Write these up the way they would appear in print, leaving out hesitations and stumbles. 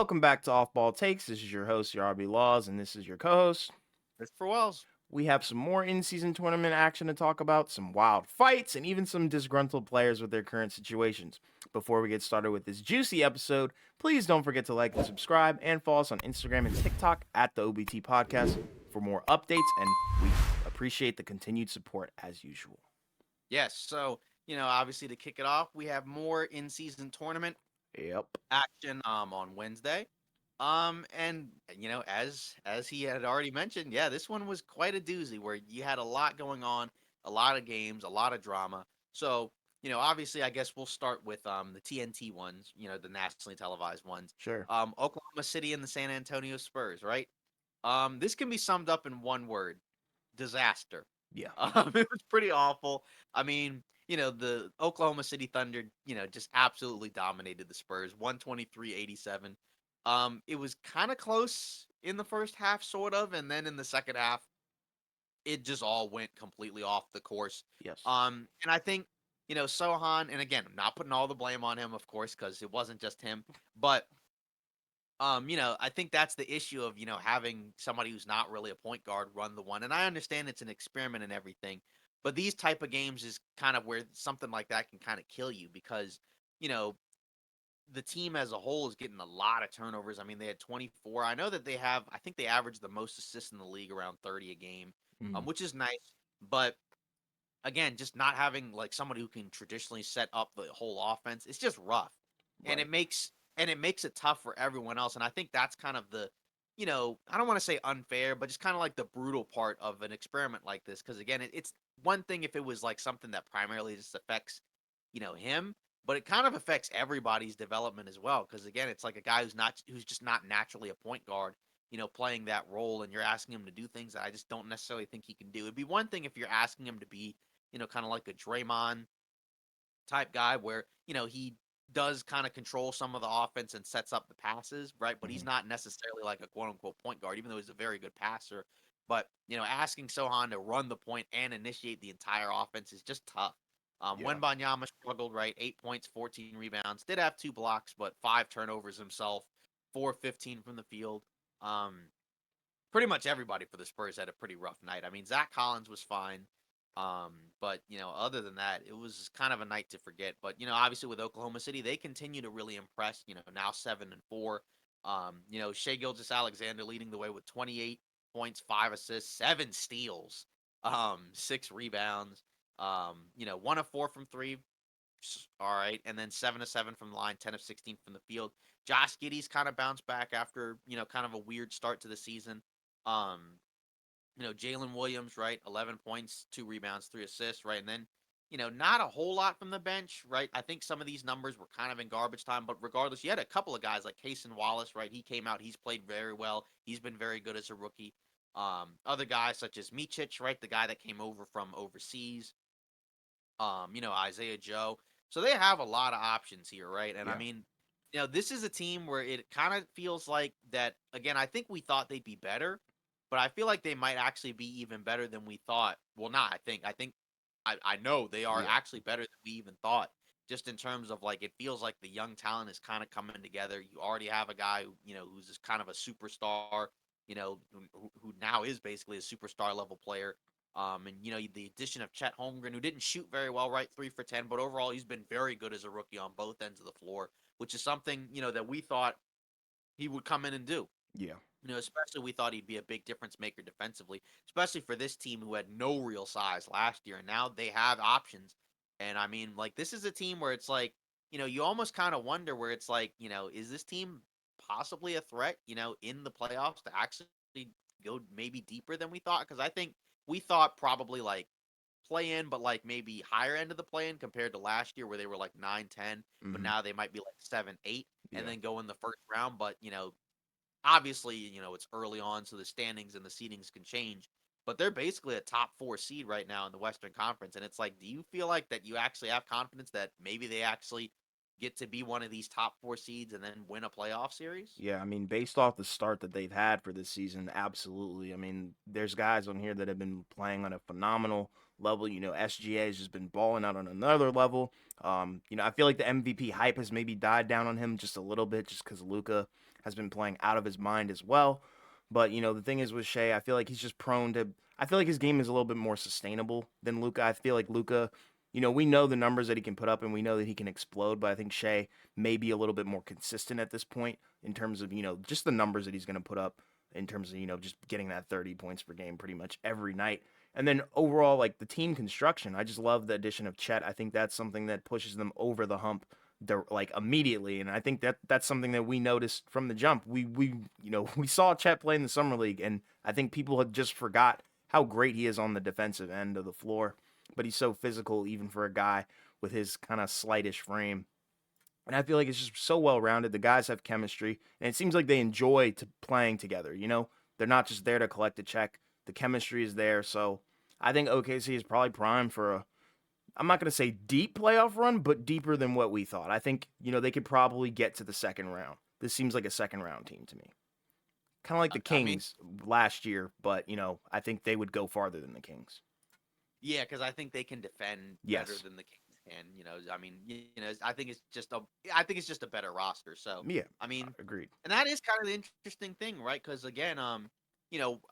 Welcome back to Off Ball Takes. This is your host, your RB Laws, and this is your co-host. Christopher Wells. We have some more in-season tournament action to talk about, some wild fights, and even some disgruntled players with their current situations. Before we get started with this juicy episode, please don't forget to like and subscribe, and follow us on Instagram and TikTok at the OBT Podcast for more updates, and we appreciate the continued support as usual. Yes, so obviously to kick it off, we have more in-season tournament Yep. action on Wednesday. And as he had already mentioned, yeah, this one was quite a doozy where you had a lot going on, a lot of games, a lot of drama. So, obviously I guess we'll start with the TNT ones, the nationally televised ones. Sure. Oklahoma City and the San Antonio Spurs, right? This can be summed up in one word: disaster. Yeah. It was pretty awful. I mean, the Oklahoma City Thunder, just absolutely dominated the Spurs, 123-87. It was kind of close in the first half, sort of, and then in the second half, it just all went completely off the course. Yes. And I think, Sohan, and again, I'm not putting all the blame on him, of course, because it wasn't just him, but I think that's the issue of, having somebody who's not really a point guard run the one. And I understand it's an experiment and everything, but these type of games is kind of where something like that can kind of kill you because, you know, the team as a whole is getting a lot of turnovers. I mean, they had 24. I know that I think they averaged the most assists in the league, around 30 a game, Mm, which is nice. But again, just not having like somebody who can traditionally set up the whole offense, it's just rough. And right. it makes it tough for everyone else. And I think that's kind of the, I don't want to say unfair, but just kind of like the brutal part of an experiment like this. Cause again, it's one thing if it was like something that primarily just affects, him, but it kind of affects everybody's development as well. Cause again, it's like a guy who's just not naturally a point guard, playing that role, and you're asking him to do things that I just don't necessarily think he can do. It'd be one thing if you're asking him to be, kind of like a Draymond type guy where, he does kind of control some of the offense and sets up the passes, right? But he's Hmm. not necessarily like a quote unquote point guard, even though he's a very good passer. But, asking Sohan to run the point and initiate the entire offense is just tough. Yeah. Wembanyama struggled, right? 8 points, 14 rebounds, did have two blocks, but five turnovers himself, 4-15 from the field. Um, Pretty much everybody for the Spurs had a pretty rough night. I mean, Zach Collins was fine. But other than that, it was kind of a night to forget. But obviously with Oklahoma City, they continue to really impress. Now 7-4. Shea Gilgeous-Alexander leading the way with 28 points, 5 assists, 7 steals, 6 rebounds. 1 of 4 from three. All right, and then 7 of 7 from the line, 10 of 16 from the field. Josh Giddey's kind of bounced back after kind of a weird start to the season. Um, Jalen Williams, right? 11 points, 2 rebounds, 3 assists, right? And then, not a whole lot from the bench, right? I think some of these numbers were kind of in garbage time, but regardless, you had a couple of guys like Cason Wallace, right? He came out, he's played very well. He's been very good as a rookie. Other guys such as Micic, right? The guy that came over from overseas. Isaiah Joe. So they have a lot of options here, right? And I Yeah. mean, this is a team where it kind of feels like that. Again, I think we thought they'd be better, but I feel like they might actually be even better than we thought. Well, not I think. I know they are Yeah. actually better than we even thought. Just in terms of like, it feels like the young talent is kind of coming together. You already have a guy who, who's just kind of a superstar. Who now is basically a superstar level player. And the addition of Chet Holmgren, who didn't shoot very well, right, 3 for 10, but overall he's been very good as a rookie on both ends of the floor, which is something that we thought he would come in and do. Yeah. Especially we thought he'd be a big difference maker defensively, especially for this team who had no real size last year, and now they have options. And I mean, like this is a team where it's like, you almost kind of wonder where it's like, is this team possibly a threat, in the playoffs to actually go maybe deeper than we thought? Because I think we thought probably like play in, but like maybe higher end of the play in compared to last year where they were like 9-10, but Hmm. now they might be like 7-8 and Yeah. then go in the first round. But obviously, it's early on, so the standings and the seedings can change. But they're basically a top four seed right now in the Western Conference. And it's like, do you feel like that you actually have confidence that maybe they actually get to be one of these top four seeds and then win a playoff series? Yeah, I mean, based off the start that they've had for this season, absolutely. I mean, there's guys on here that have been playing on a phenomenal level. SGA has just been balling out on another level. I feel like the MVP hype has maybe died down on him just a little bit, just because Luka has been playing out of his mind as well. But the thing is with Shea, I feel like he's just prone to. I feel like his game is a little bit more sustainable than Luka. I feel like Luka, we know the numbers that he can put up and we know that he can explode, but I think Shea may be a little bit more consistent at this point in terms of, just the numbers that he's going to put up in terms of, just getting that 30 points per game pretty much every night. And then overall, like the team construction, I just love the addition of Chet. I think that's something that pushes them over the hump, like immediately. And I think that's something that we noticed from the jump. We saw Chet play in the summer league, and I think people had just forgot how great he is on the defensive end of the floor. But he's so physical, even for a guy with his kind of slightish frame. And I feel like it's just so well rounded. The guys have chemistry, and it seems like they enjoy playing together. They're not just there to collect a check. The chemistry is there, so I think OKC is probably primed for a. I'm not going to say deep playoff run, but deeper than what we thought. I think they could probably get to the second round. This seems like a second round team to me, kind of like the I mean, Kings last year, but I think they would go farther than the Kings. yeah, because I think they can defend better Yes. than the Kings can. I mean, I think it's just a better roster. So, Yeah. I mean, Agreed. and that is kind of the interesting thing, right? Because again,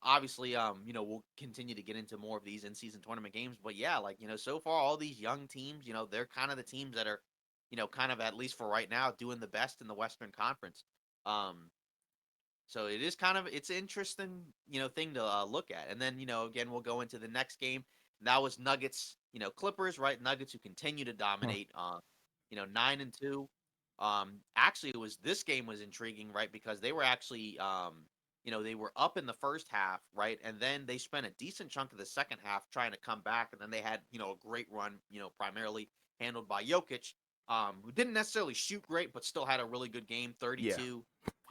obviously, we'll continue to get into more of these in-season tournament games. But yeah, like so far, all these young teams, they're kind of the teams that are, kind of at least for right now, doing the best in the Western Conference. Um, so it is kind of it's an interesting, thing to look at. And then, again, we'll go into the next game. That was Nuggets, Clippers, right? Nuggets who continue to Huh. dominate 9-2. Actually it was this game was intriguing, right? Because they were actually they were up in the first half, right? And then they spent a decent chunk of the second half trying to come back, and then they had, a great run, primarily handled by Jokic, who didn't necessarily shoot great, but still had a really good game, Yeah. 32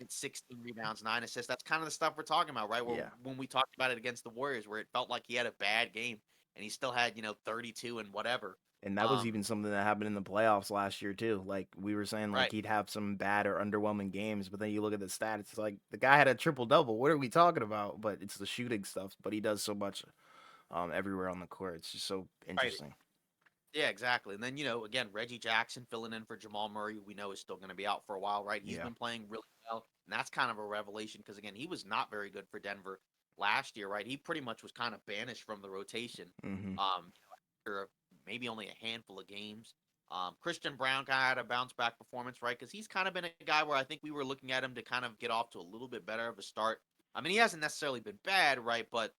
16 rebounds, 9 assists. That's kind of the stuff we're talking about, right? Where Yeah. when we talked about it against the Warriors, where it felt like he had a bad game and he still had, 32 and whatever. And that was Um, even something that happened in the playoffs last year too. Like we were saying, like right, he'd have some bad or underwhelming games, but then you look at the stats, it's like the guy had a triple double. What are we talking about? But it's the shooting stuff. But he does so much everywhere on the court. It's just so right. interesting. Yeah, exactly. And then, again, Reggie Jackson filling in for Jamal Murray, we know is still going to be out for a while, right? He's Yeah. been playing really well. And that's kind of a revelation because, again, he was not very good for Denver last year, right? He pretty much was kind of banished from the rotation Hmm. after maybe only a handful of games. Christian Brown kind of had a bounce back performance, right? Because he's kind of been a guy where I think we were looking at him to kind of get off to a little bit better of a start. I mean, he hasn't necessarily been bad, right? But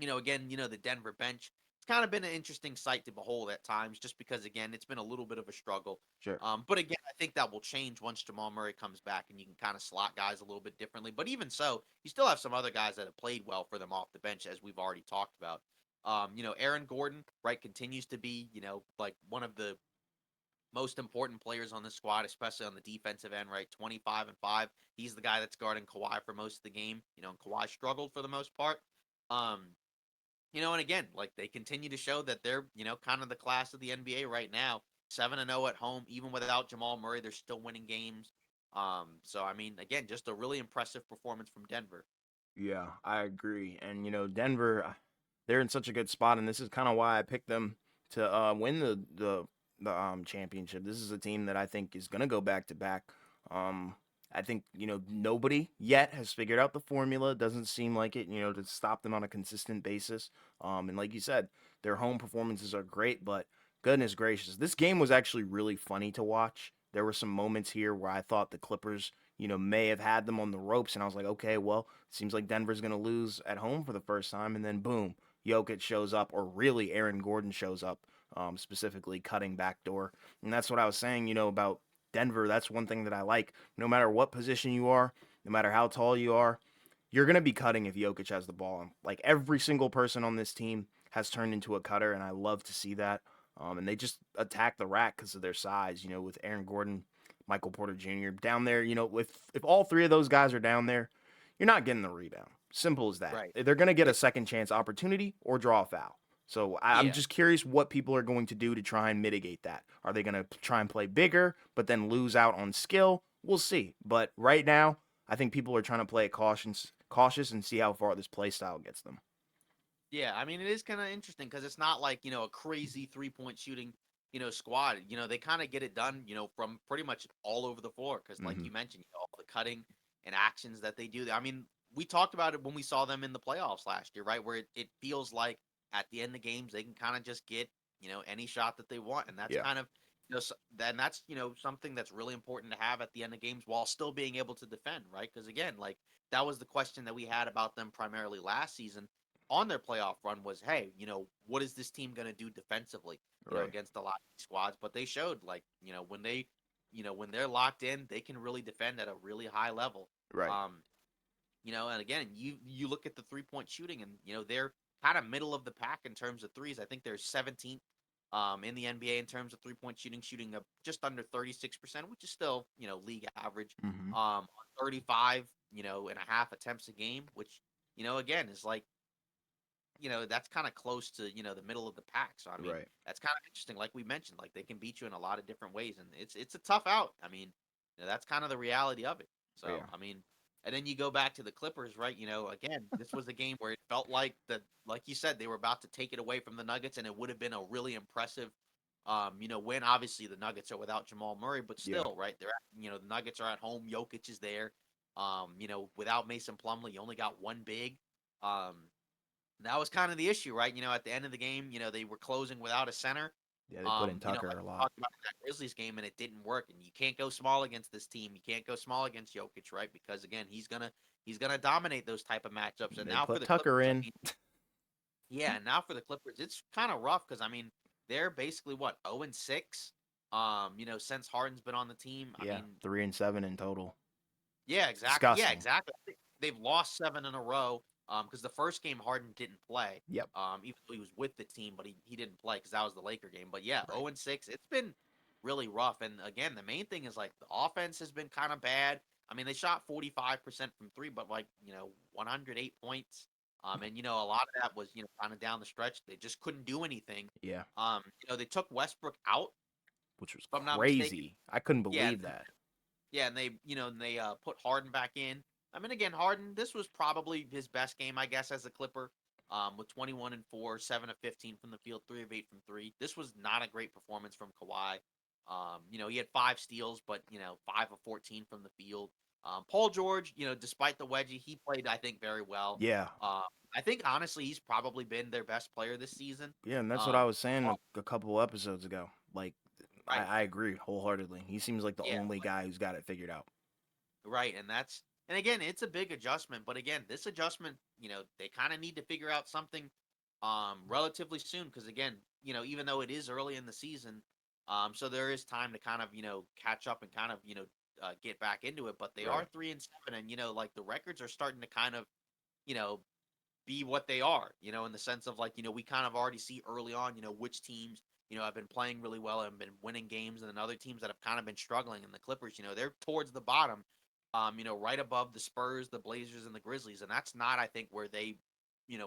again, the Denver bench. It's kind of been an interesting sight to behold at times, just because again, it's been a little bit of a struggle. Sure. But again, I think that will change once Jamal Murray comes back, and you can kind of slot guys a little bit differently. But even so, you still have some other guys that have played well for them off the bench, as we've already talked about. Aaron Gordon, right, continues to be, like one of the most important players on the squad, especially on the defensive end, right? 25-5. He's the guy that's guarding Kawhi for most of the game. And Kawhi struggled for the most part. Um, and again, like they continue to show that they're, kind of the class of the NBA right now. 7-0 at home, even without Jamal Murray, they're still winning games. So I mean, again, just a really impressive performance from Denver. Yeah, I agree. And Denver, they're in such a good spot, and this is kind of why I picked them to win the championship. This is a team that I think is gonna go back to back. Um, I think nobody yet has figured out the formula. It doesn't seem like it, to stop them on a consistent basis. And like you said, their home performances are great, but goodness gracious, this game was actually really funny to watch. There were some moments here where I thought the Clippers, may have had them on the ropes, and I was like, okay, well, seems like Denver's going to lose at home for the first time, and then boom, Jokic shows up, or really Aaron Gordon shows up, specifically cutting backdoor. And that's what I was saying, about Denver. That's one thing that I like. No matter what position you are, no matter how tall you are, you're going to be cutting if Jokic has the ball. Like every single person on this team has turned into a cutter, and I love to see that. And they just attack the rack because of their size, with Aaron Gordon, Michael Porter Jr. down there. If all three of those guys are down there, you're not getting the rebound. Simple as that. Right. They're going to get Yeah. a second chance opportunity or draw a foul. So I'm Yeah. just curious what people are going to do to try and mitigate that. Are they going to try and play bigger, but then lose out on skill? We'll see. But right now, I think people are trying to play it cautious and see how far this play style gets them. Yeah, I mean, it is kind of interesting because it's not like, a crazy 3-point shooting, squad. They kind of get it done, from pretty much all over the floor because, like Hmm. you mentioned, all the cutting and actions that they do. I mean, we talked about it when we saw them in the playoffs last year, right? Where it feels like at the end of games, they can kind of just get, any shot that they want. And that's Yeah. kind of, then that's, something that's really important to have at the end of games while still being able to defend, right? Because again, like that was the question that we had about them primarily last season on their playoff run was, hey, what is this team going to do defensively, Right. against a lot of these squads? But they showed, like, when they're locked in, they can really defend at a really high level. Right. Um, and again, you look at the 3-point shooting, and they're kind of middle of the pack in terms of threes. I think they're 17th in the NBA in terms of 3-point shooting, shooting up just under 36%, which is still league average. Hmm. On 35, and a half attempts a game, which again is like that's kind of close to, the middle of the pack. So I mean, Right. that's kind of interesting. Like we mentioned, like they can beat you in a lot of different ways, and it's a tough out. I mean, that's kind of the reality of it. So Yeah. I mean, and then you go back to the Clippers, right? Again, this was a game where it felt like like you said, they were about to take it away from the Nuggets, and it would have been a really impressive, win. Obviously, the Nuggets are without Jamal Murray, but Yeah. still, right? The Nuggets are at home. Jokic is there. Without Mason Plumlee, you only got one big. Um, that was kind of the issue, right? At the end of the game, they were closing without a center. Yeah. They put in Like Tucker a we lot. talked about in that Grizzlies game, and it didn't work. And you can't go small against this team. You can't go small against Jokic, right? Because again, he's gonna dominate those type of matchups. And They now for put the Tucker Clippers, I in. mean, yeah, and now for the Clippers, it's kind of rough because I mean, they're basically what 0-6. Since Harden's been on the team. I Yeah. mean, 3-7 in total. yeah, exactly. Yeah, Disgusting. exactly. I think they've lost 7 in a row. Because the first game Harden didn't play. Yep. Even though he was with the team, but he didn't play because that was the Laker game. But yeah, Right. 0-6. It's been really rough. And again, the main thing is like the offense has been kind of bad. I mean, they shot 45% from three, but like 108 points. And a lot of that was kind of down the stretch. They just couldn't do anything. Yeah. They took Westbrook out, Which was if I'm not mistaken. crazy. I couldn't Yeah, believe that. yeah, and they put Harden back in. I mean, again, Harden, this was probably his best game, I guess, as a Clipper. With 21 and 4, 7 of 15 from the field, 3 of 8 from three. This was not a great performance from Kawhi. He had 5 steals, but 5 of 14 from the field. Paul George, despite the wedgie, he played, I think, very well. Yeah. Uh, I think honestly, he's probably been their best player this season. Yeah, and that's what Um, I was saying oh, a couple episodes ago. Like, I, right. I agree wholeheartedly. He seems like the Yeah. only guy who's got it figured out. Right, and again, it's a big adjustment, but again, this adjustment, they kind of need to figure out something relatively soon because again, even though it is early in the season, so there is time to kind of, catch up and kind of, get back into it, but they are Right. 3-7 and like the records are starting to kind of, you know, be what they are, in the sense of like, we kind of already see early on, which teams, have been playing really well and been winning games, and then other teams that have kind of been struggling. And the Clippers, they're towards the bottom, right above the Spurs, the Blazers, and the Grizzlies, and that's not, I think, where they,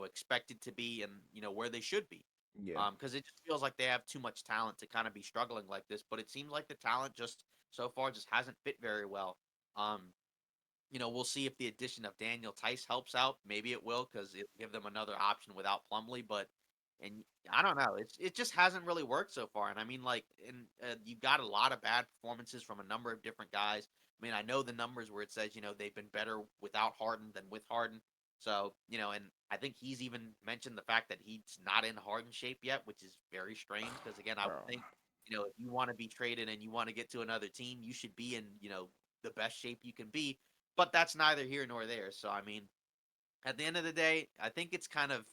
expected to be, and where they should be. Yeah. Because it just feels like they have too much talent to kind of be struggling like this. But it seems like the talent just so far just hasn't fit very well. Um, we'll see if the addition of Daniel Tice helps out. Maybe it will because it'll give them another option without Plumlee. But and I don't know. It just hasn't really worked so far. And I mean, like, and you've got a lot of bad performances from a number of different guys. I mean, I know the numbers where it says they've been better without Harden than with Harden. So and I think he's even mentioned the fact that he's not in Harden shape yet, which is very strange because again, I would Bro. think if you want to be traded and you want to get to another team, you should be in the best shape you can be, but that's neither here nor there. So I mean, at the end of the day, I think it's kind of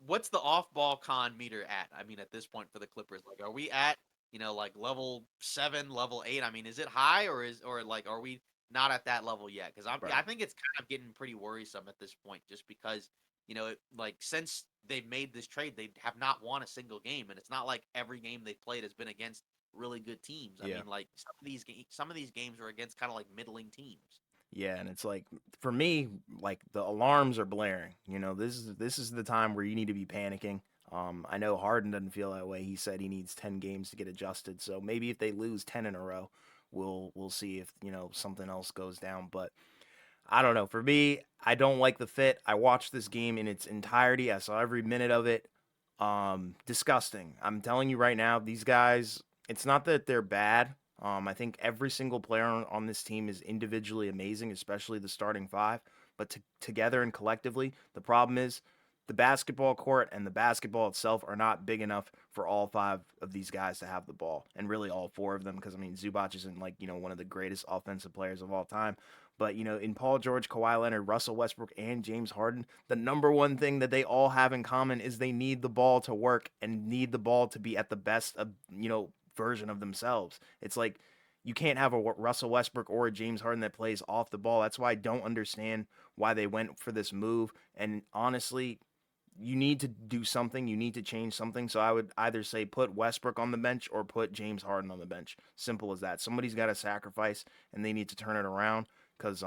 what's the off ball con meter at? I mean, at this point for the Clippers, like, are we at like level 7, level 8? I mean, is it high or like are we not at that level yet? Because I Right. think it's kind of getting pretty worrisome at this point, just because like since they've made this trade, they have not won a single game, and it's not like every game they've played has been against really good teams. I Yeah. mean, like some of these games are against kind of like middling teams. Yeah, and it's like for me, like the alarms are blaring. This is the time where you need to be panicking. I know Harden doesn't feel that way. He said he needs 10 games to get adjusted. So maybe if they lose 10 in a row, we'll see if something else goes down. But I don't know. For me, I don't like the fit. I watched this game in its entirety. I saw every minute of it. Disgusting. I'm telling you right now, these guys, it's not that they're bad. I think every single player on this team is individually amazing, especially the starting five. But together and collectively, the problem is the basketball court and the basketball itself are not big enough for all five of these guys to have the ball, and really all four of them. Because I mean, Zubac isn't like one of the greatest offensive players of all time. But in Paul George, Kawhi Leonard, Russell Westbrook, and James Harden, the number one thing that they all have in common is they need the ball to work and need the ball to be at the best of version of themselves. It's like you can't have a Russell Westbrook or a James Harden that plays off the ball. That's why I don't understand why they went for this move. And honestly, you need to do something. You need to change something. So I would either say put Westbrook on the bench or put James Harden on the bench. Simple as that. Somebody's got to sacrifice, and they need to turn it around. Because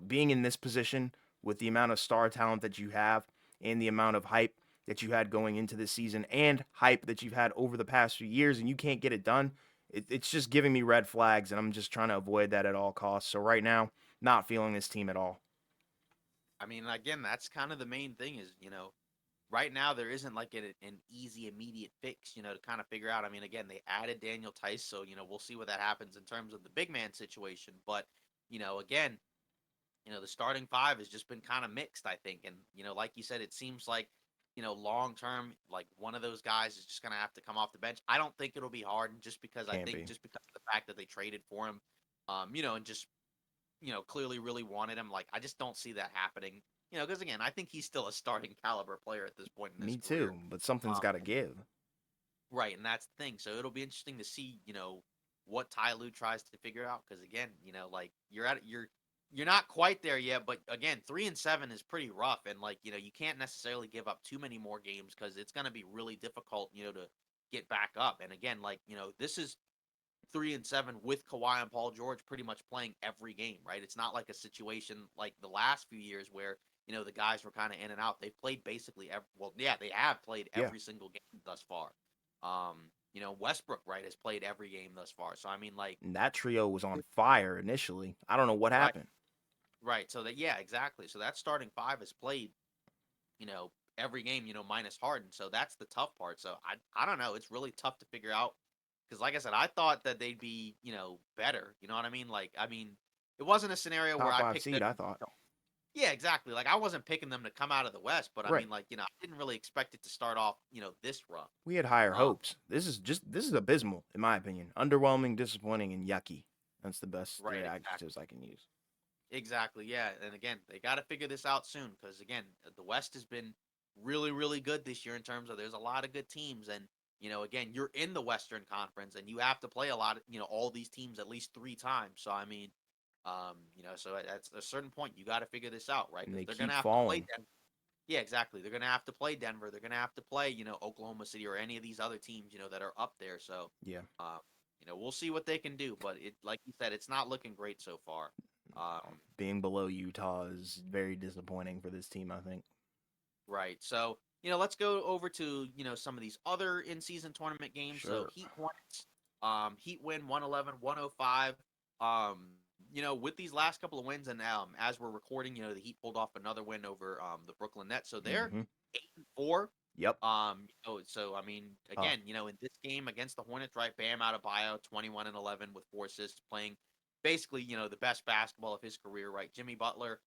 being in this position with the amount of star talent that you have and the amount of hype that you had going into this season and hype that you've had over the past few years, and you can't get it done, it's just giving me red flags, and I'm just trying to avoid that at all costs. So right now, not feeling this team at all. I mean, again, that's kind of the main thing is, right now there isn't like an easy immediate fix, to kind of figure out. I mean, again, they added Daniel Tice, so we'll see what that happens in terms of the big man situation. But again, the starting five has just been kind of mixed, I think. And like you said, it seems like long term, like one of those guys is just gonna have to come off the bench. I don't think it'll be hard, just because I Can't think be. just because of the fact that they traded for him, and just clearly really wanted him. Like, I just don't see that happening. Because again, I think he's still a starting caliber player at this point in his Me career. too, but something's Um, got to give. right, and that's the thing. So it'll be interesting to see, what Ty Lue tries to figure out. Because again, like you're not quite there yet, but again, 3-7 is pretty rough, and like you can't necessarily give up too many more games because it's going to be really difficult, to get back up. And again, like this is 3-7 with Kawhi and Paul George pretty much playing every game, right? It's not like a situation like the last few years where the guys were kind of in and out. They've played basically well, yeah, they have played Yeah, every single game thus far. Westbrook, right, has played every game thus far. So I mean, like, and that trio was on fire initially. I don't know what right, happened. right. So that, yeah, exactly. So that starting five has played, every game, minus Harden. So that's the tough part. So I don't know. It's really tough to figure out because, like I said, I thought that they'd be, better. You know what I mean? Like, I mean, it wasn't a scenario where Top I five picked them. seed, I thought. Yeah, exactly. Like, I wasn't picking them to come out of the West, but I Right. mean, like, I didn't really expect it to start off, this rough. We had higher Um, hopes. This is abysmal in my opinion. Underwhelming, disappointing, and yucky. That's the best right, three exactly. adjectives I can use. Exactly. Yeah. And again, they got to figure this out soon because, again, the West has been really, really good this year in terms of there's a lot of good teams. And, again, you're in the Western Conference and you have to play a lot of, all these teams at least 3 times. So, I mean, so at a certain point, you got to figure this out, right? And Because they they're going keep to have to play falling. Denver. Yeah, exactly. They're going to have to play Denver. They're going to have to play, Oklahoma City or any of these other teams, that are up there. So, Yeah. uh, we'll see what they can do. But like you said, it's not looking great so far. Being below Utah is very disappointing for this team, I think. Right. So, let's go over to, some of these other in-season tournament games. So, Sure. Heat Hornets, Heat win 111-105. With these last couple of wins, and as we're recording, the Heat pulled off another win over the Brooklyn Nets. So they're Mm-hmm. 8-4. Yep. So I mean, Tough. again, in this game against the Hornets, right? Bam Adebayo, 21-11 with 4 assists, playing basically, the best basketball of his career, right? Jimmy Butler,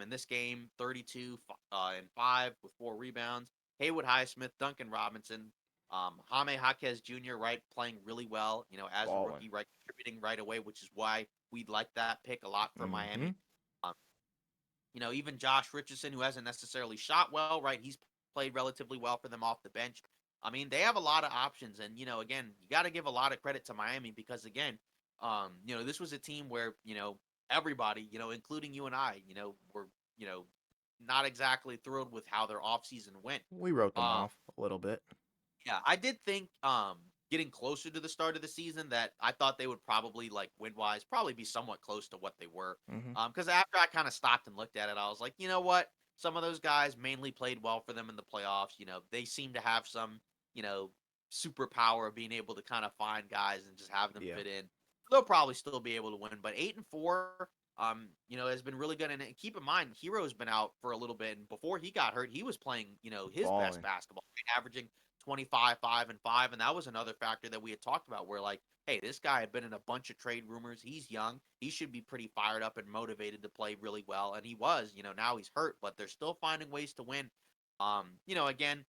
in this game, 32 and 5 with 4 rebounds. Haywood Highsmith, Duncan Robinson, Jaime Jaquez Jr., right, playing really well, as a Balling. rookie, right, contributing right away, which is why we like that pick a lot for Mm-hmm. Miami. Um, even Josh Richardson, who hasn't necessarily shot well, right? He's played relatively well for them off the bench. I mean, they have a lot of options, and again, you got to give a lot of credit to Miami because again, this was a team where everybody, including you and I, were you know not exactly thrilled with how their offseason went. We wrote them Um, off a little bit. yeah, I did think getting closer to the start of the season that I thought they would probably like win wise probably be somewhat close to what they were. Mm-hmm. Because after I kind of stopped and looked at it, I was like, you know what? Some of those guys mainly played well for them in the playoffs. They seem to have some, superpower of being able to kind of find guys and just have them Yeah. fit in. They'll probably still be able to win, but 8-4. has been really good. And keep in mind, Hero's been out for a little bit, and before he got hurt, he was playing, his best balling. basketball, averaging 25, 5, and 5. And that was another factor that we had talked about where, like, hey, this guy had been in a bunch of trade rumors. He's young. He should be pretty fired up and motivated to play really well. And he was, now he's hurt, but they're still finding ways to win. Again,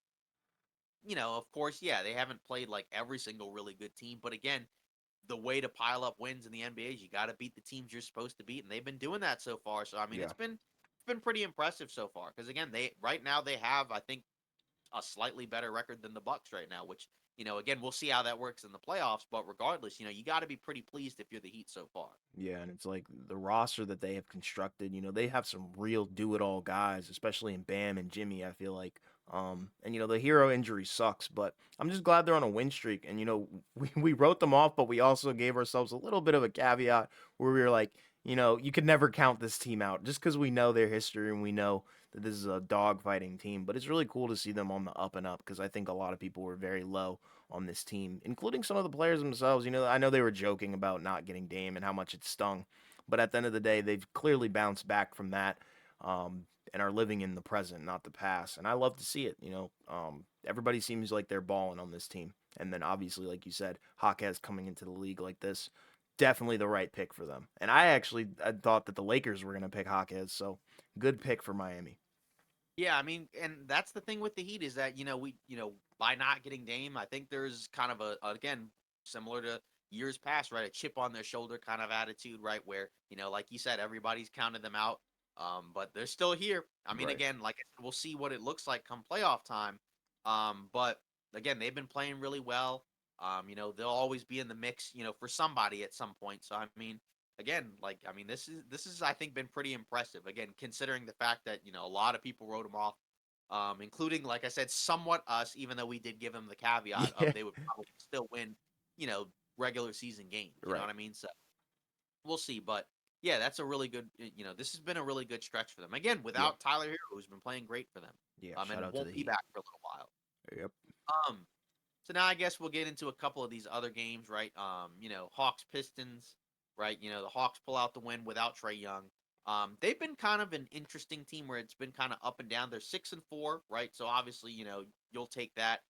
of course, yeah, they haven't played like every single really good team, but again, the way to pile up wins in the NBA is you got to beat the teams you're supposed to beat, and they've been doing that so far. So I mean, Yeah. it's been pretty impressive so far. Because again, they right now they have, I think, a slightly better record than the Bucks right now. Which, again, we'll see how that works in the playoffs. But regardless, you got to be pretty pleased if you're the Heat so far. Yeah, and it's like the roster that they have constructed, they have some real do-it-all guys, especially in Bam and Jimmy, I feel like. And the hero injury sucks, but I'm just glad they're on a win streak. And we wrote them off, but we also gave ourselves a little bit of a caveat where we were like, you could never count this team out just because we know their history and we know that this is a dog-fighting team. But it's really cool to see them on the up and up because I think a lot of people were very low on this team, including some of the players themselves. I know they were joking about not getting Dame and how much it stung, but at the end of the day, they've clearly bounced back from that, and are living in the present, not the past. And I love to see it. Everybody seems like they're balling on this team. And then obviously, like you said, Hawkes coming into the league like this, definitely the right pick for them. And I thought that the Lakers were going to pick Hawkes, so good pick for Miami. Yeah, I mean, and that's the thing with the Heat is that by not getting Dame, I think there's kind of again, similar to years past, right, a chip on their shoulder kind of attitude, right, where like you said, everybody's counted them out, but they're still here. I mean, Right. again, like I said, we'll see what it looks like come playoff time, but again, they've been playing really well. They'll always be in the mix, for somebody at some point. So I mean, again, like I mean, this is I think been pretty impressive. Again, considering the fact that a lot of people wrote him off, including like I said, somewhat us, even though we did give them the caveat of Yeah. they would probably still win, you know, regular season games. You know Right. what I mean? So we'll see, but. Yeah, that's a really good. This has been a really good stretch for them. Again, Yeah. without Tyler Hero, who's been playing great for them, Yeah. Shout and out to the won't be Heat. back for a little while. Yep. Um, so now I guess we'll get into a couple of these other games, right? Hawks Pistons, right? The Hawks pull out the win without Trey Young. They've been kind of an interesting team where it's been kind of up and down. They're 6-4, right? So obviously, you'll take that.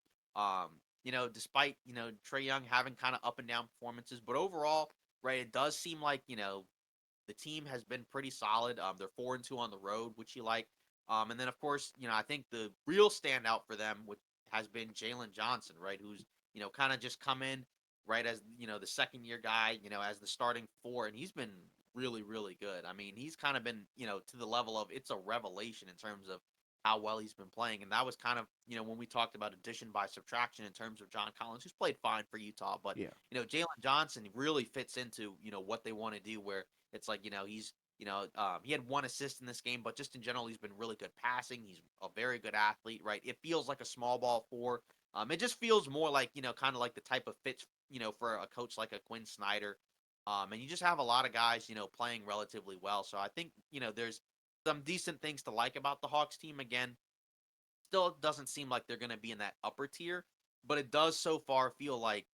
Despite Trey Young having kind of up and down performances, but overall, right, it does seem like the team has been pretty solid. They're 4-2 on the road, which you like. And then of course, I think the real standout for them, which has been Jalen Johnson, right? Who's kind of just come in right as the second year guy, as the starting four, and he's been really, really good. I mean, he's kind of been to the level of it's a revelation in terms of how well he's been playing, and that was kind of when we talked about addition by subtraction in terms of John Collins, who's played fine for Utah, but Yeah. Jalen Johnson really fits into what they want to do where it's like, he had one assist in this game, but just in general, he's been really good passing. He's a very good athlete, right? It feels like a small ball four. It just feels more like, kind of like the type of fits, for a coach like a Quinn Snyder. And you just have a lot of guys, playing relatively well. So I think, there's some decent things to like about the Hawks team. Again, still doesn't seem like they're going to be in that upper tier, but it does so far feel like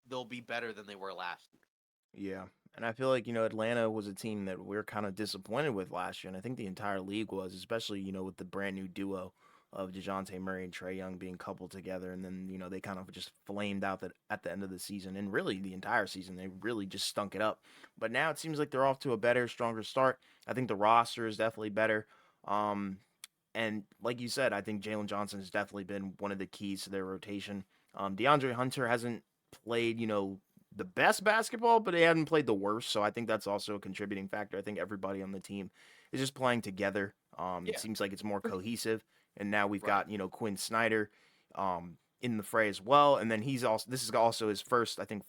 they'll be better than they were last year. Yeah. And I feel like, Atlanta was a team that we are kind of disappointed with last year. And I think the entire league was, especially, with the brand new duo of DeJounte Murray and Trey Young being coupled together. And then, they kind of just flamed out that at the end of the season. And really the entire season, they really just stunk it up. But now it seems like they're off to a better, stronger start. I think the roster is definitely better. Um, and like you said, I think Jalen Johnson has definitely been one of the keys to their rotation. DeAndre Hunter hasn't played, the best basketball, but he hadn't played the worst. So I think that's also a contributing factor. I think everybody on the team is just playing together. It Yeah. seems like it's more cohesive. And now we've Right. got, Quinn Snyder in the fray as well. And then this is also his first, I think,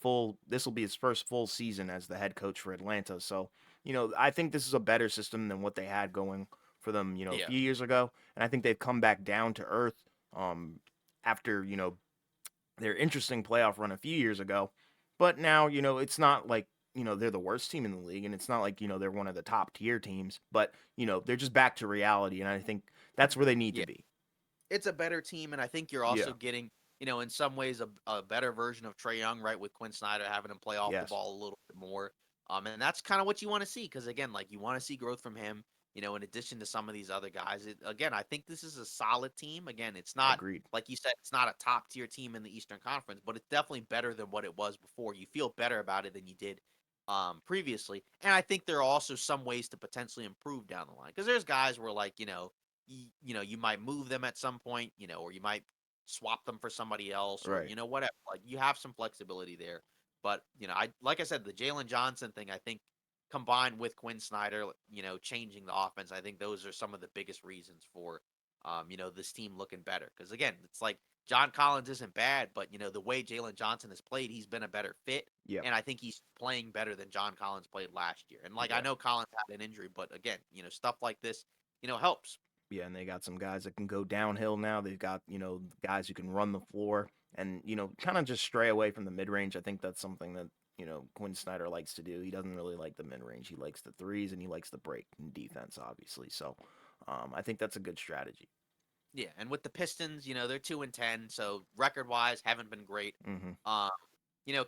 this will be his first full season as the head coach for Atlanta. So, I think this is a better system than what they had going for them, a Yeah. few years ago. And I think they've come back down to earth after, their interesting playoff run a few years ago. But now, it's not like, they're the worst team in the league, and it's not like, they're one of the top tier teams, but, they're just back to reality, and I think that's where they need to Yeah. be. It's a better team, and I think you're Yeah. also getting, in some ways, a better version of Trey Young, right? With Quinn Snyder having him play off the Yes. ball a little bit more. And that's kind of what you want to see because again, like you want to see growth from him. In addition to some of these other guys, again, I think this is a solid team. Again, it's not Agreed. like you said, it's not a top tier team in the Eastern Conference, but it's definitely better than what it was before. You feel better about it than you did previously, and I think there are also some ways to potentially improve down the line because there's guys where like you might move them at some point, or you might swap them for somebody else, or Right. whatever. Like you have some flexibility there, but I like I said, the Jalen Johnson thing, I think combined with Quinn Snyder, changing the offense, I think those are some of the biggest reasons for, this team looking better. Because again, it's like John Collins isn't bad, but the way Jalen Johnson has played, he's been a better fit, Yep. and I think he's playing better than John Collins played last year. And like I Yeah. know Collins had an injury, but again, stuff like this, helps. Yeah, and they got some guys that can go downhill now. They've got, guys who can run the floor and, kind of just stray away from the mid range. I think that's something that, Quinn Snyder likes to do. He doesn't really like the mid range. He likes the threes and he likes the break and defense, obviously. So I think that's a good strategy. Yeah, and with the Pistons, they're 2-10, so record wise haven't been great. Mm-hmm. Um,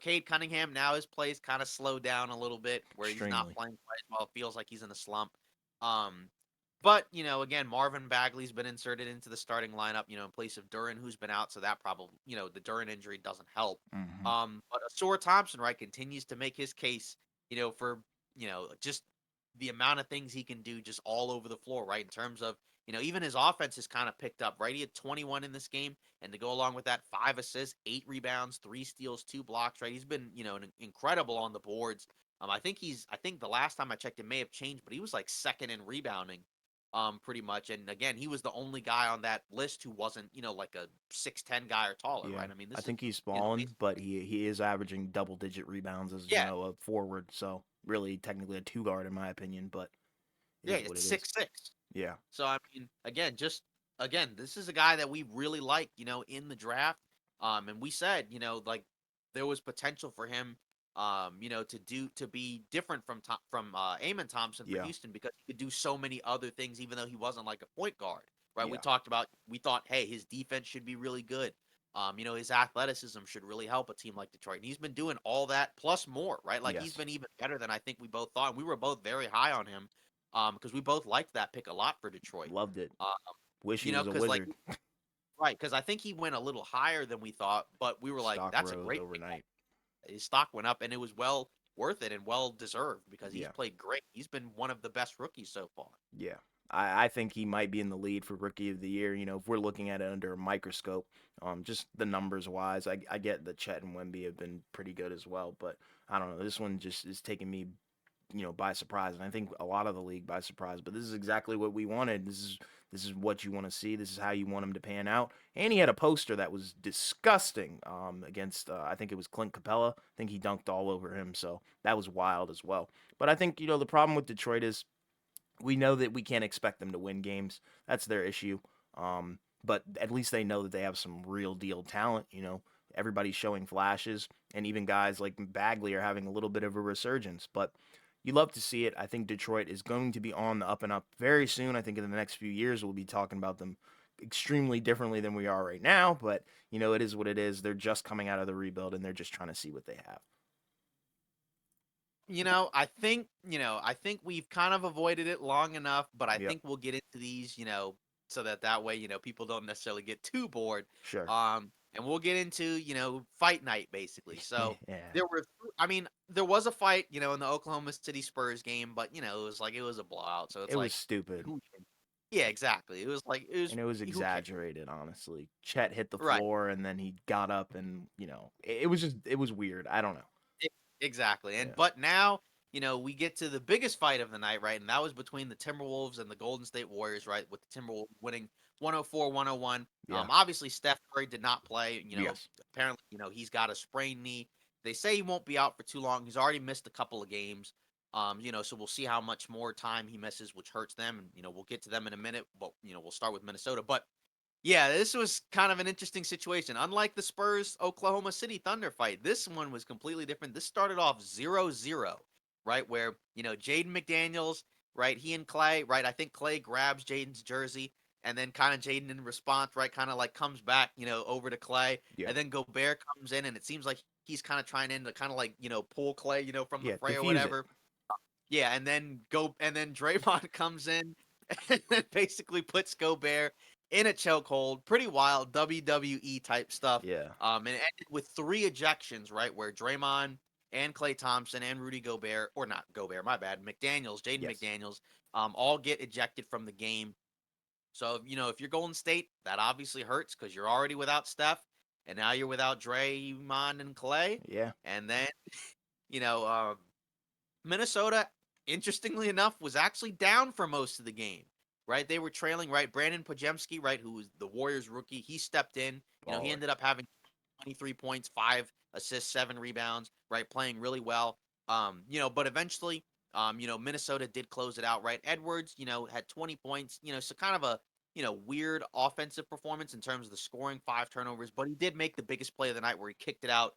Cade Cunningham now his play's kind of slowed down a little bit, where he's not Extremely. playing quite as well. It feels like he's in a slump. Um, but again, Marvin Bagley's been inserted into the starting lineup, in place of Duran, who's been out, so that probably, the Duran injury doesn't help. Mm-hmm. But Asor Thompson, right, continues to make his case, for just the amount of things he can do, just all over the floor, right, in terms of even his offense has kind of picked up, right? He had 21 in this game, and to go along with that, 5 assists, 8 rebounds, 3 steals, 2 blocks, right? He's been, incredible on the boards. I think the last time I checked, it may have changed, but he was like second in rebounding, pretty much. And again, he was the only guy on that list who wasn't, like a 6'10" guy or taller, Yeah. right? I mean, I this is, think he's fallen, but he is averaging double digit rebounds as, yeah, a forward. So really technically a two guard in my opinion, but it yeah, is what it's it is. 6'6". Yeah. So I mean, again, this is a guy that we really like, in the draft. And we said, like there was potential for him, to be different from Amon Thompson for Yeah. Houston because he could do so many other things, even though he wasn't like a point guard, right? Yeah. We thought, hey, his defense should be really good. His athleticism should really help a team like Detroit. And he's been doing all that plus more, right? Like he's Yes. been even better than I think we both thought. We were both very high on him because we both liked that pick a lot for Detroit. Loved it. Uh, Wish he was a because like wizard. right, because I think he went a little higher than we thought, but we were like, Stock that's a rose great pick. overnight. His stock went up, and it was well worth it and well deserved because he's Yeah. played great. He's been one of the best rookies so far. Yeah. I think he might be in the lead for rookie of the year. If we're looking at it under a microscope, just the numbers wise, I get that Chet and Wemby have been pretty good as well, but I don't know. This one just is taking me, by surprise, and I think a lot of the league by surprise. But this is exactly what we wanted. This is what you want to see. This is how you want him to pan out. And he had a poster that was disgusting against I think it was Clint Capella. I think he dunked all over him, so that was wild as well. But I think the problem with Detroit is we know that we can't expect them to win games. That's their issue. But at least they know that they have some real deal talent. Everybody's showing flashes, and even guys like Bagley are having a little bit of a resurgence. But you love to see it. I think Detroit is going to be on the up and up very soon. I think in the next few years we'll be talking about them extremely differently than we are right now. But it is what it is. They're just coming out of the rebuild, and they're just trying to see what they have. I think we've kind of avoided it long enough, but I Yep. think we'll get into these, so that way, people don't necessarily get too bored. Sure. And we'll get into, fight night basically. So Yeah. I mean, there was a fight, in the Oklahoma City Spurs game, but it was a blowout. So it's It was like, stupid. who yeah, exactly. And it was who cares? exaggerated, honestly. Chet hit the Right. floor and then he got up and, it was just, it was weird. I don't know. E Exactly, and Yeah. but now, we get to the biggest fight of the night, right? And that was between the Timberwolves and the Golden State Warriors, right? With the Timberwolves winning 104-101. Yeah. Obviously, Steph Curry did not play. Yes. Apparently, he's got a sprained knee. They say he won't be out for too long. He's already missed a couple of games. So we'll see how much more time he misses, which hurts them. And, we'll get to them in a minute. But, we'll start with Minnesota. But yeah, this was kind of an interesting situation. Unlike the Spurs Oklahoma City Thunder fight, this one was completely different. This started off 0-0, right? Where, Jaden McDaniels, right? He and Clay, right? I think Clay grabs Jaden's jersey and then kind of Jaden in response, right? Kind of like comes back, over to Clay. Yeah. And then Gobert comes in and it seems like he's kind of trying to kind of like, pull Clay, from the Yeah, fray or diffuse it. whatever. Yeah, and then Draymond comes in and then basically puts Gobert in a chokehold. Pretty wild WWE type stuff. Yeah. And it ended with 3 ejections, right? Where Draymond and Klay Thompson and Rudy Gobert, or not Gobert, my bad, McDaniels, Jaden Yes. McDaniels, all get ejected from the game. So, if you're Golden State, that obviously hurts because you're already without Steph, and now you're without Draymond and Clay. Yeah. And then, you know, um, Minnesota, interestingly enough, was actually down for most of the game. Right, they were trailing. Right, Brandon Pajemski, right, who was the Warriors rookie, he stepped in. He Baller. ended up having 23 points, 5 assists, 7 rebounds. Right, playing really well. But eventually, Minnesota did close it out. Right, Edwards, had 20 points. So kind of a weird offensive performance in terms of the scoring, 5 turnovers, but he did make the biggest play of the night where he kicked it out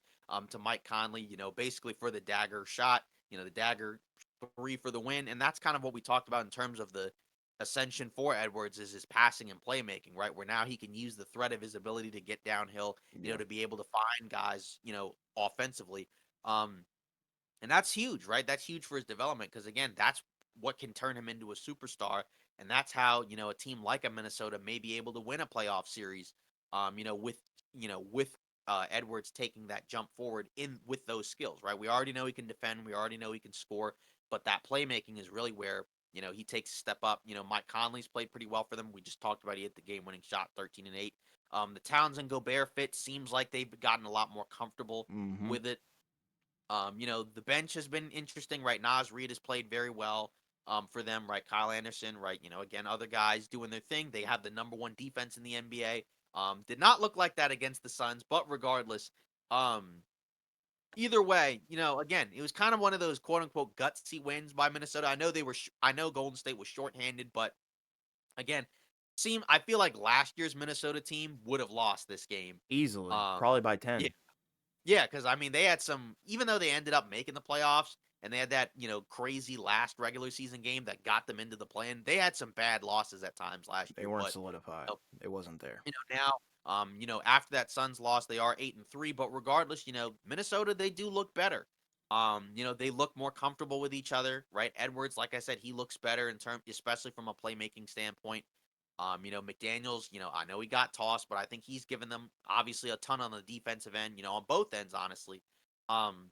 to Mike Conley. Basically for the dagger shot. The dagger three for the win. And that's kind of what we talked about in terms of the ascension for Edwards is his passing and playmaking, right? Where now he can use the threat of his ability to get downhill, Yeah. to be able to find guys, offensively. Um, and that's huge, right? That's huge for his development because again, that's what can turn him into a superstar. And that's how, a team like a Minnesota may be able to win a playoff series, with Edwards taking that jump forward in with those skills, right? We already know he can defend, we already know he can score, but that playmaking is really where, he takes a step up. Mike Conley's played pretty well for them. We just talked about he hit the game winning shot 13 and 8. The Towns and Gobert fit seems like they've gotten a lot more comfortable Mm-hmm. with it. The bench has been interesting, right? Nas Reed has played very well for them, right? Kyle Anderson, right? Again, other guys doing their thing. They have the number one defense in the NBA. Did not look like that against the Suns, but regardless, um, either way, again, it was kind of one of those quote unquote gutsy wins by Minnesota. I know I know Golden State was shorthanded, but again, I feel like last year's Minnesota team would have lost this game. Easily. Um, Probably by yeah, 10. yeah, because I mean, they had some, even though they ended up making the playoffs and they had that, crazy last regular season game that got them into the play-in, they had some bad losses at times last They year. weren't But, solidified. you It wasn't there. now, after that Suns loss, they are 8-3. But regardless, Minnesota, they do look better. They look more comfortable with each other, right? Edwards, like I said, he looks better in terms, especially from a playmaking standpoint. McDaniels, I know he got tossed, but I think he's given them obviously a ton on the defensive end, on both ends, honestly. Um,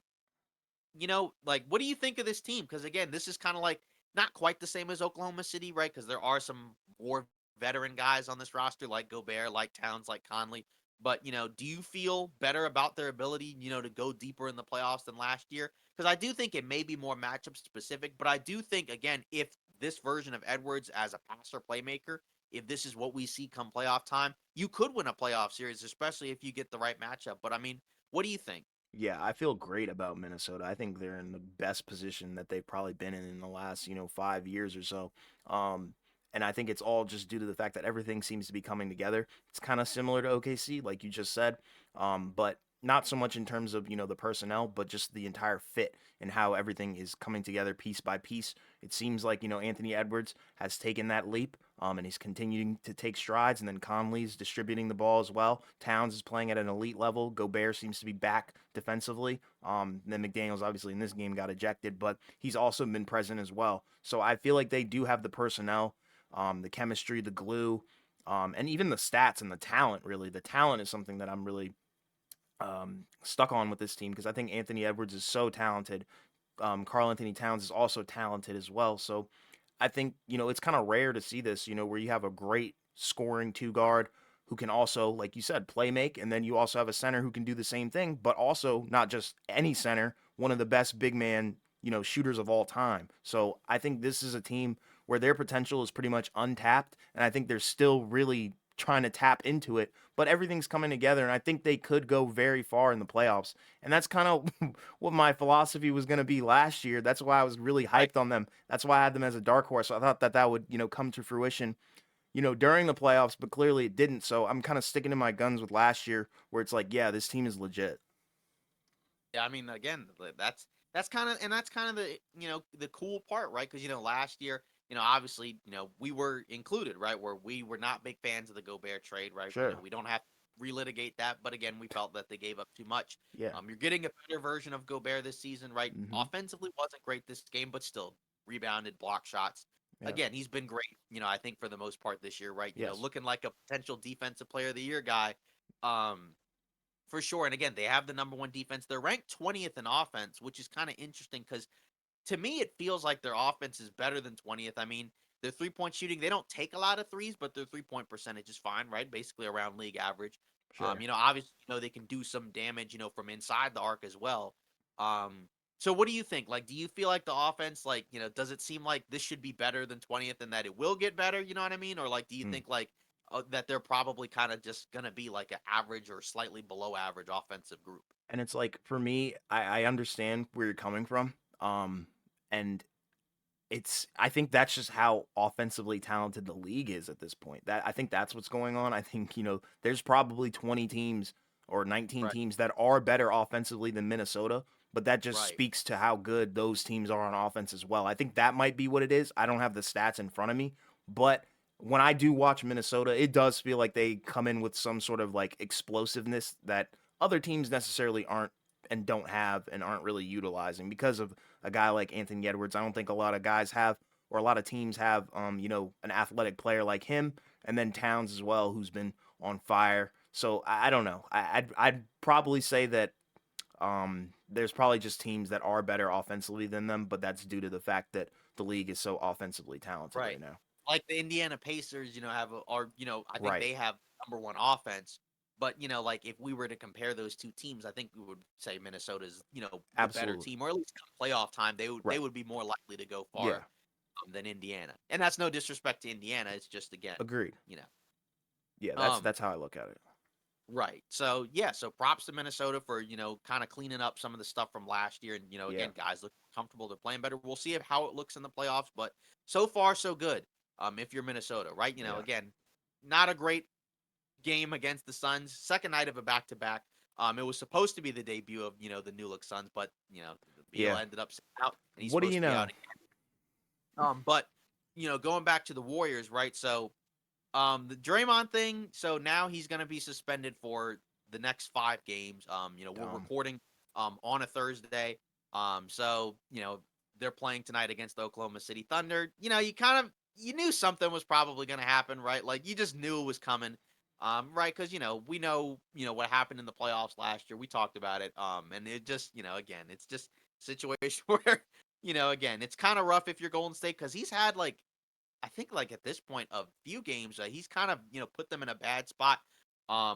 like what do you think of this team? Because again, this is kind of like not quite the same as Oklahoma City, right? Because there are some more veteran guys on this roster, like Gobert, like Towns, like Conley. But do you feel better about their ability, to go deeper in the playoffs than last year? Because I do think it may be more matchup specific, but I do think again, if this version of Edwards as a passer playmaker, if this is what we see come playoff time, you could win a playoff series, especially if you get the right matchup. But I mean, what do you think? Yeah, I feel great about Minnesota. I think they're in the best position that they've probably been in the last, 5 years or so. Um, and I think it's all just due to the fact that everything seems to be coming together. It's kind of similar to OKC, like you just said, but not so much in terms of, the personnel, but just the entire fit and how everything is coming together piece by piece. It seems like, Anthony Edwards has taken that leap, and he's continuing to take strides. And then Conley's distributing the ball as well. Towns is playing at an elite level. Gobert seems to be back defensively. Then McDaniels obviously in this game got ejected, but he's also been present as well. So I feel like they do have the personnel, the chemistry, the glue, and even the stats and the talent. Really, the talent is something that I'm really stuck on with this team because I think Anthony Edwards is so talented. Carl Anthony Towns is also talented as well. So I think, it's kind of rare to see this, where you have a great scoring two guard who can also, like you said, play make. And then you also have a center who can do the same thing, but also not just any center, one of the best big man, shooters of all time. So I think this is a team where their potential is pretty much untapped. And I think they're still really trying to tap into it, but everything's coming together. And I think they could go very far in the playoffs. And that's kind of what my philosophy was going to be last year. That's why I was really Right. hyped on them. That's why I had them as a dark horse. So I thought that that would, come to fruition, during the playoffs, but clearly it didn't. So I'm kind of sticking to my guns with last year where it's like, yeah, this team is legit. Yeah, I mean, again, that's kind of and that's kind of the the cool part, right? Because last year, obviously, we were included, right, where we were not big fans of the Gobert trade, right? Sure. We don't have relitigate that, but again, we felt that they gave up too much. Yeah. You're getting a better version of Gobert this season, right? Hmm. Offensively wasn't great this game, but still rebounded, block shots. Yes. Again, he's been great, I think for the most part this year, right? Yes. Looking like a potential defensive player of the year guy. Um, for sure. And again, they have the number one defense. They're ranked 20th in offense, which is kind of interesting because to me, it feels like their offense is better than 20th. I mean, their 3-point shooting, they don't take a lot of threes, but their 3-point percentage is fine, right? Basically around league average. Sure. Obviously, they can do some damage, from inside the arc as well. Um, so what do you think? Like, do you feel like the offense, like, does it seem like this should be better than 20th and that it will get better? You know what I mean? Or like, do you Mm. think like that they're probably kind of just gonna be like an average or slightly below average offensive group? And it's like for me, I understand where you're coming from. And I think that's just how offensively talented the league is at this point. That I think that's what's going on. I think, there's probably 20 teams or 19 Right, teams that are better offensively than Minnesota, but that just right, speaks to how good those teams are on offense as well. I think that might be what it is. I don't have the stats in front of me, but when I do watch Minnesota, it does feel like they come in with some sort of like explosiveness that other teams necessarily aren't and don't have and aren't really utilizing because of a guy like Anthony Edwards. I don't think a lot of guys have, or a lot of teams have, an athletic player like him, and then Towns as well, who's been on fire. So I don't know. I'd probably say that there's probably just teams that are better offensively than them, but that's due to the fact that the league is so offensively talented right. right now. Like the Indiana Pacers, I think Right. they have number one offense. But like if we were to compare those two teams, I think we would say Minnesota's, the better Absolutely. team, or at least come playoff time, they Right. would be more likely to go far Yeah. than Indiana. And that's no disrespect to Indiana. It's just again, Agreed. you know. Yeah. That's Um, that's how I look at it. right. So yeah, so props to Minnesota for, kind of cleaning up some of the stuff from last year. And, Yeah. again, guys look comfortable, they're playing better. We'll see how it looks in the playoffs, but so far so good. If you're Minnesota, right? Yeah. Again, not a great game against the Suns. Second night of a back to back. It was supposed to be the debut of, the new look Suns, but Beal Yeah. ended up sitting out and he's What do supposed you to be know? out. But going back to the Warriors, right? So the Draymond thing, so now he's gonna be suspended for the next 5 games. We're Dumb. recording on a Thursday. So they're playing tonight against the Oklahoma City Thunder. You knew something was probably gonna happen, right? Like you just knew it was coming. Right, because we know what happened in the playoffs last year. We talked about it. And it just again, it's just a situation where again, it's kind of rough if you're Golden State because he's had like I think like at this point a few games he's kind of put them in a bad spot.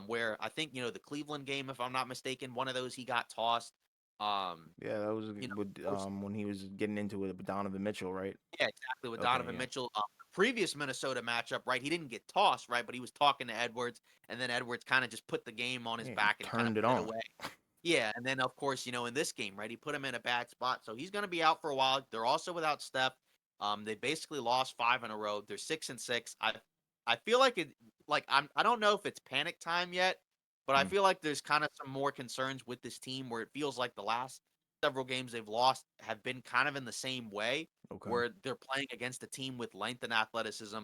Where I think the Cleveland game, if I'm not mistaken, one of those he got tossed. Um, Yeah, that was you know, with of course, when he was getting into it with Donovan Mitchell, right? yeah, exactly with Okay, Donovan yeah. Mitchell. The previous Minnesota matchup, right? He didn't get tossed, right? But he was talking to Edwards, and then Edwards kind of just put the game on his Yeah, he back and kind of turned it put it on. away. Yeah, and then of course, in this game, right, he put him in a bad spot, so he's going to be out for a while. They're also without Steph. They basically lost 5 in a row. They're 6-6. I feel like I don't know if it's panic time yet, but I Mm, feel like there's kind of some more concerns with this team where it feels like the last several games they've lost have been kind of in the same way, okay. where they're playing against a team with length and athleticism.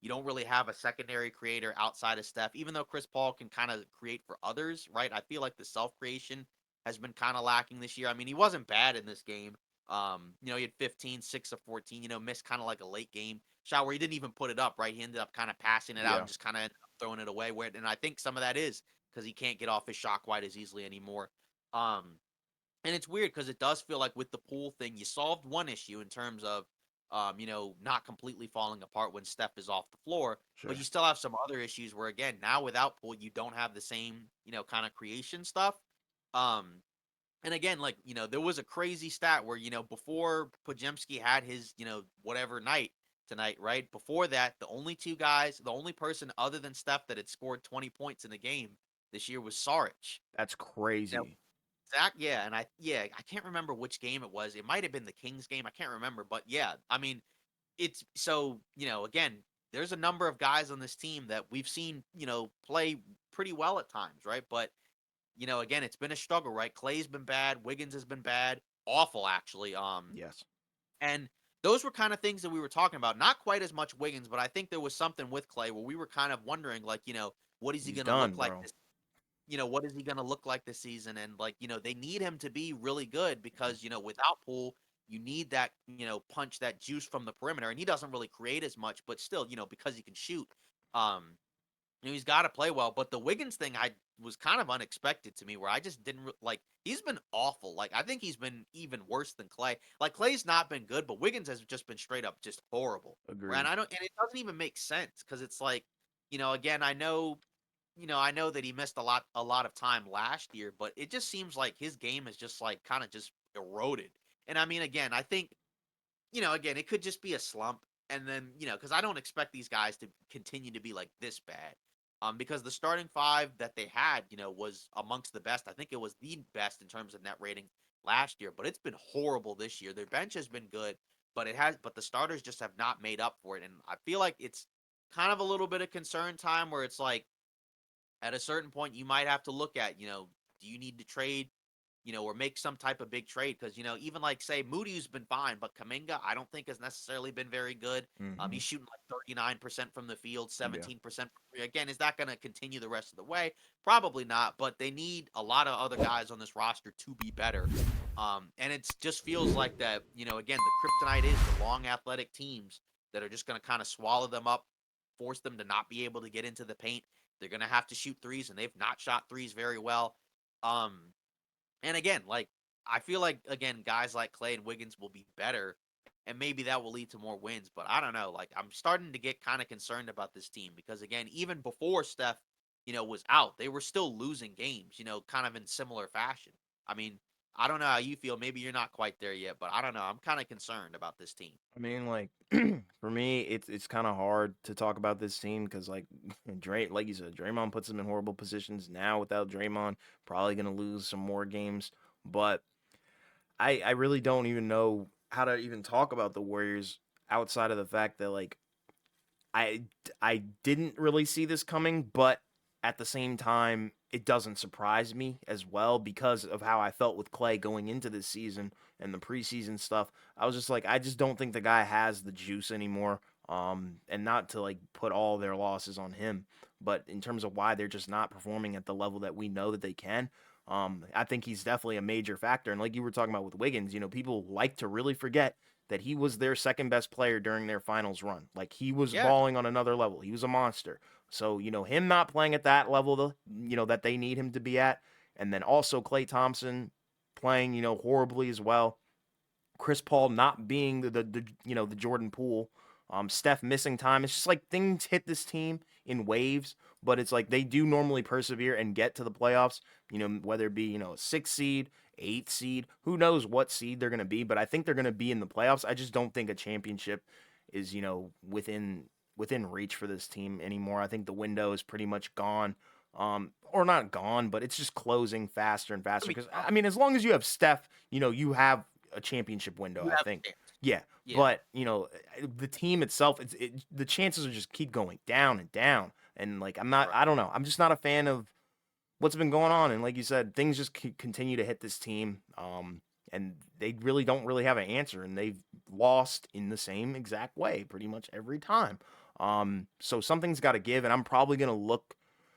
You don't really have a secondary creator outside of Steph, even though Chris Paul can kind of create for others, right? I feel like the self creation has been kind of lacking this year. I mean, he wasn't bad in this game. He had 15, 6 of 14, missed kind of like a late game shot where he didn't even put it up, right? He ended up kind of passing it out Yeah. and just kind of throwing it away. And I think some of that is because he can't get off his shot quite as easily anymore. Um, and it's weird because it does feel like with the pool thing, you solved one issue in terms of, not completely falling apart when Steph is off the floor, but Sure. you still have some other issues where, again, now without pool, you don't have the same, kind of creation stuff. Um, and again, like, there was a crazy stat where, before Pajemski had his, whatever night tonight, right? Before that, the only person other than Steph that had scored 20 points in the game this year was Saric. That's crazy. Zach, yeah, and I can't remember which game it was. It might have been the Kings game. I can't remember, but yeah, I mean, it's so again, there's a number of guys on this team that we've seen play pretty well at times, right? But again, it's been a struggle, right? Clay's been bad, Wiggins has been bad, awful actually. Yes. And those were kind of things that we were talking about. Not quite as much Wiggins, but I think there was something with Clay where we were kind of wondering, like, what is he He's going to look done, like bro. this? what is he going to look like this season? And like, they need him to be really good because, without Poole, you need that, punch, that juice from the perimeter. And he doesn't really create as much, but still, because he can shoot, um, he's got to play well. But the Wiggins thing, I was kind of unexpected to me, where I just didn't like. He's been awful. Like I think he's been even worse than Clay. Like Clay's not been good, but Wiggins has just been straight up just horrible. And Agreed. I don't, and it doesn't even make sense because it's like, again, I know that he missed a lot of time last year, but it just seems like his game is just like kind of just eroded. And I mean, again, I think again, it could just be a slump. And then, because I don't expect these guys to continue to be like this bad. Because the starting five that they had, was amongst the best. I think it was the best in terms of net rating last year, but it's been horrible this year. Their bench has been good, but the starters just have not made up for it. And I feel like it's kind of a little bit of concern time where it's like at a certain point you might have to look at, do you need to trade or make some type of big trade because even like say Moody's been fine, but Kaminga I don't think has necessarily been very good. Hmm. He's shooting like 39% from the field, Yeah. 17% from three. Again, is that going to continue the rest of the way? Probably not. But they need a lot of other guys on this roster to be better. And it just feels like that. Again, the kryptonite is the long athletic teams that are just going to kind of swallow them up, force them to not be able to get into the paint. They're going to have to shoot threes, and they've not shot threes very well. Um, and again, like I feel like again, guys like Clay and Wiggins will be better, and maybe that will lead to more wins. But I don't know. Like I'm starting to get kind of concerned about this team because again, even before Steph, was out, they were still losing games. Kind of in similar fashion. I mean, I don't know how you feel. Maybe you're not quite there yet, but I don't know. I'm kind of concerned about this team. I mean, like for me, it's kind of hard to talk about this team because, like like you said, Draymond puts them in horrible positions. Now without Draymond, probably gonna lose some more games. But I really don't even know how to even talk about the Warriors outside of the fact that like I I didn't really see this coming, but at the same time, it doesn't surprise me as well because of how I felt with Clay going into this season and the preseason stuff. I was just like, I just don't think the guy has the juice anymore. And not to like put all their losses on him, but in terms of why they're just not performing at the level that we know that they can. I think he's definitely a major factor. And like you were talking about with Wiggins, people like to really forget that he was their second best player during their finals run. Like he was Yeah, balling on another level. He was a monster. So, him not playing at that level, that they need him to be at. And then also Klay Thompson playing, horribly as well. Chris Paul not being the Jordan Poole, Steph missing time. It's just like things hit this team in waves, but it's like they do normally persevere and get to the playoffs. Whether it be a 6 seed, 8 seed, who knows what seed they're gonna be, but I think they're gonna be in the playoffs. I just don't think a championship is within reach for this team anymore. I think the window is pretty much gone. Or not gone, but it's just closing faster and I faster. mean, Because I mean, as long as you have Steph, you have a championship window, you I have a think. chance. Yeah, Yeah, but the team itself, the chances are just keep going down and down. And like right. I don't know, I'm just not a fan of what's been going on. And like you said, things just continue to hit this team. And they really don't really have an answer, and they've lost in the same exact way pretty much every time. So something's got to give, and I'm probably gonna look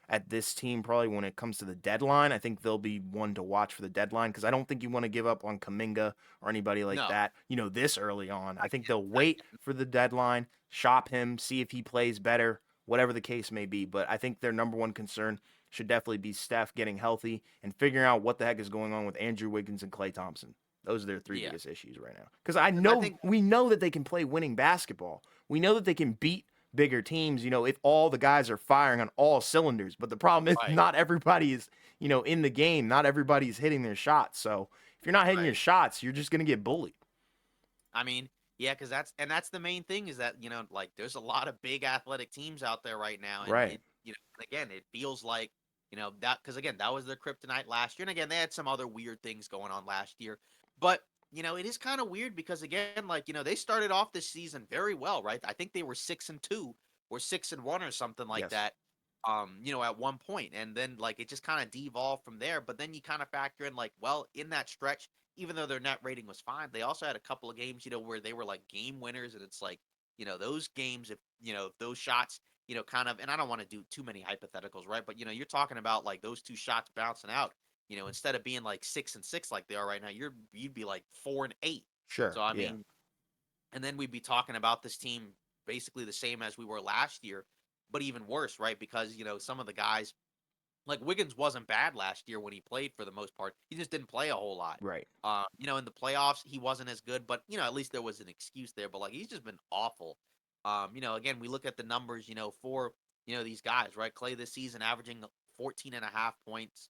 at this team probably when it comes to the deadline. I think they'll be one to watch for the deadline because I don't think you want to give up on Kaminga or anybody like No, that, this early on. I not think yet. they'll Not wait yet. for the deadline, shop him, see if he plays better, whatever the case may be. But I think their number one concern should definitely be Steph getting healthy and figuring out what the heck is going on with Andrew Wiggins and Klay Thompson. Those are their three Yeah, biggest issues right now. Because I because I know think we know that they can play winning basketball. We know that they can beat bigger teams, if all the guys are firing on all cylinders. But the problem is right, not everybody is, in the game. Not everybody's hitting their shots. So if you're not hitting your right. shots, you're just gonna get bullied. I mean, yeah, because that's the main thing is that like there's a lot of big athletic teams out there right now, and Right. again, it feels like that because again that was their kryptonite last year, and again they had some other weird things going on last year, but it is kind of weird because again, like they started off this season very well, right? I think they were 6-2 or 6-1 or something like Yes. that. At one point, and then like it just kind of devolved from there. But then you kind of factor in like, well, in that stretch, even though their net rating was fine, they also had a couple of games, where they were like game winners, and it's like, those games, if those shots, kind of, and I don't want to do too many hypotheticals, right? But you're talking about like those two shots bouncing out. Instead of being like 6-6 like they are right now, you'd be like 4-8. Sure. So I Yeah. mean, and then we'd be talking about this team basically the same as we were last year, but even worse, right? Because some of the guys like Wiggins wasn't bad last year when he played for the most part. He just didn't play a whole lot. Right. In the playoffs he wasn't as good, but at least there was an excuse there. But like he's just been awful. Again, we look at the numbers, for these guys, right? Clay this season averaging 14 and a half points,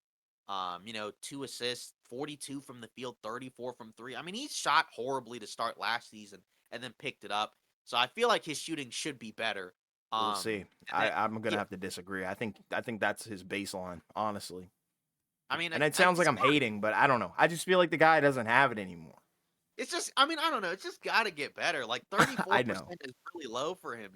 2 assists, 42 from the field, 34 from three. I mean, he shot horribly to start last season and then picked it up. So I feel like his shooting should be better. We'll see. And then I'm gonna yeah, have to disagree. I think that's his baseline, honestly. I mean, And it sounds like it's I'm hating, but I don't know. I just feel like the guy doesn't have it anymore. It's just, I mean, I don't know. It's just got to get better. Like I know. 34% is really low for him.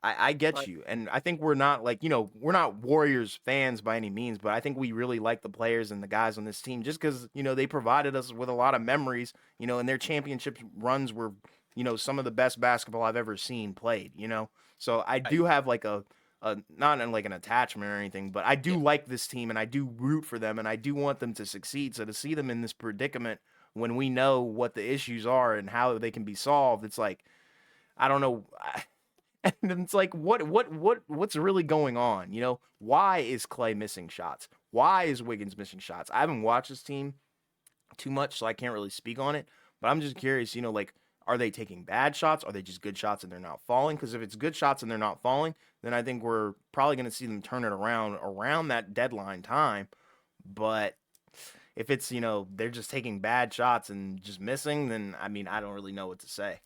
I get But you, and I think we're not like we're not Warriors fans by any means, but I think we really like the players and the guys on this team just because they provided us with a lot of memories, and their championship runs were some of the best basketball I've ever seen played, so I right, do have like a not in like an attachment or anything, but I yeah, do like this team and I do root for them and I do want them to succeed. So to see them in this predicament when we know what the issues are and how they can be solved, it's like I don't know. And it's like, what's really going on? Why is Clay missing shots? Why is Wiggins missing shots? I haven't watched this team too much, so I can't really speak on it. But I'm just curious, like, are they taking bad shots? Are they just good shots and they're not falling? Because if it's good shots and they're not falling, then I think we're probably going to see them turn it around that deadline time. But if it's, they're just taking bad shots and just missing, then I mean, I don't really know what to say.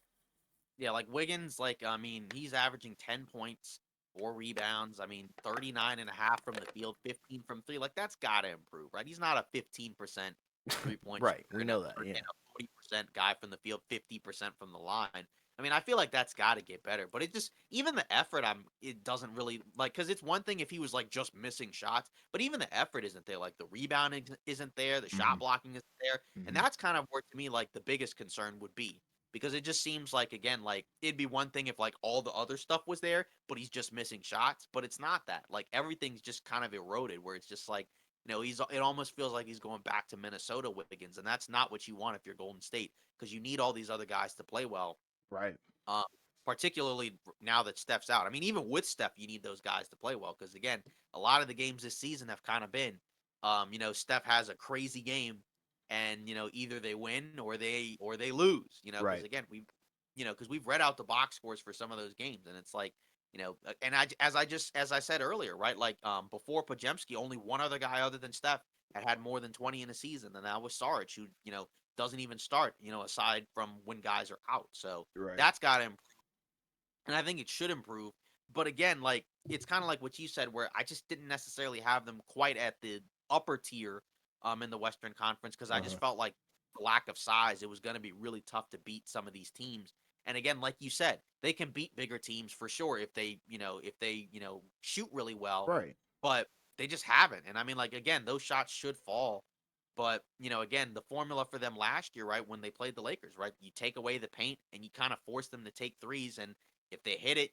yeah. Like Wiggins, like, I mean, he's averaging 10 points, 4 rebounds. I mean, 39 and a half from the field, 15 from three. Like, that's got to improve, right? He's not a 15% 3-point Right. We shooter know that. or Yeah. a 40% guy from the field, 50% from the line. I mean, I feel like that's got to get better, but it just even the effort, it doesn't really like because it's one thing if he was like just missing shots, but even the effort isn't there. Like the rebounding isn't there, the Hmm. shot blocking isn't there, and Hmm. that's kind of where to me like the biggest concern would be because it just seems like again like it'd be one thing if like all the other stuff was there, but he's just missing shots, but it's not that. Like everything's just kind of eroded where it's just like it almost feels like he's going back to Minnesota Wiggins, and that's not what you want if you're Golden State because you need all these other guys to play well. Right. Um, Particularly now that Steph's out. I mean, even with Steph, you need those guys to play well because again, a lot of the games this season have kind of been, Steph has a crazy game, and either they win or they lose. Because Right. again, because we've read out the box scores for some of those games, and it's like. And as I said earlier, right? Like before Pajemski, only one other guy other than Steph had more than 20 in a season, and that was Saric, who doesn't even start, aside from when guys are out. So Right. that's got to improve, and I think it should improve. But again, like it's kind of like what you said, where I just didn't necessarily have them quite at the upper tier, in the Western Conference because I just Uh-huh. felt like the lack of size, it was going to be really tough to beat some of these teams. And again, like you said, they can beat bigger teams for sure if they shoot really well, Right. but they just haven't. And I mean, like again, those shots should fall. But again, the formula for them last year, right, when they played the Lakers, right, you take away the paint and you kind of force them to take threes, and if they hit it,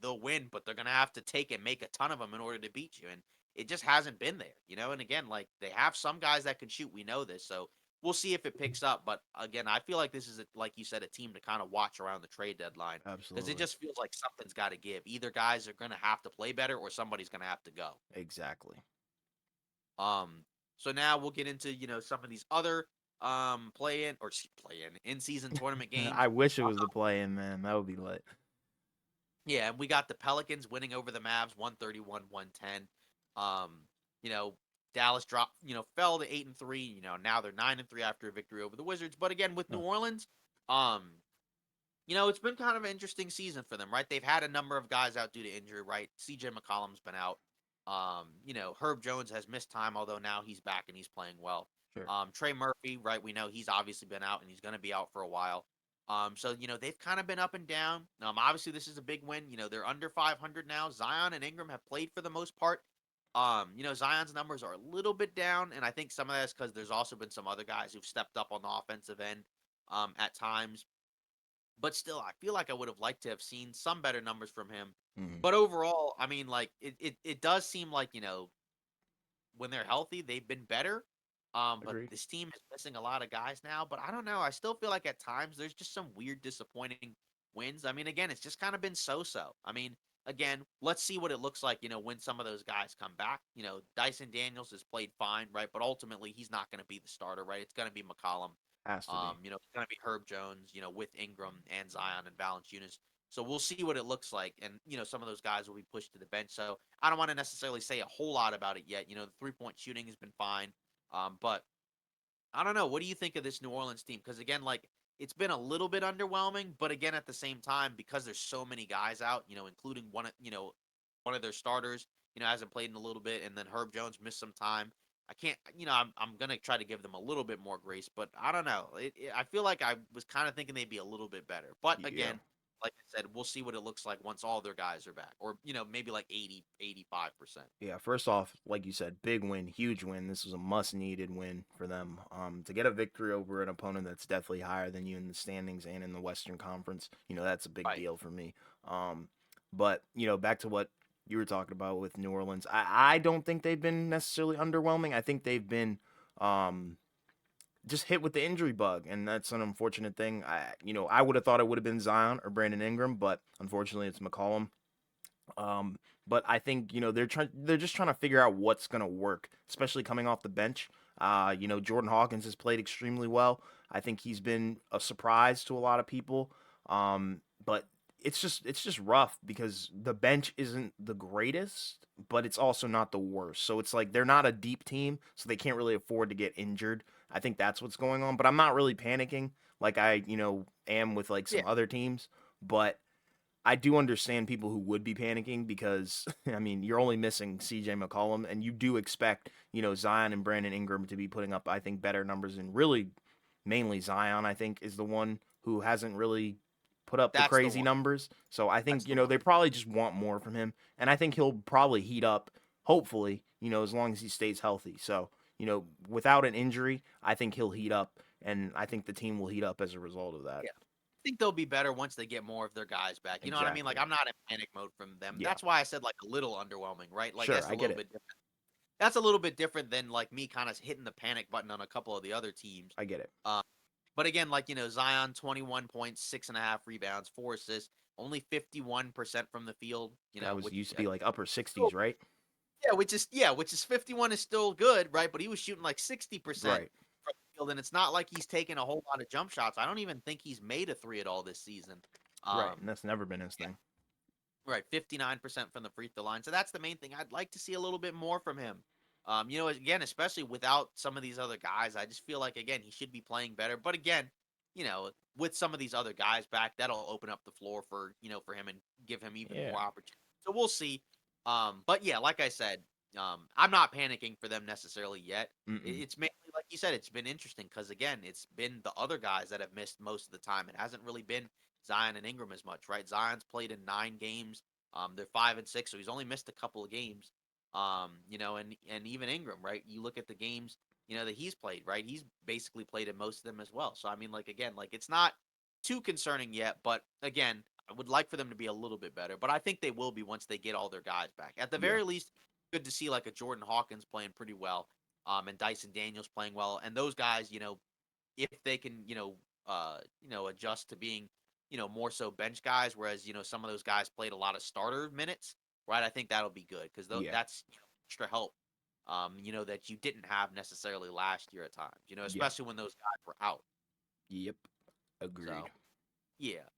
they'll win. But they're gonna have to take and make a ton of them in order to beat you, and it just hasn't been there. And again, like they have some guys that can shoot. We know this, so we'll see if it picks up. But again, I feel like this is like you said, a team to kind of watch around the trade deadline because it Absolutely. just feels like something's got to give. Either guys are gonna have to play better, or somebody's gonna have to go. Exactly. Um, so now we'll get into some of these other play in season tournament games. I wish it was the play in, man. That would be lit. Yeah, and we got the Pelicans winning over the Mavs 131-110. Um, you know, Dallas dropped, fell to 8-3. Now they're 9-3 after a victory over the Wizards. But again, with New Huh. Orleans, um, it's been kind of an interesting season for them, right? They've had a number of guys out due to injury, right? CJ McCollum's been out. Herb Jones has missed time, although now he's back and he's playing well. Sure. Trey Murphy, right? We know he's obviously been out and he's going to be out for a while. So they've kind of been up and down. Obviously this is a big win. They're under 500 now. Zion and Ingram have played for the most part. Zion's numbers are a little bit down, and I think some of that's because there's also been some other guys who've stepped up on the offensive end, at times. But still, I feel like I would have liked to have seen some better numbers from him. Hmm. But overall, I mean, like it does seem like when they're healthy, they've been better. But Agreed. this team is missing a lot of guys now. But I don't know. I still feel like at times there's just some weird, disappointing wins. I mean, again, it's just kind of been so-so. I mean, again, let's see what it looks like, when some of those guys come back. Dyson Daniels has played fine, right? But ultimately, he's not going to be the starter, right? It's going to be McCollum. Has to be. It's going to be Herb Jones, with Ingram and Zion and Valanciunas. So we'll see what it looks like. And, some of those guys will be pushed to the bench. So I don't want to necessarily say a whole lot about it yet. The 3-point shooting has been fine. But I don't know. What do you think of this New Orleans team? Because again, like it's been a little bit underwhelming, but again, at the same time, because there's so many guys out, including one of their starters, hasn't played in a little bit, and then Herb Jones missed some time. I can't, I'm gonna try to give them a little bit more grace, but I don't know. I feel like I was kind of thinking they'd be a little bit better, but Yeah. again, like I said, we'll see what it looks like once all their guys are back, or maybe like 80, 85%. Yeah, first off, like you said, big win, huge win. This was a must-needed win for them. To get a victory over an opponent that's definitely higher than you in the standings and in the Western Conference, that's a big Right. deal for me. But back to what you were talking about with New Orleans, I don't think they've been necessarily underwhelming. I think they've been um just hit with the injury bug, and that's an unfortunate thing. I would have thought it would have been Zion or Brandon Ingram, but unfortunately, it's McCollum. Um, but I think they're just trying to figure out what's gonna work, especially coming off the bench. Jordan Hawkins has played extremely well. I think he's been a surprise to a lot of people. But it's just rough because the bench isn't the greatest, but it's also not the worst. So it's like they're not a deep team, so they can't really afford to get injured. I think that's what's going on. But I'm not really panicking like I am with like Yeah, some other teams. But I do understand people who would be panicking because I mean you're only missing C.J. McCollum, and you do expect Zion and Brandon Ingram to be putting up I think better numbers, and really mainly Zion I think is the one who hasn't really put up the that's the crazy one. numbers. So I That's think the one. they probably just want more from him, and I think he'll probably heat up. Hopefully, as long as he stays healthy. So without an injury, I think he'll heat up, and I think the team will heat up as a result of that. Yeah. I think they'll be better once they get more of their guys back. You know what I mean? Like Exactly. I'm not in panic mode from them. Yeah. That's why I said like a little underwhelming, right? Like Sure, that's I a get little it. bit different. That's a little bit different than like me kind of hitting the panic button on a couple of the other teams. I get it. Uh, but again, like Zion, 21 points, 6.5 rebounds, 4 assists, only 51% from the field. That was Which used to be like upper 60s, right? which is 51 is still good, right? But he was shooting like 60% Right. from the field, and it's not like he's taken a whole lot of jump shots. I don't even think he's made a three at all this season. Right. And Um, that's never been his thing. Right, 59% from the free throw line. So that's the main thing. I'd like to see a little bit more from him. Again, especially without some of these other guys, I just feel like again he should be playing better. But again, with some of these other guys back, that'll open up the floor for him and give him even Yeah. more opportunity. So we'll see. But yeah, like I said, I'm not panicking for them necessarily yet. Mm-mm. It's mainly like you said, it's been interesting because again, it's been the other guys that have missed most of the time. It hasn't really been Zion and Ingram as much, right? Zion's played in 9 games. They're 5-6, so he's only missed a couple of games. And even Ingram, right? You look at the games, that he's played, right? He's basically played in most of them as well. So I mean, like again, like it's not too concerning yet, but again, I would like for them to be a little bit better. But I think they will be once they get all their guys back. At the Yeah. very least, good to see like a Jordan Hawkins playing pretty well, and Dyson Daniels playing well, and those guys, if they can, adjust to being, more so bench guys, whereas, some of those guys played a lot of starter minutes, right? I think that'll be good because Yeah. that's extra help, that you didn't have necessarily last year at times, Yeah. especially when those guys were out. Yep. Agreed. So, yeah.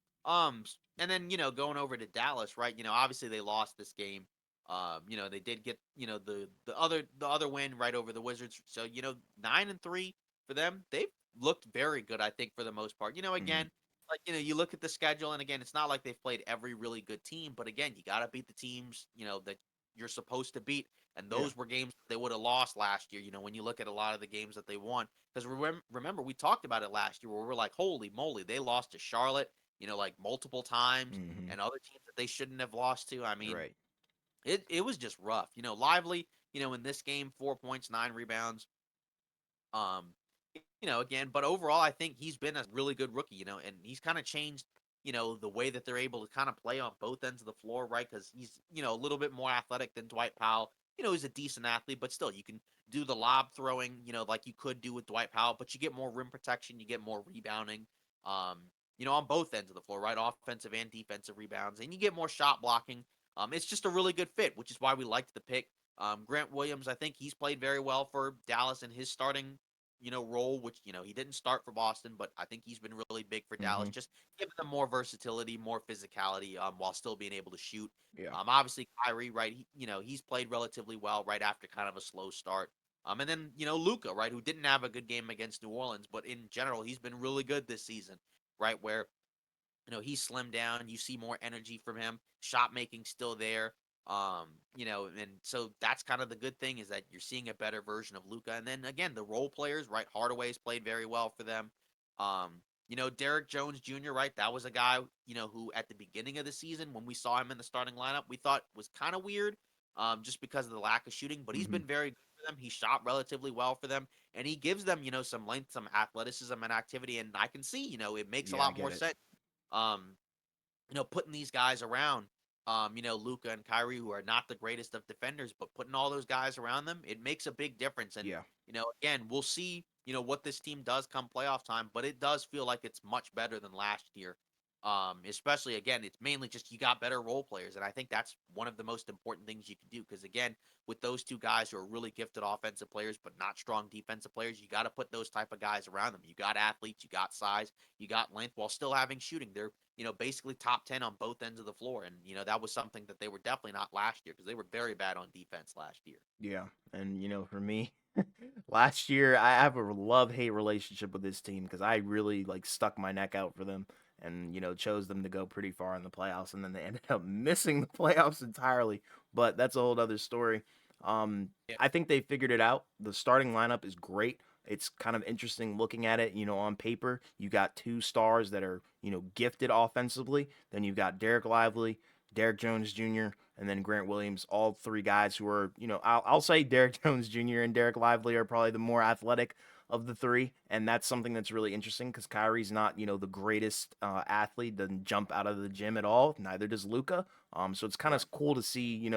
And then, going over to Dallas, right? Obviously they lost this game. They did get, the other win right over the Wizards. So, 9-3 for them. They've looked very good, I think, for the most part. Hmm. Again, like, you look at the schedule, and again, it's not like they've played every really good team, but again, you gotta beat the teams, that you're supposed to beat. And Yeah. those were games they would have lost last year, when you look at a lot of the games that they won. Because remember, we talked about it last year where we're like, holy moly, they lost to Charlotte, like multiple times, Hmm. and other teams that they shouldn't have lost to. I mean, Right. it was just rough. Lively, in this game, 4 points, 9 rebounds. Um, again, but overall, I think he's been a really good rookie, and he's kind of changed. the way that they're able to kind of play on both ends of the floor, right? Because he's, a little bit more athletic than Dwight Powell. He's a decent athlete, but still, you can do the lob throwing, like you could do with Dwight Powell, but you get more rim protection, you get more rebounding, um, on both ends of the floor, right? Offensive and defensive rebounds, and you get more shot blocking. It's just a really good fit, which is why we liked the pick. Grant Williams, I think he's played very well for Dallas in his starting, role, which, he didn't start for Boston, but I think he's been really big for Dallas, Hmm. just giving them more versatility, more physicality, while still being able to shoot. Yeah. Obviously Kyrie, right? He's played relatively well right after kind of a slow start. And then, Luca, right, who didn't have a good game against New Orleans, but in general, he's been really good this season, right? Where he's slimmed down. You see more energy from him. Shot making still there. And so that's kind of the good thing is that you're seeing a better version of Luca. And then again, the role players, right? Hardaway's played very well for them. Derek Jones Jr., right? That was a guy, who at the beginning of the season, when we saw him in the starting lineup, we thought was kind of weird, just because of the lack of shooting. But he's Hmm. been very good for them. He shot relatively well for them, and he gives them, some length, some athleticism, and activity. And I can see, it makes a Yeah, I lot more get it. sense, um, putting these guys around, Luca and Kyrie, who are not the greatest of defenders, but putting all those guys around them, it makes a big difference. And, Yeah. again, we'll see, what this team does come playoff time, but it does feel like it's much better than last year. Especially again, it's mainly just you got better role players, and I think that's one of the most important things you can do. Because again, with those two guys who are really gifted offensive players but not strong defensive players, you got to put those type of guys around them. You got athletes, you got size, you got length, while still having shooting. They're basically top 10 on both ends of the floor. And, that was something that they were definitely not last year because they were very bad on defense last year. Yeah. And for me, last year I have a love-hate relationship with this team because I really like stuck my neck out for them and chose them to go pretty far in the playoffs, and then they ended up missing the playoffs entirely. But that's a whole other story. Um, Yeah. I think they figured it out. The starting lineup is great. It's kind of interesting looking at it. On paper, you got two stars that are gifted offensively. Then you've got Derek Lively, Derek Jones Jr., and then Grant Williams, all three guys who are, I'll say Derek Jones Jr. and Derek Lively are probably the more athletic of the three. And that's something that's really interesting because Kyrie's not, the greatest athlete, doesn't jump out of the gym at all. Neither does Luca. So it's kind Right. of cool to see,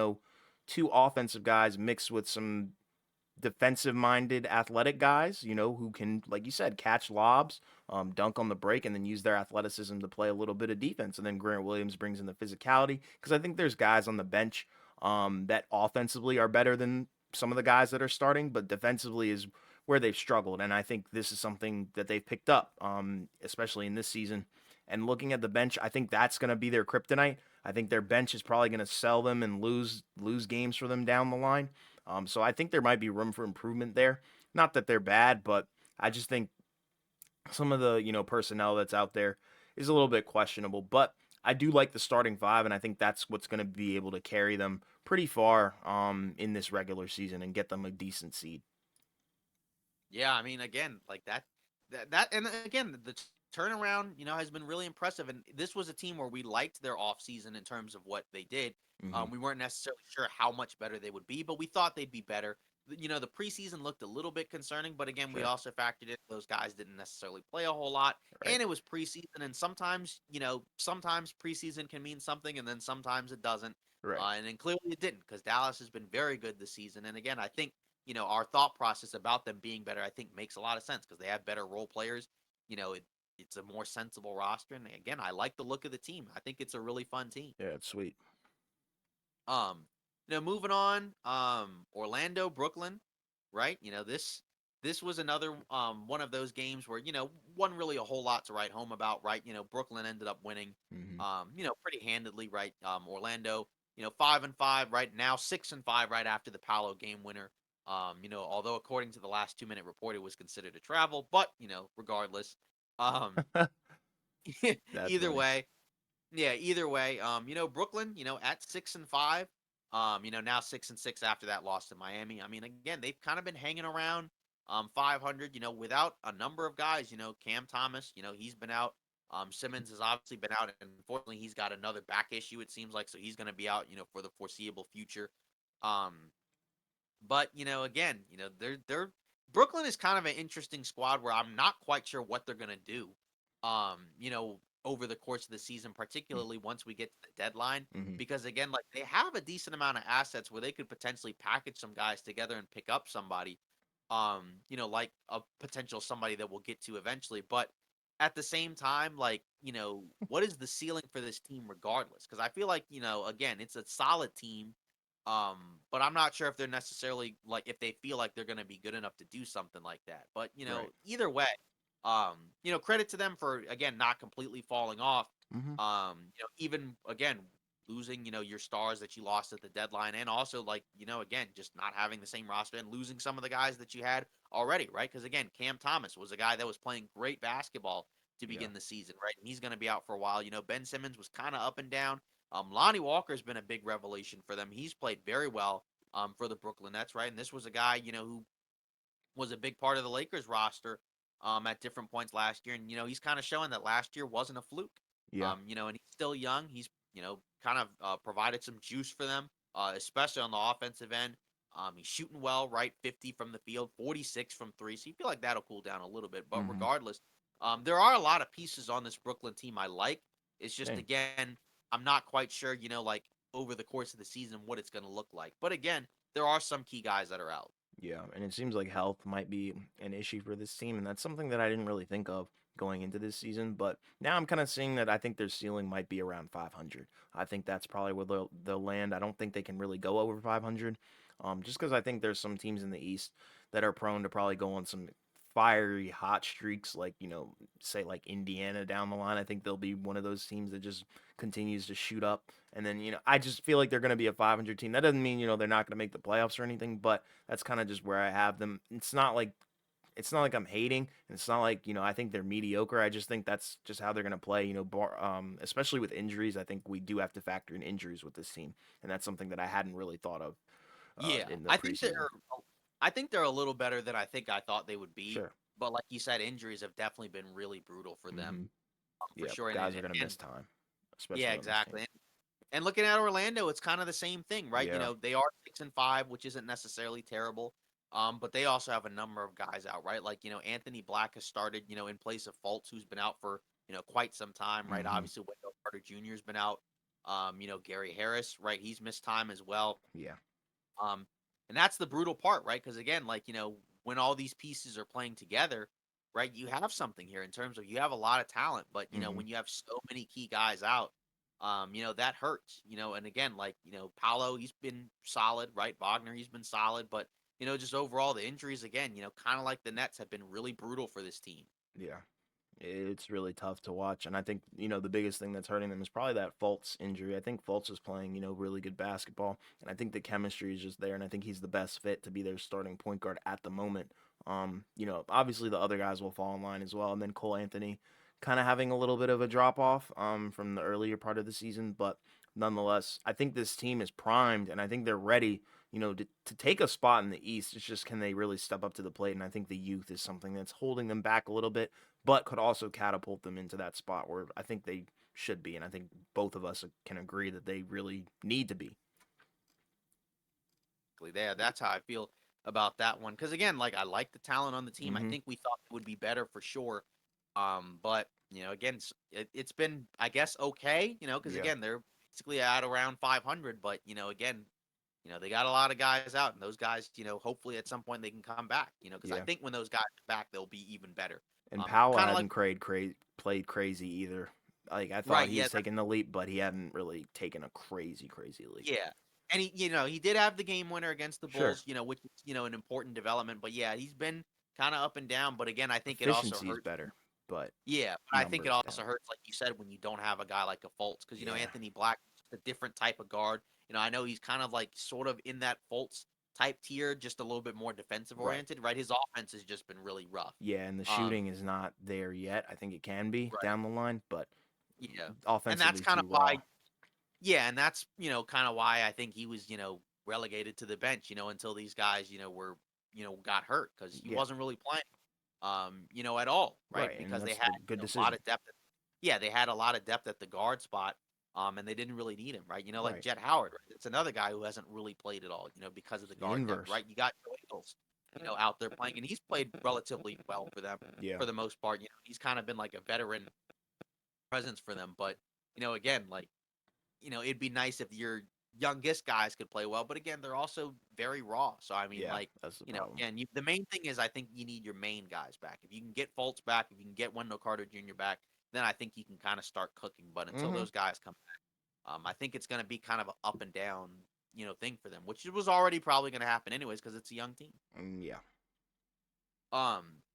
two offensive guys mixed with some defensive minded athletic guys, who can, like you said, catch lobs, dunk on the break, and then use their athleticism to play a little bit of defense. And then Grant Williams brings in the physicality because I think there's guys on the bench that offensively are better than some of the guys that are starting, but defensively is where they've struggled. And I think this is something that they've picked up, especially in this season. And looking at the bench, I think that's going to be their kryptonite. I think their bench is probably going to sell them and lose games for them down the line. So I think there might be room for improvement there. Not that they're bad, but I just think some of the personnel that's out there is a little bit questionable. But I do like the starting five, and I think that's what's going to be able to carry them pretty far in this regular season and get them a decent seed. Yeah, I mean, again, like that, and again, the turnaround, has been really impressive. And this was a team where we liked their offseason in terms of what they did. Hmm. We weren't necessarily sure how much better they would be, but we thought they'd be better. The preseason looked a little bit concerning, but again, we Sure. also factored in those guys didn't necessarily play a whole lot, Right. and it was preseason. And sometimes, sometimes preseason can mean something, and then sometimes it doesn't. Right. And then clearly it didn't because Dallas has been very good this season. And again, I think our thought process about them being better, I think makes a lot of sense because they have better role players. It's a more sensible roster. And again, I like the look of the team. I think it's a really fun team. Yeah, it's sweet. Um, moving on, Orlando, Brooklyn, right? This was another one of those games where, wasn't really a whole lot to write home about, right? Brooklyn ended up winning Hmm. pretty handedly, right? Orlando, 5-5 right now, 6-5 right after the Paolo game winner. Although according to the last 2 minute report, it was considered a travel, but regardless, um, That's either funny. way, yeah, either way, Brooklyn, at 6-5, now 6-6 after that loss to Miami. I mean, again, they've kind of been hanging around 500, without a number of guys. Cam Thomas, he's been out. Simmons has obviously been out, and unfortunately, he's got another back issue. It seems like so he's going to be out, for the foreseeable future. Um, but again, they're Brooklyn is kind of an interesting squad where I'm not quite sure what they're going to do. over the course of the season, particularly once we get to the deadline. Mm-hmm. Because again, like they have a decent amount of assets where they could potentially package some guys together and pick up somebody, like a potential somebody that we'll get to eventually. But at the same time, like, what is the ceiling for this team regardless? Because I feel like, again, it's a solid team. But I'm not sure if they're necessarily like if they feel like they're gonna be good enough to do something like that. But Right. either way, credit to them for again not completely falling off. Mm-hmm. Even again losing, your stars that you lost at the deadline, and also like, again, just not having the same roster and losing some of the guys that you had already, right? Because again, Cam Thomas was a guy that was playing great basketball to Yeah. begin the season, right? And he's going to be out for a while. Ben Simmons was kind of up and down. Lonnie Walker's been a big revelation for them. He's played very well for the Brooklyn Nets, right? And this was a guy, who was a big part of the Lakers roster at different points last year. And, he's kind of showing that last year wasn't a fluke. Yeah. And he's still young. He's, kind of provided some juice for them, especially on the offensive end. He's shooting well, right? 50 from the field, 46 from three. So you feel like that'll cool down a little bit. But Mm-hmm. regardless, there are a lot of pieces on this Brooklyn team I like. It's just, Same. again, I'm not quite sure, like over the course of the season, what it's going to look like. But again, there are some key guys that are out. Yeah, and it seems like health might be an issue for this team, and that's something that I didn't really think of going into this season. But now I'm kind of seeing that I think their ceiling might be around 500. I think that's probably where they'll land. I don't think they can really go over 500, just because I think there's some teams in the East that are prone to probably go on some fiery hot streaks, like say like Indiana down the line. I think they'll be one of those teams that just continues to shoot up. And then I just feel like they're going to be a 500 team. That doesn't mean they're not going to make the playoffs or anything, but that's kind of just where I have them. It's not like I'm hating, and it's not like I think they're mediocre. I just think that's just how they're gonna play. Especially with injuries, I think we do have to factor in injuries with this team, and that's something that I hadn't really thought of Yeah, in the I think preseason. they're a little better than I thought they would be. Sure. But like you said, injuries have definitely been really brutal for them, Mm-hmm. for Yeah, sure. guys are gonna miss And time, yeah, especially on this team. exactly. And looking at Orlando, it's kind of the same thing, right? Yeah. They are 6-5, which isn't necessarily terrible. But they also have a number of guys out, right? Like, Anthony Black has started, in place of Fultz, who's been out for, quite some time, right? Mm-hmm. Obviously, Wendell Carter Jr. has been out. Gary Harris, right? He's missed time as well. Yeah. Um, and that's the brutal part, right? Because again, like, when all these pieces are playing together, right, you have something here in terms of you have a lot of talent, but Mm-hmm. when you have so many key guys out, that hurts. And again, like, Paolo, he's been solid, right? Wagner, he's been solid, but just overall the injuries again, kind of like the Nets have been really brutal for this team. Yeah. It's really tough to watch, and I think the biggest thing that's hurting them is probably that Fultz injury. I think Fultz is playing really good basketball, and I think the chemistry is just there, and I think he's the best fit to be their starting point guard at the moment. Obviously the other guys will fall in line as well, and then Cole Anthony kind of having a little bit of a drop off from the earlier part of the season, but nonetheless, I think this team is primed, and I think they're ready. To take a spot in the East. It's just can they really step up to the plate? And I think the youth is something that's holding them back a little bit, but could also catapult them into that spot where I think they should be. And I think both of us can agree that they really need to be. There, that's how I feel about that one. Because again, like I like the talent on the team. I Hmm. think we thought it would be better for sure. But again, it's been I guess okay. Because Yeah. again, they're basically at around 500. But again, they got a lot of guys out, and those guys, hopefully at some point they can come back. Because I Yeah. think when those guys are back, they'll be even better. And Powell Kind of like hasn't played crazy either. Like I thought right, he yeah, was taking the leap, but he hadn't really taken a crazy, crazy leap. yeah. And he did have the game winner against the Sure. Bulls, which is, an important development. But yeah, he's been kind of up and down. But again, I think it also Efficiency is hurts. better, but Yeah, but I think it numbers also don't. hurts, like you said, when you don't have a guy like a Fultz, because Yeah. Anthony Black is a different type of guard. I know he's kind of like sort of in that Fultz type tier, just a little bit more defensive Right. oriented, right? His offense has just been really rough. Yeah, and the Um, shooting is not there yet. I think it can be right, down the line, but yeah, and that's offensively kind too of why, raw. yeah, and that's kind of why I think he was relegated to the bench, until these guys were got hurt because he Yeah. wasn't really playing. At all, right? Right, and Because they that's had the good a lot decision. of depth. Yeah, they had a lot of depth at the guard spot, and they didn't really need him, right? Like Right. Jet Howard, right? It's another guy who hasn't really played at all, because of the It's the guard depth, inverse. right? You got Joe Ingles, out there playing, and he's played relatively well for them Yeah. for the most part. He's kind of been like a veteran presence for them. But again, like it'd be nice if your youngest guys could play well. But again, they're also very raw. So I mean, Yeah, like that's the problem. again, the main thing is I think you need your main guys back. If you can get Fultz back, if you can get Wendell Carter Jr. back, then I think you can kind of start cooking. But until Mm-hmm. those guys come back, I think it's going to be kind of an up and down, thing for them, which was already probably going to happen anyways because it's a young team. Yeah.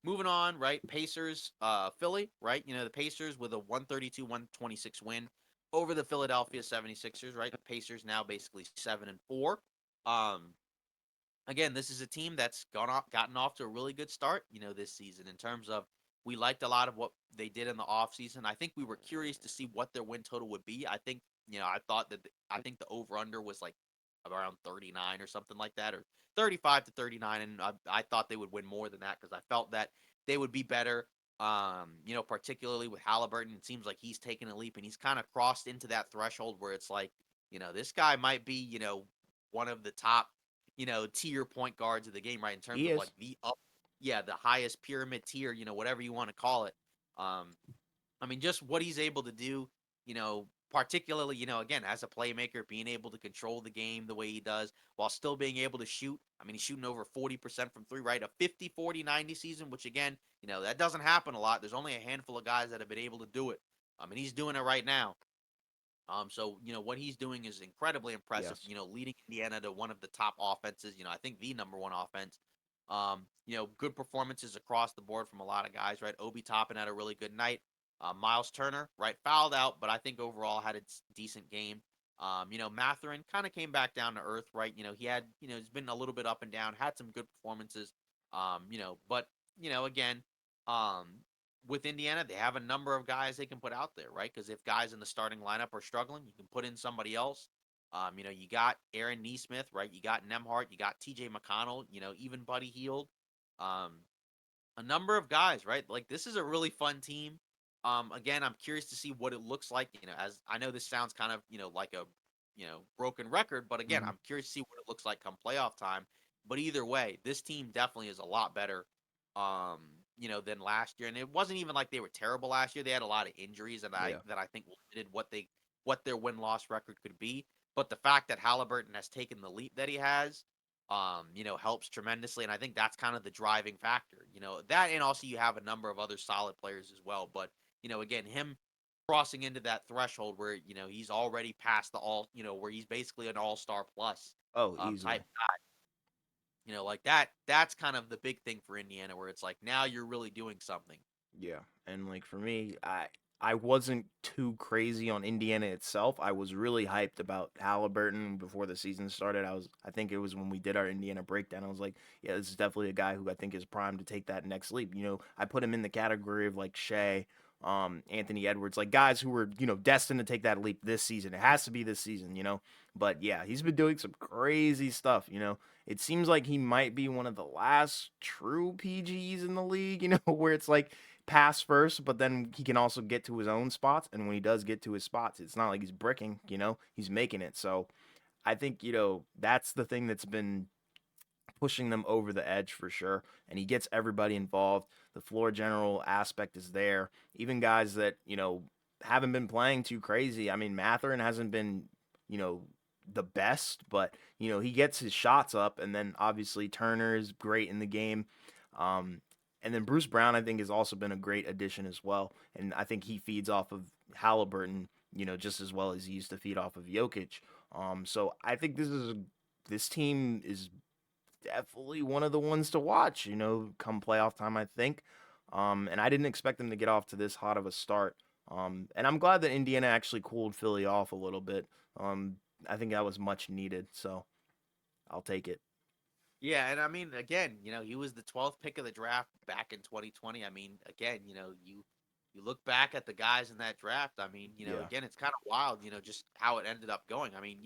Moving on, right? Pacers, Philly, right? The Pacers with a 132-126 win over the Philadelphia 76ers, right? The Pacers now basically 7-4. Um, Again, this is a team that's gotten off to a really good start, this season in terms of we liked a lot of what they did in the offseason. I think we were curious to see what their win total would be. I think, I thought that I think the over under was like around 39 or something like that, or 35 to 39, and I thought they would win more than that because I felt that they would be better. Particularly with Halliburton, it seems like he's taken a leap and he's kind of crossed into that threshold where it's like, this guy might be, one of the top tier point guards of the game, right? In terms He of like is. the highest pyramid tier, whatever you want to call it. Um, I mean, just what he's able to do, particularly, again, as a playmaker, being able to control the game the way he does while still being able to shoot. I mean, he's shooting over 40% from three, right? A 50-40-90 season, which again, that doesn't happen a lot. There's only a handful of guys that have been able to do it. I mean, he's doing it right now. So what he's doing is incredibly impressive. Yes. Leading Indiana to one of the top offenses. I think the number one offense. Good performances across the board from a lot of guys. Right, Obi Toppin had a really good night. Miles Turner, right, fouled out, but I think overall had a decent game. Matherin kind of came back down to earth. Right, he had, he's been a little bit up and down. Had some good performances. But again, um, with Indiana, they have a number of guys they can put out there, right? Because if guys in the starting lineup are struggling, you can put in somebody else. You got Aaron Neesmith, right? You got Nemhart, you got TJ McConnell, even Buddy Heald. Um, a number of guys, right? Like this is a really fun team. Again, I'm curious to see what it looks like. As I know this sounds kind of, like a, broken record, but again, Mm-hmm. I'm curious to see what it looks like come playoff time. But either way, this team definitely is a lot better, um, than last year. And it wasn't even like they were terrible last year. They had a lot of injuries Yeah. that I think limited what their win loss record could be. But the fact that Halliburton has taken the leap that he has, helps tremendously. And I think that's kind of the driving factor, that, and also you have a number of other solid players as well. But, again, him crossing into that threshold where, he's already past the where he's basically an all-star plus, Oh, type, easily. like that's kind of the big thing for Indiana where it's like, now you're really doing something. Yeah, and like for me, I wasn't too crazy on Indiana itself. I was really hyped about Halliburton before the season started. I think it was when we did our Indiana breakdown. I was like, yeah, this is definitely a guy who I think is primed to take that next leap. I put him in the category of like Shea, Anthony Edwards, like guys who were destined to take that leap this season. It has to be this season. But yeah, he's been doing some crazy stuff. It seems like he might be one of the last true PGs in the league. Where it's like pass first, but then he can also get to his own spots. And when he does get to his spots, it's not like he's bricking, he's making it. So I think, that's the thing that's been pushing them over the edge for sure. And he gets everybody involved. The floor general aspect is there. Even guys that, haven't been playing too crazy. I mean, Matherin hasn't been, you know, the best, but, he gets his shots up. And then obviously Turner is great in the game. Um, and then Bruce Brown, I think, has also been a great addition as well. And I think he feeds off of Halliburton, just as well as he used to feed off of Jokic. So I think this team is definitely one of the ones to watch, come playoff time, I think. And I didn't expect them to get off to this hot of a start. And I'm glad that Indiana actually cooled Philly off a little bit. I think that was much needed, so I'll take it. Yeah, and I mean, again, he was the 12th pick of the draft back in 2020. I mean, again, you look back at the guys in that draft. I mean, Yeah, again, it's kind of wild, just how it ended up going. I mean,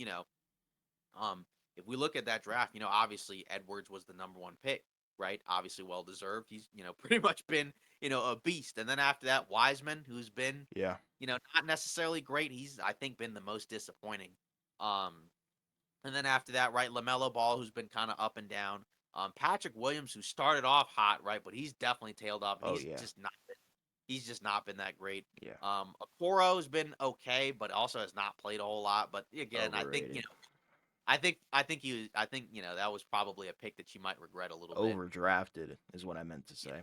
um, if we look at that draft, obviously Edwards was the number one pick, right? Obviously, well deserved. He's, pretty much been, a beast. And then after that, Wiseman, who's been, yeah. not necessarily great. He's, I think, been the most disappointing. Um, and then after that, right, LaMelo Ball, who's been kind of up and down. Patrick Williams, who started off hot, right, but he's definitely tailed off, and Oh he's yeah. just not. He's just not been that great. Yeah, Okoro's been okay, but also has not played a whole lot. But again, I think overrated. I think that was probably a pick that you might regret a little bit. Overdrafted is what I meant to say.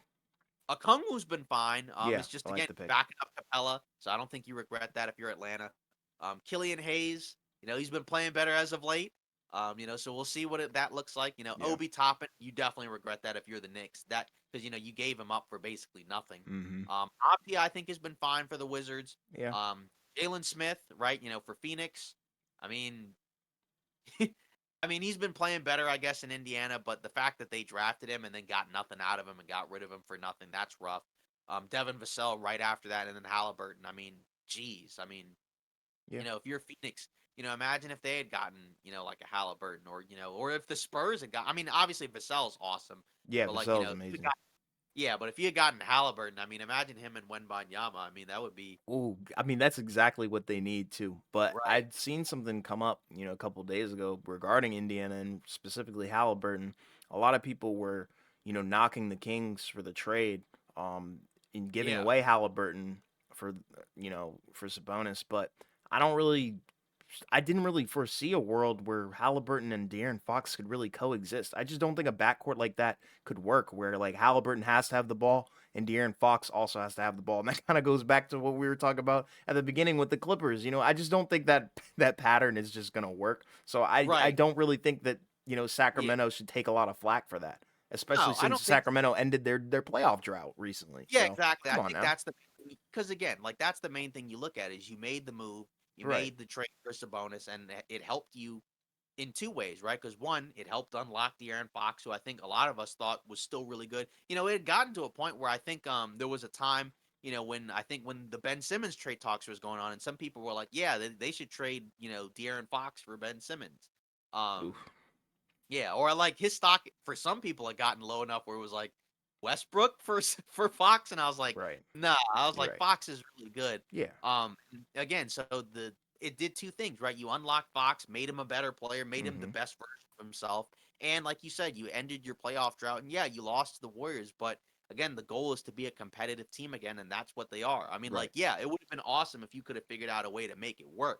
Okongwu's been fine. Yeah, It's just I like again the pick. backing up Capella, so I don't think you regret that if you're Atlanta. Killian Hayes, he's been playing better as of late. So we'll see what that looks like. Yeah. Obi Toppin, you definitely regret that if you're the Knicks. That because you gave him up for basically nothing. Mm-hmm. Apia I think has been fine for the Wizards. Yeah. Jalen Smith, right? For Phoenix. I mean, he's been playing better, I guess, in Indiana, but the fact that they drafted him and then got nothing out of him and got rid of him for nothing, that's rough. Devin Vassell right after that, and then Halliburton. Geez. Yeah. If you're Phoenix, imagine if they had gotten, like a Halliburton or if the Spurs had got, obviously Vassell's awesome, Yeah. but like, Vassell's if you amazing. got, yeah, but if you had gotten Halliburton, imagine him and Wenbanyama. That would be Ooh, I mean that's exactly what they need too. But right. I'd seen something come up, a couple days ago regarding Indiana and specifically Halliburton. A lot of people were, knocking the Kings for the trade, um, in giving Yeah. away Halliburton for, for Sabonis. But I don't really, I didn't really foresee a world where Halliburton and De'Aaron Fox could really coexist. I just don't think a backcourt like that could work, where like Halliburton has to have the ball and De'Aaron Fox also has to have the ball. And that kind of goes back to what we were talking about at the beginning with the Clippers. I just don't think that that pattern is just gonna work. So I Right. don't really think that, Yeah. Sacramento should take a lot of flack for that. Especially No, I since don't think Sacramento ended their playoff drought recently. Yeah, So exactly. come I on think now. that's because again, like that's the main thing you look at is you made the move, you Right. made the trade for Sabonis, and it helped you in two ways, right? Because one, it helped unlock De'Aaron Fox, who I think a lot of us thought was still really good. It had gotten to a point where I think there was a time, when the Ben Simmons trade talks was going on, and some people were like, yeah, they should trade, De'Aaron Fox for Ben Simmons. Um, Oof. yeah, or like his stock for some people had gotten low enough where it was like Westbrook for for Fox, and I was like, Right. nah. I was You're like, right. Fox is really good. Yeah. Again, so it did two things, right? You unlocked Fox, made him a better player, made him the Mm-hmm. best version of himself, and like you said, you ended your playoff drought. And yeah, you lost to the Warriors, but again, the goal is to be a competitive team again, and that's what they are. Right. Yeah, it would have been awesome if you could have figured out a way to make it work.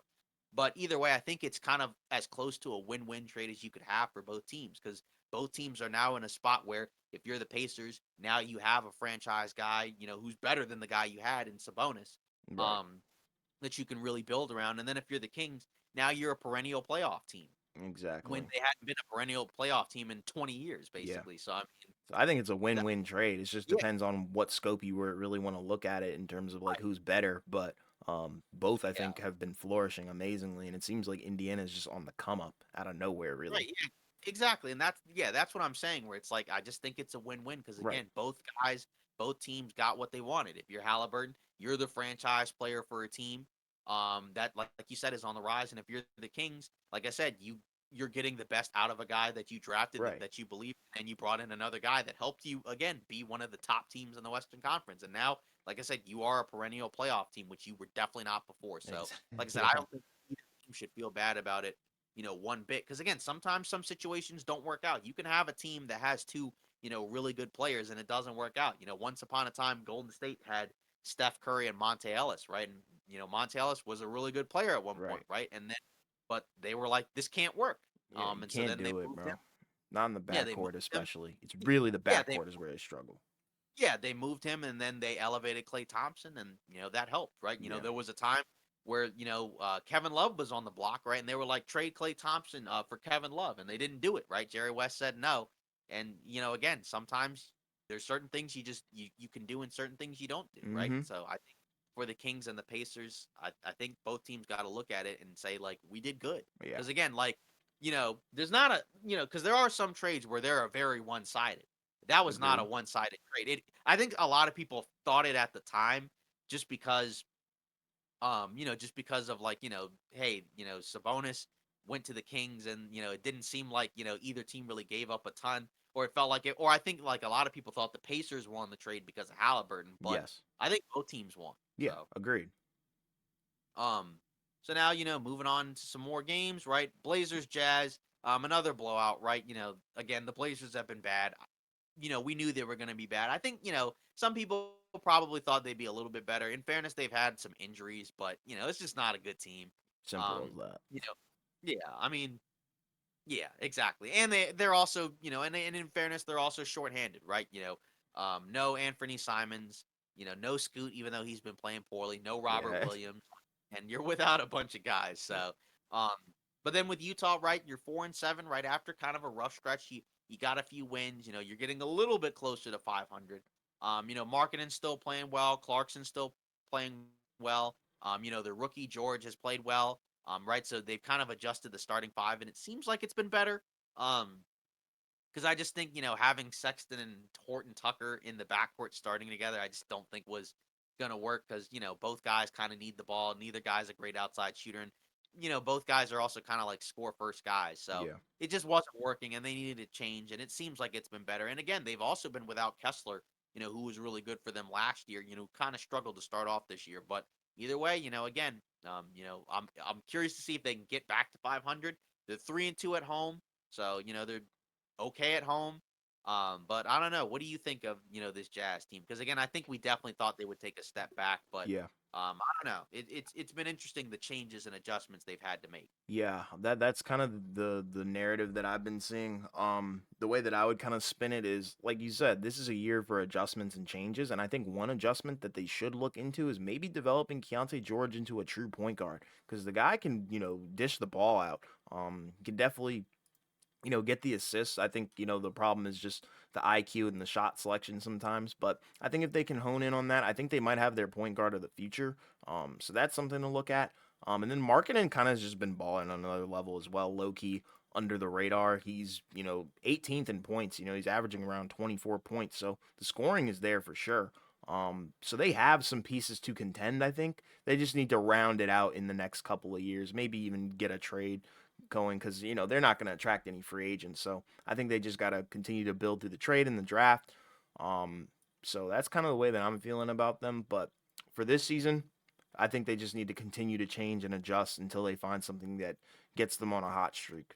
But either way, I think it's kind of as close to a win-win trade as you could have for both teams because both teams are now in a spot where if you're the Pacers, now you have a franchise guy, who's better than the guy you had in Sabonis, Right. um, that you can really build around. And then if you're the Kings, now you're a perennial playoff team when Exactly. they hadn't been a perennial playoff team in 20 years, Yeah. basically. So So I think it's a that, win-win trade. It just yeah, depends on what scope you really want to look at it in terms of like right, who's better. But both I yeah. think have been flourishing amazingly, and it seems like Indiana is just on the come up out of nowhere, Right, really. yeah, exactly, and that's what I'm saying. Where it's like I just think it's a win-win because Right. again, both teams got what they wanted. If you're Halliburton, you're the franchise player for a team, that like you said is on the rise. And if you're the Kings, like I said, you're getting the best out of a guy that you drafted Right. that you believe, and you brought in another guy that helped you again be one of the top teams in the Western Conference. And now, like I said, you are a perennial playoff team, which you were definitely not before. So, Exactly. like I said, I Yeah. don't think either team should feel bad about it one bit. Because again, sometimes some situations don't work out. You can have a team that has two, really good players and it doesn't work out. Once upon a time, Golden State had Steph Curry and Monte Ellis, right? And, Monte Ellis was a really good player at one point, Right. right? And then, but they were like, this can't work. Yeah. You And so can't then they do it, moved him. bro. Not in the Yeah, they moved backcourt, him. especially. It's really the Yeah, backcourt is where they struggle. they moved him and then they elevated Clay Thompson and that helped, right? Yeah. There was a time where Kevin Love was on the block, right? And they were like trade Clay Thompson for Kevin Love and they didn't do it, right? Jerry West said no. And again, sometimes there's certain things you can do and certain things you don't do, right? Mm-hmm. So I think for the Kings and the Pacers, I think both teams got to look at it and say like we did good. Yeah. Because again, like there's not a because there are some trades where they're very one-sided. That was not a Agreed. one-sided trade. I think a lot of people thought it at the time just because just because of like, hey, Sabonis went to the Kings and, it didn't seem like, either team really gave up a ton or it felt like it or I think like a lot of people thought the Pacers won the trade because of Halliburton, but Yes. I think both teams won. Yeah. So, Agreed. um now, moving on to some more games, right? Blazers Jazz, another blowout, right? Again, the Blazers have been bad. we knew they were going to be bad. I think, some people probably thought they'd be a little bit better. In fairness, they've had some injuries, but, it's just not a good team. Simple Um, as that. you know, yeah, I mean, yeah, exactly. And they're also, and in fairness, they're also shorthanded, right? No Anthony Simons, no Scoot, even though he's been playing poorly, no Robert Yeah. Williams, and you're without a bunch of guys. Yeah. So, um, but then with Utah, right, you're 4-7 right after kind of a rough stretch. You got a few wins, you're getting a little bit closer to 500. Markkanen's still playing well, Clarkson's still playing well. The rookie George has played well. Right. So they've kind of adjusted the starting five, and it seems like it's been better. Um, because I just think, having Sexton and Horton Tucker in the backcourt starting together, I just don't think was gonna work because, both guys kind of need the ball. Neither guy's a great outside shooter. And, both guys are also kind of like score first guys. So Yeah. it just wasn't working and they needed to change. And it seems like it's been better. And again, they've also been without Kessler, who was really good for them last year, kind of struggled to start off this year. But either way, again, I'm curious to see if they can get back to 500. They're 3-2 at home. So, they're okay at home. But I don't know. What do you think of this Jazz team? Because again, I think we definitely thought they would take a step back, but Yeah. I don't know. It's been interesting the changes and adjustments they've had to make. Yeah, that's kind of the narrative that I've been seeing. The way that I would kind of spin it is, like you said, this is a year for adjustments and changes, and I think one adjustment that they should look into is maybe developing Keontae George into a true point guard because the guy can, dish the ball out. Can definitely get the assists. I think, the problem is just the IQ and the shot selection sometimes. But I think if they can hone in on that, I think they might have their point guard of the future. So that's something to look at. And then Markkinen kind of has just been balling on another level as well, low key under the radar. He's, 18th in points. He's averaging around 24 points. So the scoring is there for sure. So they have some pieces to contend, I think. They just need to round it out in the next couple of years, maybe even get a trade going because they're not going to attract any free agents. So I think they just got to continue to build through the trade and the draft. Um, so that's kind of the way that I'm feeling about them. But for this season, I think they just need to continue to change and adjust until they find something that gets them on a hot streak.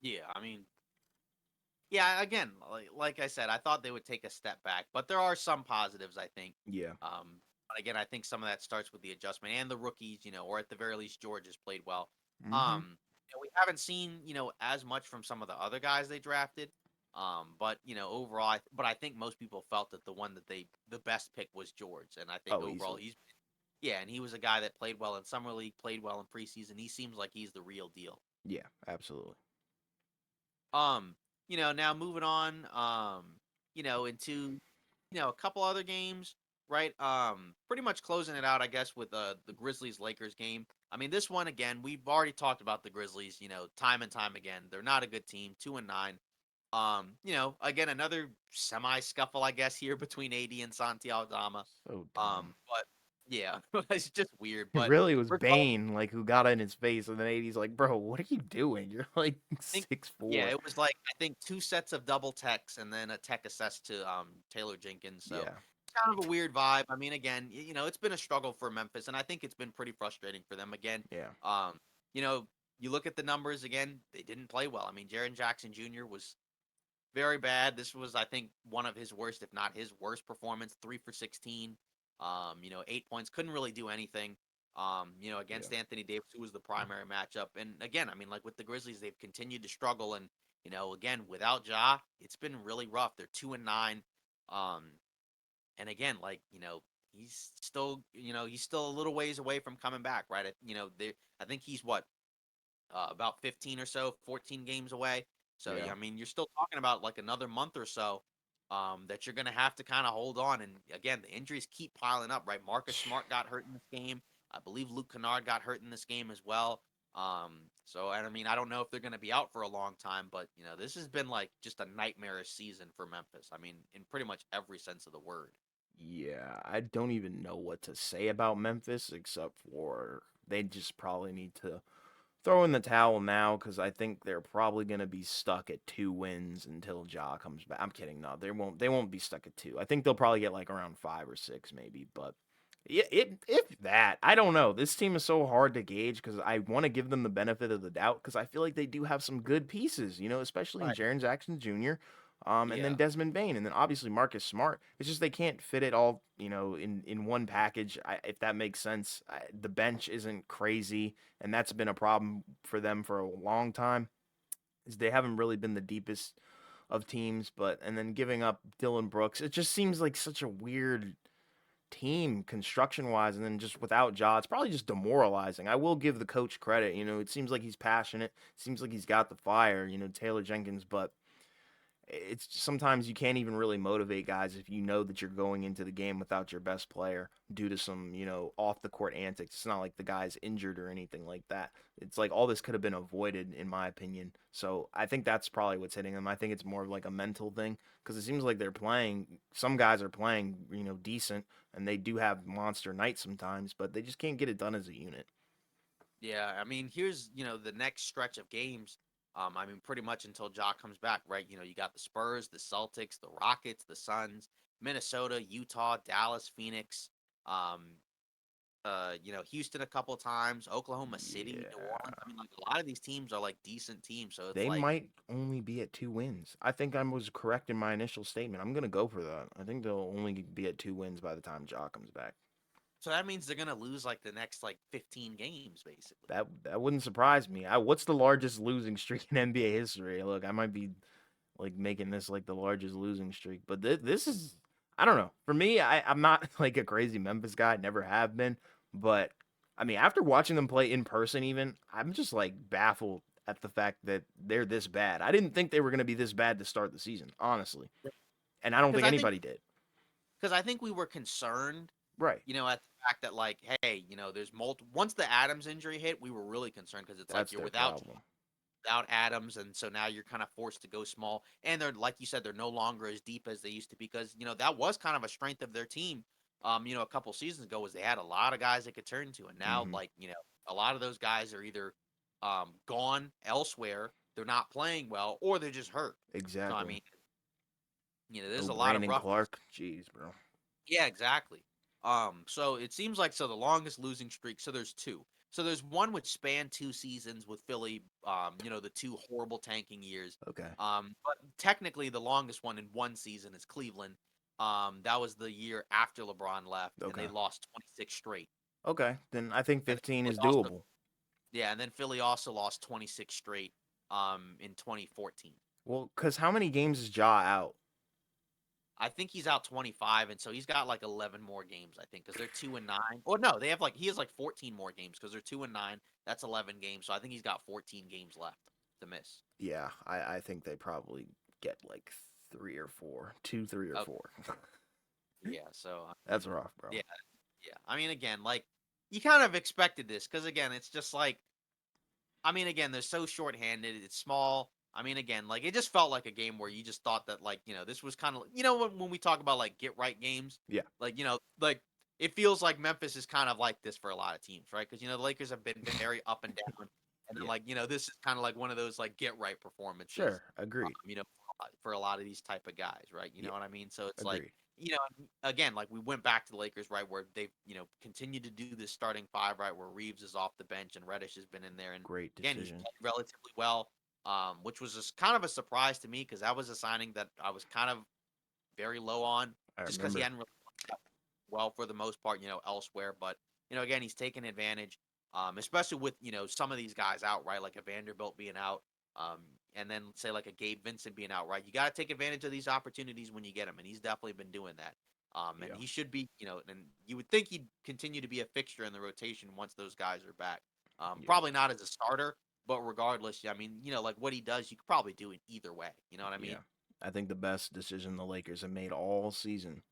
Yeah, I mean, yeah, again, like I said, I thought they would take a step back, but there are some positives, I think. Yeah. But again, I think some of that starts with the adjustment and the rookies, or at the very least, George has played well. Hmm. We haven't seen, as much from some of the other guys they drafted. But overall, but I think most people felt that the best pick was George, and I think Oh, overall easily. yeah, and he was a guy that played well in summer league, played well in preseason. He seems like he's the real deal. Yeah, absolutely. Um, now moving on, into a couple other games, right? Pretty much closing it out, I guess, with the Grizzlies Lakers game. I mean, this one again, we've already talked about the Grizzlies, time and time again. They're not a good team, 2-9. Again, another semi scuffle, I guess, here between AD and Santi Aldama. So dumb. But yeah, it's just weird. It But really was regardless, Bane, like, who got in his face, and then 80's like, bro, what are you doing? You're like think 6'4". it was like I think two sets of double techs and then a tech assessed to Taylor Jenkins. So Yeah. kind of a weird vibe. I mean, again, it's been a struggle for Memphis, and I think it's been pretty frustrating for them. Again, Yeah. um, you know, you look at the numbers again; they didn't play well. I mean, Jaren Jackson Jr. was very bad. This was, I think, one of his worst, if not his worst performance. 3 for 16. 8 points. Couldn't really do anything. Yeah. Against Anthony Davis, who was the primary matchup. And again, I mean, like with the Grizzlies, they've continued to struggle. And again, without Ja, it's been really rough. They're 2-9. Um, and again, like he's still a little ways away from coming back, right? I think he's what about 15 or so, 14 games away. So, yeah, Yeah. I mean, you're still talking about like another month or so that you're going to have to kind of hold on. And again, the injuries keep piling up, right? Marcus Smart got hurt in this game. I believe Luke Kennard got hurt in this game as well. And I mean, I don't know if they're going to be out for a long time, but, this has been like just a nightmarish season for Memphis. I mean, in pretty much every sense of the word. Yeah, I don't even know what to say about Memphis except for they just probably need to throw in the towel now because I think they're probably gonna be stuck at 2 wins until Ja comes back. I'm kidding, no, they won't. They won't be stuck at two. I think they'll probably get like around 5 or 6 maybe, but yeah, if that, I don't know. This team is so hard to gauge because I want to give them the benefit of the doubt because I feel like they do have some good pieces, especially in Right. Jaren Jackson Jr. And then Yeah. Desmond Bain, and then obviously Marcus Smart. It's just they can't fit it all, in one package. If that makes sense. The bench isn't crazy, and that's been a problem for them for a long time. Is they haven't really been the deepest of teams, but and then giving up Dylan Brooks, it just seems like such a weird team construction wise, and then just without Ja, it's probably just demoralizing. I will give the coach credit. It seems like he's passionate, seems like he's got the fire, Taylor Jenkins, but it's sometimes you can't even really motivate guys if you know that you're going into the game without your best player due to some, off the court antics. It's not like the guy's injured or anything like that. It's like all this could have been avoided, in my opinion. So I think that's probably what's hitting them. I think it's more of like a mental thing because it seems like they're playing. Some guys are playing, decent, and they do have monster nights sometimes, but they just can't get it done as a unit. Yeah, I mean, here's, the next stretch of games. I mean, pretty much until Ja comes back, right? You got the Spurs, the Celtics, the Rockets, the Suns, Minnesota, Utah, Dallas, Phoenix, um, Houston a couple times, Oklahoma City, New Yeah. Orleans. I mean, like a lot of these teams are like decent teams, so it's They like might only be at 2 wins. I think I was correct in my initial statement. I'm gonna go for that. I think they'll only be at 2 wins by the time Ja comes back. so that means they're gonna lose like the next like 15 games basically. That wouldn't surprise me. What's the largest losing streak in NBA history? Look, I might be like making this like the largest losing streak, but this is, I don't know. For me, I'm not like a crazy Memphis guy. Never have been, but I mean, after watching them play in person, even I'm just like baffled at the fact that they're this bad. I didn't think they were gonna be this bad to start the season, honestly, and I don't Because think I think anybody did. because I think we were concerned, Right. at the fact that like, hey, there's multiple. Once the Adams injury hit, we were really concerned because it's like That's you're their without problem. Adams, and so now you're kind of forced to go small. And they're like you said, they're no longer as deep as they used to because that was kind of a strength of their team. A couple seasons ago was they had a lot of guys they could turn to, and now Hmm. like a lot of those guys are either gone elsewhere, they're not playing well, or they're just hurt. So I Exactly. mean, there's No a lot of Brandon roughness. Clark. Jeez, bro. Yeah, exactly. So it seems like the longest losing streak. So there's two. So there's one which spanned 2 seasons with Philly. The two horrible tanking years. Okay. But technically the longest one in one season is Cleveland. That was the year after LeBron left, and Okay. they lost 26 straight. Okay. Then I think And then 15 Philly is also, doable. yeah, and then Philly also lost 26 straight. In 2014. Well, because how many games is Ja out? I think he's out 25, and so he's got like 11 more games. I think because they're 2-9. Or no, they have like he has like 14 more games because they're 2-9. That's 11 games. So I think he's got 14 games left to miss. Yeah, I think they probably get like three or four, two, three or Oh four. yeah. So I That's mean, rough, bro. yeah, yeah. I mean, again, like you kind of expected this because again, it's just like I mean, again, they're so shorthanded. It's small. I mean, again, like it just felt like a game where you just thought that, like, this was kind of, when we talk about like get right games, Yeah, like, like it feels like Memphis is kind of like this for a lot of teams, right? Because the Lakers have been very up and down, and then yeah. like this is kind of like one of those like get right performances, Sure, agreed. for a lot of these type of guys, right? You Yeah, know what I mean? So it's like, agreed. again, like we went back to the Lakers, right, where they've continued to do this starting five, right, where Reeves is off the bench and Reddish has been in there, and Great again, he's decision. played relatively well, which was just kind of a surprise to me because that was a signing that I was kind of very low on, I just because he remember. hadn't really worked out well for the most part, elsewhere. But again, he's taken advantage, especially with some of these guys out, right, like a Vanderbilt being out, um, and then say like a Gabe Vincent being out, right. You got to take advantage of these opportunities when you get them, and he's definitely been doing that. And Yeah, he should be, and you would think he'd continue to be a fixture in the rotation once those guys are back. yeah, Probably not as a starter, but regardless, I mean, like what he does, you could probably do it either way. You know what I yeah. mean? I think the best decision the Lakers have made all season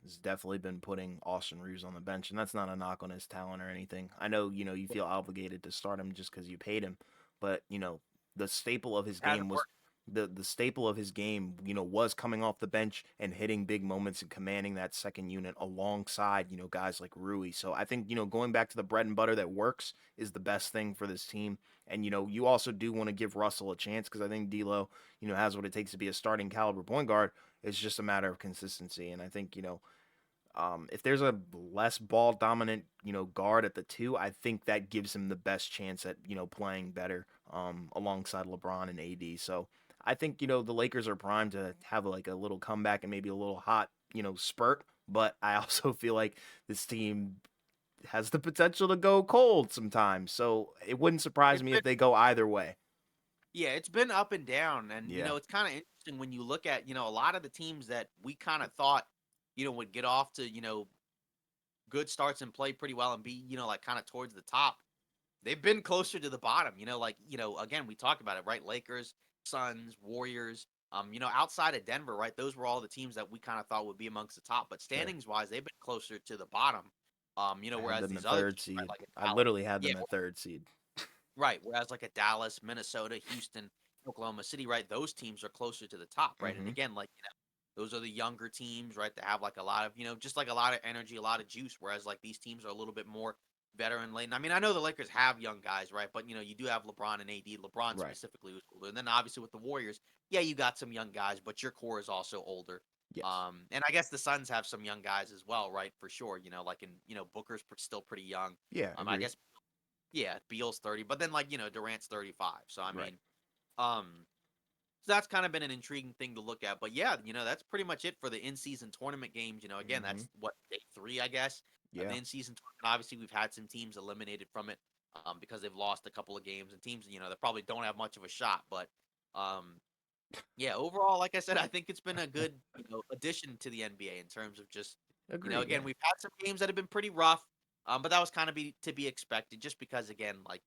has definitely been putting Austin Reeves on the bench, and that's not a knock on his talent or anything. I know, you feel obligated to start him just because you paid him, but the staple of his game Hasn't was worked. the staple of his game, was coming off the bench and hitting big moments and commanding that second unit alongside, guys like Rui. So I think, going back to the bread and butter that works is the best thing for this team. And you also do want to give Russell a chance because I think D'Lo, has what it takes to be a starting caliber point guard. It's just a matter of consistency. And I think, if there's a less ball dominant, guard at the two, I think that gives him the best chance at, playing better alongside LeBron and AD. So I think, the Lakers are primed to have like a little comeback and maybe a little hot, spurt. But I also feel like this team has the potential to go cold sometimes. So it wouldn't surprise It's me been if they go either way. Yeah, it's been up and down, and Yeah. it's kind of interesting when you look at a lot of the teams that we kind of thought would get off to good starts and play pretty well and be like kind of towards the top. They've been closer to the bottom. Like again we talked about it, right? Lakers, Suns, Warriors. Outside of Denver, right? Those were all the teams that we kind of thought would be amongst the top, but Sure. standings wise, they've been closer to the bottom. I had Whereas them these at other third teams, right, seed. like a I Dallas, literally had yeah, them at third seed. right. Whereas like a Dallas, Minnesota, Houston, Oklahoma City, right? Those teams are closer to the top, right? And Hmm. again, like, those are the younger teams, right? That have like a lot of, just like a lot of energy, a lot of juice. Whereas like these teams are a little bit more veteran laden. I mean, I know the Lakers have young guys, right? But you do have LeBron and AD. LeBron Right. specifically was older. And then obviously with the Warriors, yeah, you got some young guys, but your core is also older. Yes. And I guess the Suns have some young guys as well, right? For sure. Like in, Booker's still pretty young. Yeah, I agreed. guess yeah, Beal's 30, but then like, Durant's 35. So I Right. mean, so that's kind of been an intriguing thing to look at. But yeah, that's pretty much it for the in-season tournament games. Again, Hmm. that's what day 3, I guess, of the Yeah. in-season tournament. Obviously, we've had some teams eliminated from it because they've lost a couple of games, and teams, that probably don't have much of a shot. But um, yeah, overall, like I said, I think it's been a good, addition to the NBA in terms of just, Agreed. again, Yeah. we've had some games that have been pretty rough. But that was kind of to be expected, just because again, like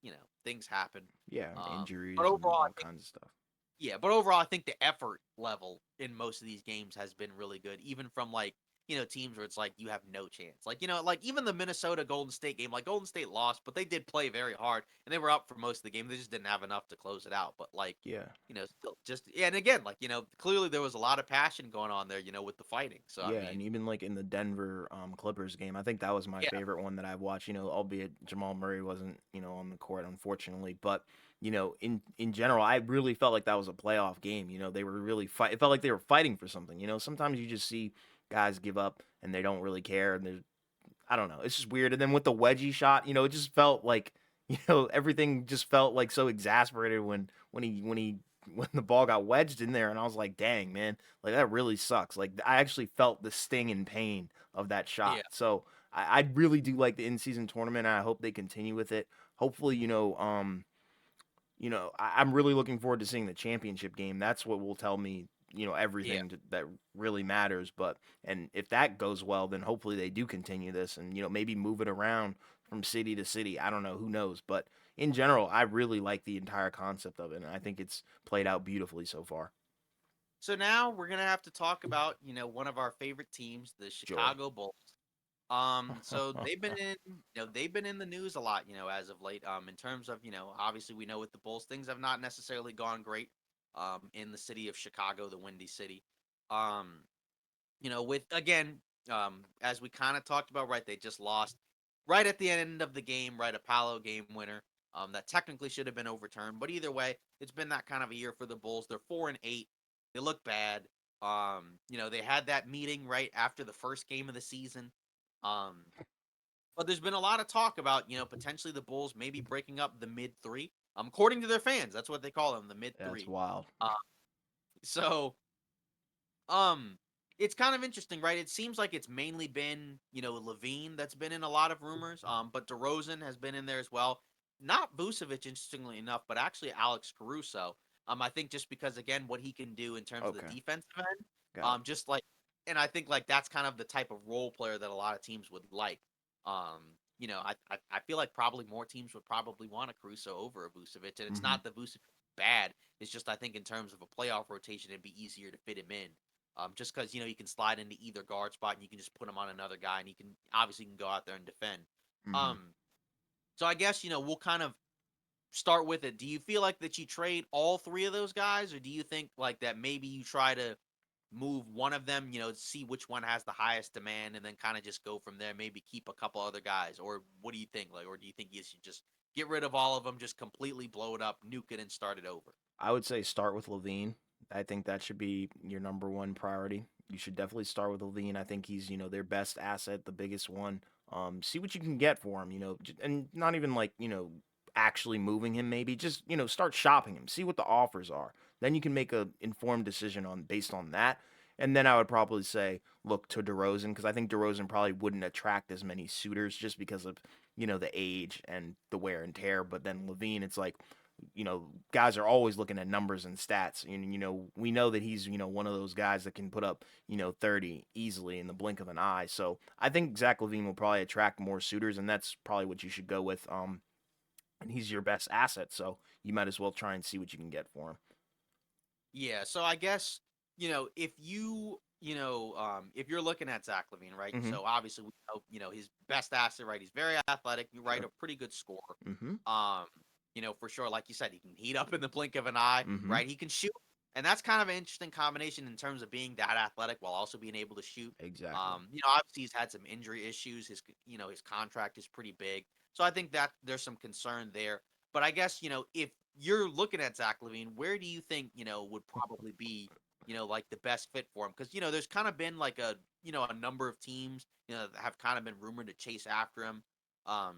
things happen. Yeah. But Injuries and overall, I all think kinds of stuff. yeah, but overall, I think the effort level in most of these games has been really good, even from like teams where it's like you have no chance. Like like even the Minnesota Golden State game, like Golden State lost, but they did play very hard and they were up for most of the game. They just didn't have enough to close it out. But like Yeah. still just yeah, and again, like clearly there was a lot of passion going on there, with the fighting. So I Yeah, and mean, even like in the Denver Clippers game, I think that was my yeah, favorite one that I've watched. Albeit Jamal Murray wasn't, on the court unfortunately, but in general, I really felt like that was a playoff game. They were really fight. It felt like they were fighting for something. Sometimes you just see guys give up and they don't really care, and there's I don't know. It's just weird. And then with the wedgie shot, it just felt like, everything just felt like so exasperated when the ball got wedged in there, and I was like, dang, man, like that really sucks. Like I actually felt the sting and pain of that shot. yeah. So I really do like the in-season tournament, and I hope they continue with it. Hopefully, I'm really looking forward to seeing the championship game. That's what will tell me, Yeah. everything that really matters. But and if that goes well, then hopefully they do continue this and maybe move it around from city to city. I don't know, who knows, but in general, I really like the entire concept of it, and I think it's played out beautifully so far. So now we're gonna have to talk about one of our favorite teams, the Joy. Chicago Bulls. So they've been in the news a lot, as of late. In terms of, obviously we know with the Bulls, things have not necessarily gone great. In the city of Chicago, the Windy City. Um, with again, as we kind of talked about, right? They just lost right at the end of the game, right? A Palo game winner. That technically should have been overturned, but either way, it's been that kind of a year for the Bulls. They're 4-8. They look bad. They had that meeting right after the first game of the season. Um, but there's been a lot of talk about, potentially the Bulls maybe breaking up the mid three. According to their fans, that's what they call them, the mid That's three. wild. So um, it's kind of interesting, right? It seems like it's mainly been, Lavine that's been in a lot of rumors. But DeRozan has been in there as well. Not Vucevic, interestingly enough, but actually Alex Caruso. I think just because again what he can do in terms of the Okay, defensive end, got it. just like, and I think like that's kind of the type of role player that a lot of teams would like. I feel like probably more teams would probably want a Caruso over a Vucevic, and it's Hmm. not that Vucevic is bad. It's just I think in terms of a playoff rotation, it'd be easier to fit him in. Just because you can slide into either guard spot and you can just put him on another guy and he can obviously can go out there and defend. Hmm. Um, so I guess we'll kind of start with it. Do you feel like that you trade all three of those guys, or do you think like that maybe you try to move one of them, see which one has the highest demand, and then kind of just go from there? Maybe keep a couple other guys, or what do you think? Like, or do you think you should just get rid of all of them, just completely blow it up, nuke it, and start it over? I would say start with Levine. I think that should be your number one priority. You should definitely start with Levine. I think he's, their best asset, the biggest one. See what you can get for him, and not even like, actually moving him maybe. Just, start shopping him. See what the offers are. then you can make a informed decision on based on that. And then I would probably say look to DeRozan because I think DeRozan probably wouldn't attract as many suitors just because of the age and the wear and tear. But then Lavine, it's like guys are always looking at numbers and stats. And, we know that he's, one of those guys that can put up, 30 easily in the blink of an eye. So I think Zach Lavine will probably attract more suitors, and that's probably what you should go with. And he's your best asset. So you might as well try and see what you can get for him. Yeah, so I guess, if if you're looking at Zach Levine, right? Mm-hmm. So obviously we know, his best asset, right? He's very athletic, you right, Sure. a pretty good scorer. Mm-hmm. Um, for sure, like you said, he can heat up in the blink of an eye, Mm-hmm. right? He can shoot. And that's kind of an interesting combination in terms of being that athletic while also being able to shoot. Exactly. Obviously he's had some injury issues. His contract is pretty big. So I think that there's some concern there. But I guess, if you're looking at Zach Levine, where do you think, would probably be, like the best fit for him? Because, there's kind of been like a number of teams, that have kind of been rumored to chase after him. Um,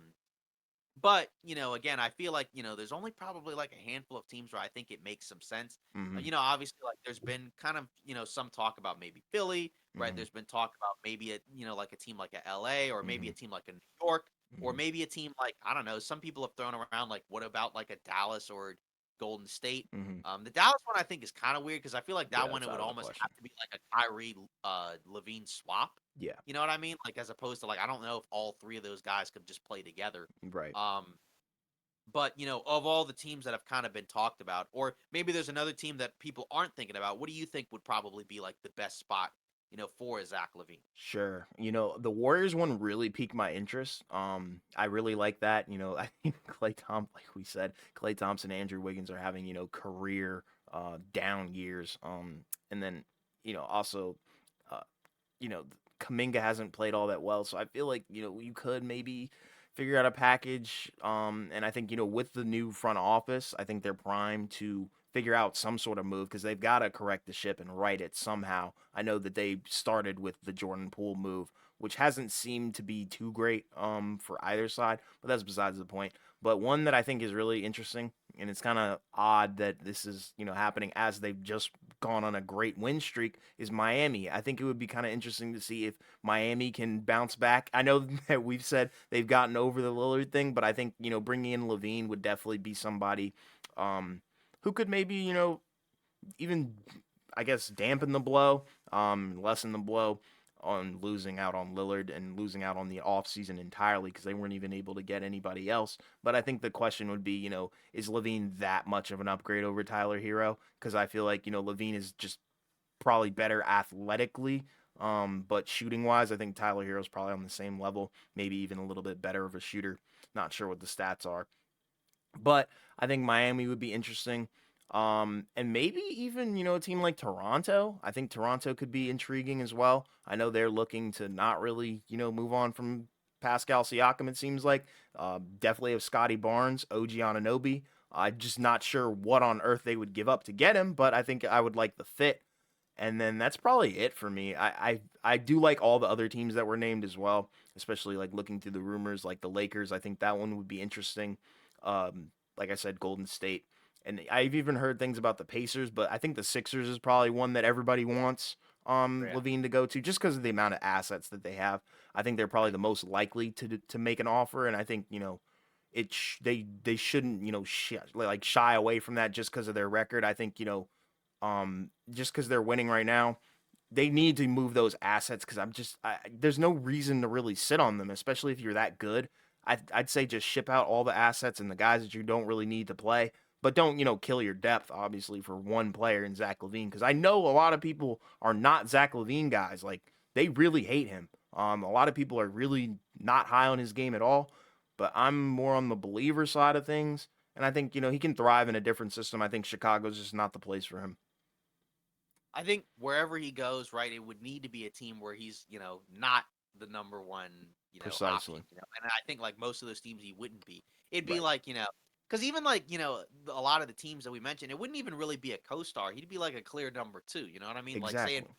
but, again, I feel like, there's only probably like a handful of teams where I think it makes some sense. Mm-hmm. Obviously, like there's been kind of, some talk about maybe Philly, right? Mm-hmm. There's been talk about maybe like a team like a LA or maybe Mm-hmm. a team like a New York or Mm-hmm. maybe a team like, I don't know, some people have thrown around like, what about like a Dallas or Golden State? Mm-hmm. The Dallas one I think is kind of weird because I feel like Yeah, that one that's it out would of the almost question. have to be like a Kyrie Levine swap. Yeah. You know what I mean? Like as opposed to like I don't know if all three of those guys could just play together. Right. Um, but, of all the teams that have kind of been talked about, or maybe there's another team that people aren't thinking about, what do you think would probably be like the best spot, for Zach Levine? Sure. The Warriors one really piqued my interest. I really like that. I think like we said, Clay Thompson, Andrew Wiggins are having, career down years. And then, also uh Kaminga hasn't played all that well, so I feel like, you could maybe figure out a package. And I think, with the new front office, I think they're primed to figure out some sort of move because they've got to correct the ship and right it somehow. I know that they started with the Jordan Poole move, which hasn't seemed to be too great for either side, but that's besides the point. But one that I think is really interesting, and it's kind of odd that this is, happening as they've just gone on a great win streak, is Miami. I think it would be kind of interesting to see if Miami can bounce back. I know that we've said they've gotten over the Lillard thing, but I think, bringing in Levine would definitely be somebody um, who could maybe, even I guess dampen the blow, lessen the blow on losing out on Lillard and losing out on the offseason entirely because they weren't even able to get anybody else. But I think the question would be, is Levine that much of an upgrade over Tyler Hero? Because I feel like, Levine is just probably better athletically. But shooting wise, I think Tyler Hero's probably on the same level, maybe even a little bit better of a shooter. Not sure what the stats are. But I think Miami would be interesting. And maybe even, a team like Toronto. I think Toronto could be intriguing as well. I know they're looking to not really, move on from Pascal Siakam, it seems like. Definitely have Scotty Barnes, OG Ananobi. I'm just not sure what on earth they would give up to get him, but I think I would like the fit. And then that's probably it for me. I do like all the other teams that were named as well, especially like looking through the rumors, like the Lakers. I think that one would be interesting. Like I said, Golden State, and I've even heard things about the Pacers, but I think the Sixers is probably one that everybody wants Yeah. Levine to go to, just because of the amount of assets that they have. I think they're probably Right. the most likely to make an offer, and I think they shouldn't like shy away from that just because of their record. I think just because they're winning right now, they need to move those assets because there's no reason to really sit on them, especially if you're that good. I'd say just ship out all the assets and the guys that you don't really need to play, but don't kill your depth obviously for one player in Zach Levine because I know a lot of people are not Zach Levine guys. Like they really hate him. A lot of people are really not high on his game at all, but I'm more on the believer side of things, and I think he can thrive in a different system. I think Chicago's just not the place for him. I think wherever he goes, right, it would need to be a team where he's, not the number one, option, Precisely. And I think like most of those teams he wouldn't be. It'd be Right. like, because even like, a lot of the teams that we mentioned, it wouldn't even really be a co-star. He'd be like a clear number two. You know what I mean? Like say in Exactly.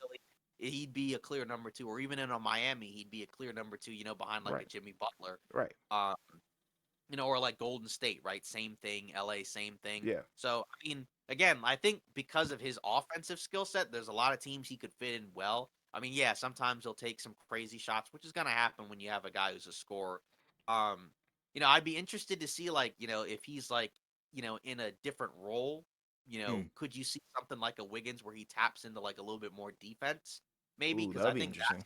Philly, he'd be a clear number two, or even in a Miami, he'd be a clear number two, behind like a Right. Jimmy Butler. Right. Um, or like Golden State, right? Same thing. LA, same thing. Yeah. So, I mean, again, I think because of his offensive skill set, there's a lot of teams he could fit in well. I mean, yeah, sometimes he'll take some crazy shots, which is going to happen when you have a guy who's a scorer. Um, I'd be interested to see, like, if he's like, in a different role, Mm. could you see something like a Wiggins where he taps into like a little bit more defense? Maybe Ooh, because that would I be think interesting.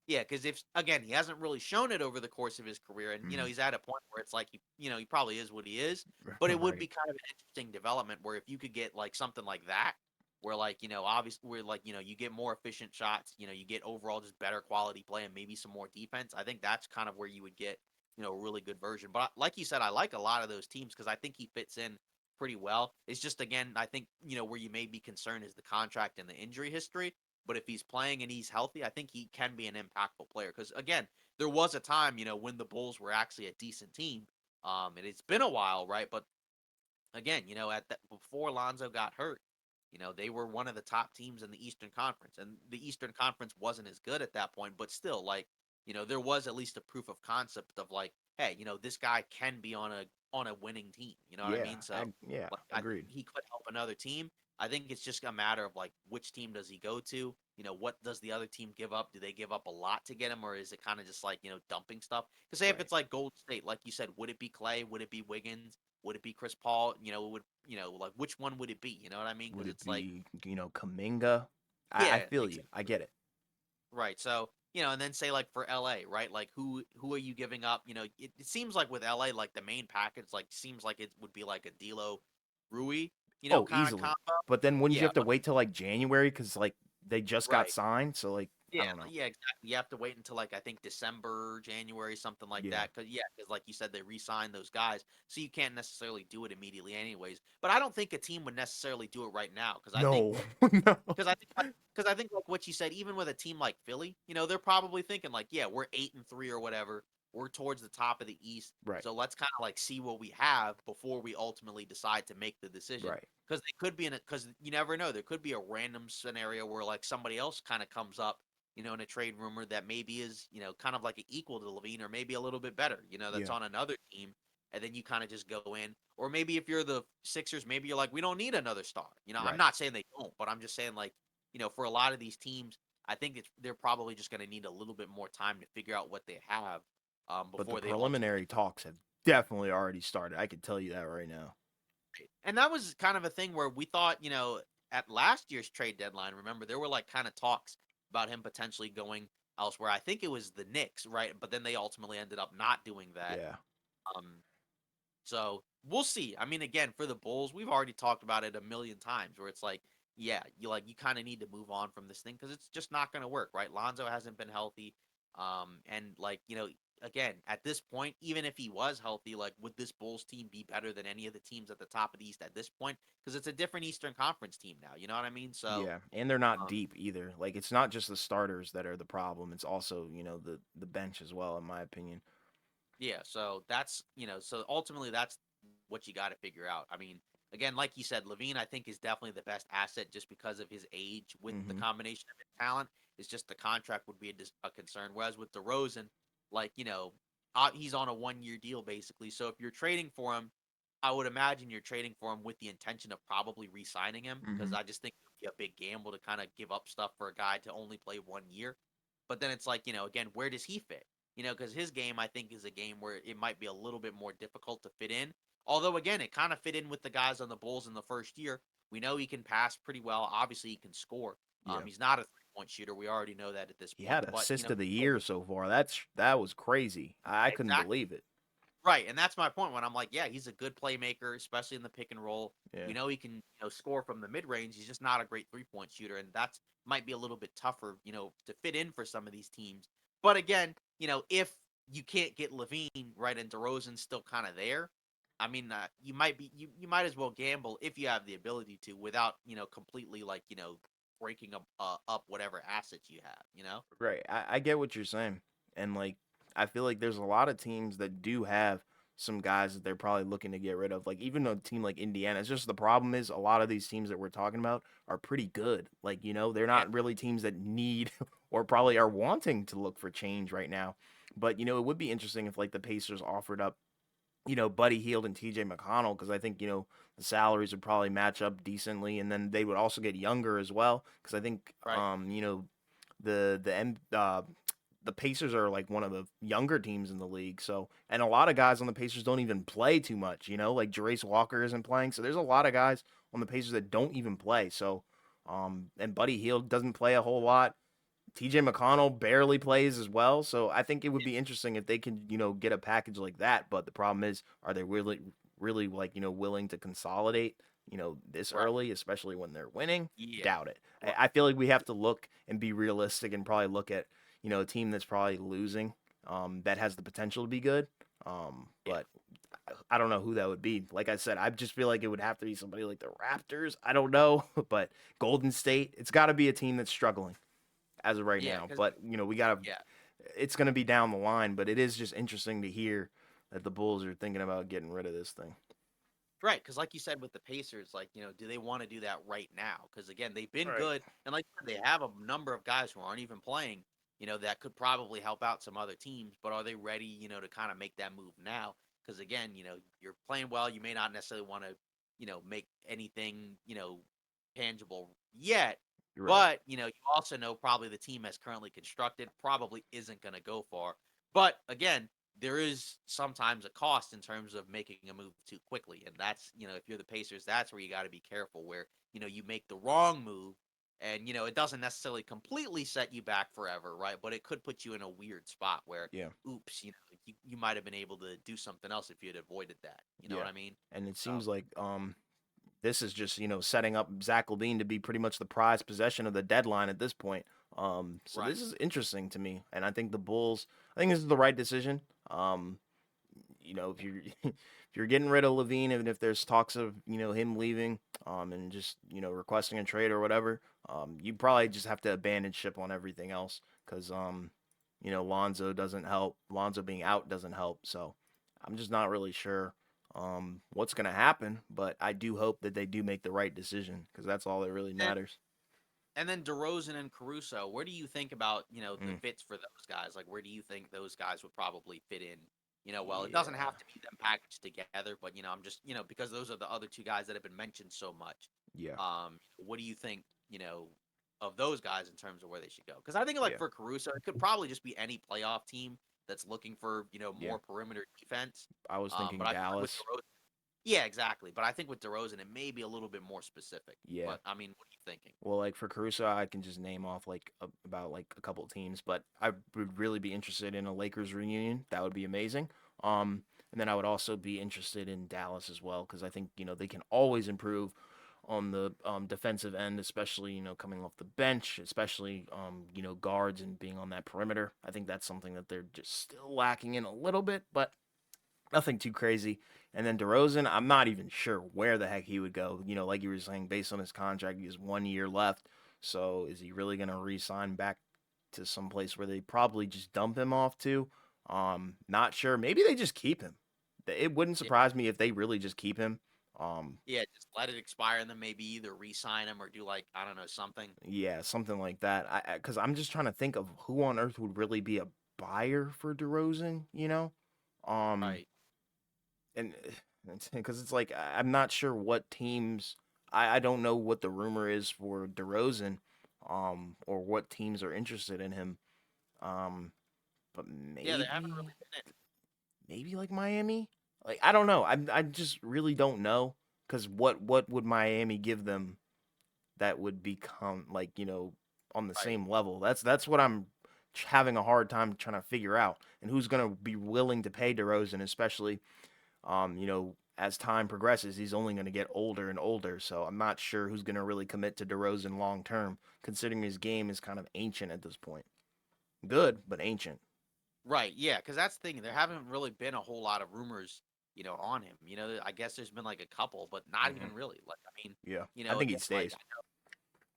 yeah, because if again he hasn't really shown it over the course of his career, and Mm. he's at a point where it's like he probably is what he is. But it would Right. be kind of an interesting development where if you could get like something like that, where like obviously where like you get more efficient shots, you get overall just better quality play and maybe some more defense. I think that's kind of where you would get a really good version. But like you said, I like a lot of those teams because I think he fits in pretty well. It's just again, I think where you may be concerned is the contract and the injury history. But if he's playing and he's healthy, I think he can be an impactful player. Because again, there was a time, when the Bulls were actually a decent team. And it's been a while, right? But again, at that before Lonzo got hurt, they were one of the top teams in the Eastern Conference, and the Eastern Conference wasn't as good at that point, but still, like, there was at least a proof of concept of like, hey, this guy can be on a winning team. You know what I Yeah. mean? So, Yeah. like, I think Agreed. he could help another team. I think it's just a matter of like which team does he go to? What does the other team give up? Do they give up a lot to get him, or is it kind of just like dumping stuff? Because say if Right. it's like Golden State, like you said, would it be Clay? Would it be Wiggins? Would it be Chris Paul? Like which one would it be? You know what I mean? Would Because it it's like, be, Kaminga? I yeah, feel you. I exactly. get it. Right. So, and then say like for LA, right? Like who are you giving up? It seems like with LA, like the main package, like seems like it would be like a D'Lo Rui, Oh, kind of easily. combo. But then wouldn't you Yeah, have to wait till like January because like they just got right. signed? So like I Yeah, don't know. yeah, exactly. You have to wait until like I think December, January, something like Yeah. that. Cause yeah, because like you said, they re-signed those guys, so you can't necessarily do it immediately, anyways. But I don't think a team would necessarily do it right now, because I think No. No. like what you said, even with a team like Philly, they're probably thinking like, yeah, we're 8-3 or whatever. We're towards the top of the East. Right. So let's kind of like see what we have before we ultimately decide to make the decision. Right. Because they could be because you never know. There could be a random scenario where like somebody else kind of comes up, in a trade rumor that maybe is, kind of like an equal to Lavine or maybe a little bit better, that's Yeah. on another team. And then you kind of just go in. Or maybe if you're the Sixers, maybe you're like, we don't need another star. I'm Right. not saying they don't, but I'm just saying like, for a lot of these teams, I think they're probably just going to need a little bit more time to figure out what they have But the before they ultimately. preliminary talks have definitely already started. I can tell you that right now. And that was kind of a thing where we thought, at last year's trade deadline, remember, there were like kind of talks about him potentially going elsewhere. I think it was the Knicks, right? But then they ultimately ended up not doing that. Yeah. Um, So we'll see. I mean, again, for the Bulls, we've already talked about it a million times where it's like, yeah, you kind of need to move on from this thing because it's just not going to work, right? Lonzo hasn't been healthy. And like, again, at this point, even if he was healthy, like, would this Bulls team be better than any of the teams at the top of the East at this point? Because it's a different Eastern Conference team now. You know what I mean? So, Yeah, and they're not um, deep either. Like it's not just the starters that are the problem. It's also, the bench as well in my opinion. yeah, so that's so ultimately that's what you got to figure out. I mean, again, like you said, Levine I think is definitely the best asset just because of his age. With the Mhm. combination of his talent, it's just the contract would be a concern. Whereas with DeRozan, like he's on a 1 year deal basically. So if you're trading for him, I would imagine you're trading for him with the intention of probably re-signing him because Mhm. I just think it would be a big gamble to kind of give up stuff for a guy to only play 1 year. But then it's like again, where does he fit? Because his game, I think, is a game where it might be a little bit more difficult to fit in. Although, again, it kind of fit in with the guys on the Bulls in the first year. We know he can pass pretty well. Obviously, he can score. Yeah. He's not a 3-point shooter. We already know that at this He point. had But, assist of the year so far. That was crazy. I couldn't exactly. believe it. Right, and that's my point when I'm like, yeah, he's a good playmaker, especially in the pick and roll. Yeah. We know he can, score from the mid range. He's just not a great 3-point shooter, and that's might be a little bit tougher, to fit in for some of these teams. But again, if you can't get Levine right and DeRozan's still kind of there, I mean, you might as well gamble if you have the ability to without completely like breaking up whatever assets you have. Right. I get what you're saying. And like I feel like there's a lot of teams that do have some guys that they're probably looking to get rid of. Like even a team like Indiana. It's just the problem is a lot of these teams that we're talking about are pretty good. Like, they're Yeah, not really teams that need or probably are wanting to look for change right now. But it would be interesting if like the Pacers offered up Buddy Hield and TJ McConnell because I think, the salaries would probably match up decently, and then they would also get younger as well because I think, Right. the Pacers are like one of the younger teams in the league. So, and a lot of guys on the Pacers don't even play too much, like Jerace Walker isn't playing. So there's a lot of guys on the Pacers that don't even play. So, and Buddy Hield doesn't play a whole lot. TJ McConnell barely plays as well. So I think it would be interesting if they can, get a package like that. But the problem is, are they really, really like, willing to consolidate, this Right. early, especially when they're winning? Yeah. Doubt it. Right. I feel like we have to look and be realistic and probably look at, a team that's probably losing, that has the potential to be good. Yeah. But I don't know who that would be. Like I said, I just feel like it would have to be somebody like the Raptors. I don't know, but Golden State, it's got to be a team that's struggling as of right Yeah. now. Because But we gotta. yeah. It's gonna be down the line, but it is just interesting to hear that the Bulls are thinking about getting rid of this thing. Right, because like you said with the Pacers, like, do they want to do that right now? Because again, they've been Right. good, and like they have a number of guys who aren't even playing, that could probably help out some other teams. But are they ready, to kind of make that move now? Because again, you're playing well. You may not necessarily want to, make anything, tangible yet. Right. But you also know probably the team as currently constructed probably isn't going to go far. But again, there is sometimes a cost in terms of making a move too quickly. And that's, if you're the Pacers, that's where you got to be careful where, you make the wrong move and, it doesn't necessarily completely set you back forever, right? But it could put you in a weird spot where, Yeah. oops, you might have been able to do something else if you had avoided that. You know Yeah. what I mean? And it So, seems like this is just setting up Zach Levine to be pretty much the prized possession of the deadline at this point. So right. this is interesting to me, and I think the Bulls. I think this is the right decision. If you're if you're getting rid of Levine, and if there's talks of him leaving, and just requesting a trade or whatever, you probably just have to abandon ship on everything else because Lonzo doesn't help. Lonzo being out doesn't help. So I'm just not really sure what's gonna happen, but I do hope that they do make the right decision because that's all that really And, matters. and then DeRozan and Caruso, where do you think about, the Mm, fits for those guys? Like, where do you think those guys would probably fit in? Well, it doesn't yeah, have to be them packaged together, but, I'm just, because those are the other two guys that have been mentioned so much. yeah, What do you think, of those guys in terms of where they should go? Because I think, like, yeah, for Caruso, it could probably just be any playoff team that's looking for, yeah. more perimeter defense. I was But thinking I feel like with Dallas. DeRozan, yeah, exactly. But I think with DeRozan, it may be a little bit more specific. Yeah. But, I mean, what are you thinking? Well, like for Caruso, I can just name off like about like a couple of teams, but I would really be interested in a Lakers reunion. That would be amazing. And then I would also be interested in Dallas as well because I think they can always improve on the defensive end, especially coming off the bench, especially guards and being on that perimeter. I think that's something that they're just still lacking in a little bit, but nothing too crazy. And then DeRozan, I'm not even sure where the heck he would go. Like you were saying, based on his contract, he has 1 year left. So is he really going to re-sign back to some place where they probably just dump him off to? Not sure. Maybe they just keep him. It wouldn't Yeah. surprise me if they really just keep him. Yeah, just let it expire and then maybe either re-sign him or do like I don't know something. Yeah, something like that. Because I'm just trying to think of who on earth would really be a buyer for DeRozan. Um, Right. and because it's like I'm not sure what teams. I don't know what the rumor is for DeRozan, or what teams are interested in him. Um, but Yeah, they haven't maybe really been in. maybe like Miami. Like I don't know. I just really don't know because what would Miami give them that would become like on the Right. same level? That's what I'm having a hard time trying to figure out. And who's gonna be willing to pay DeRozan, especially as time progresses, he's only going to get older and older. So I'm not sure who's going to really commit to DeRozan long term, considering his game is kind of ancient at this point. Good, but ancient. Right. Yeah, because that's the thing. There haven't really been a whole lot of rumors, on him. I guess there's been like a couple, but not Hmm. even really. Like, I mean, Yeah, I think he again, like, stays.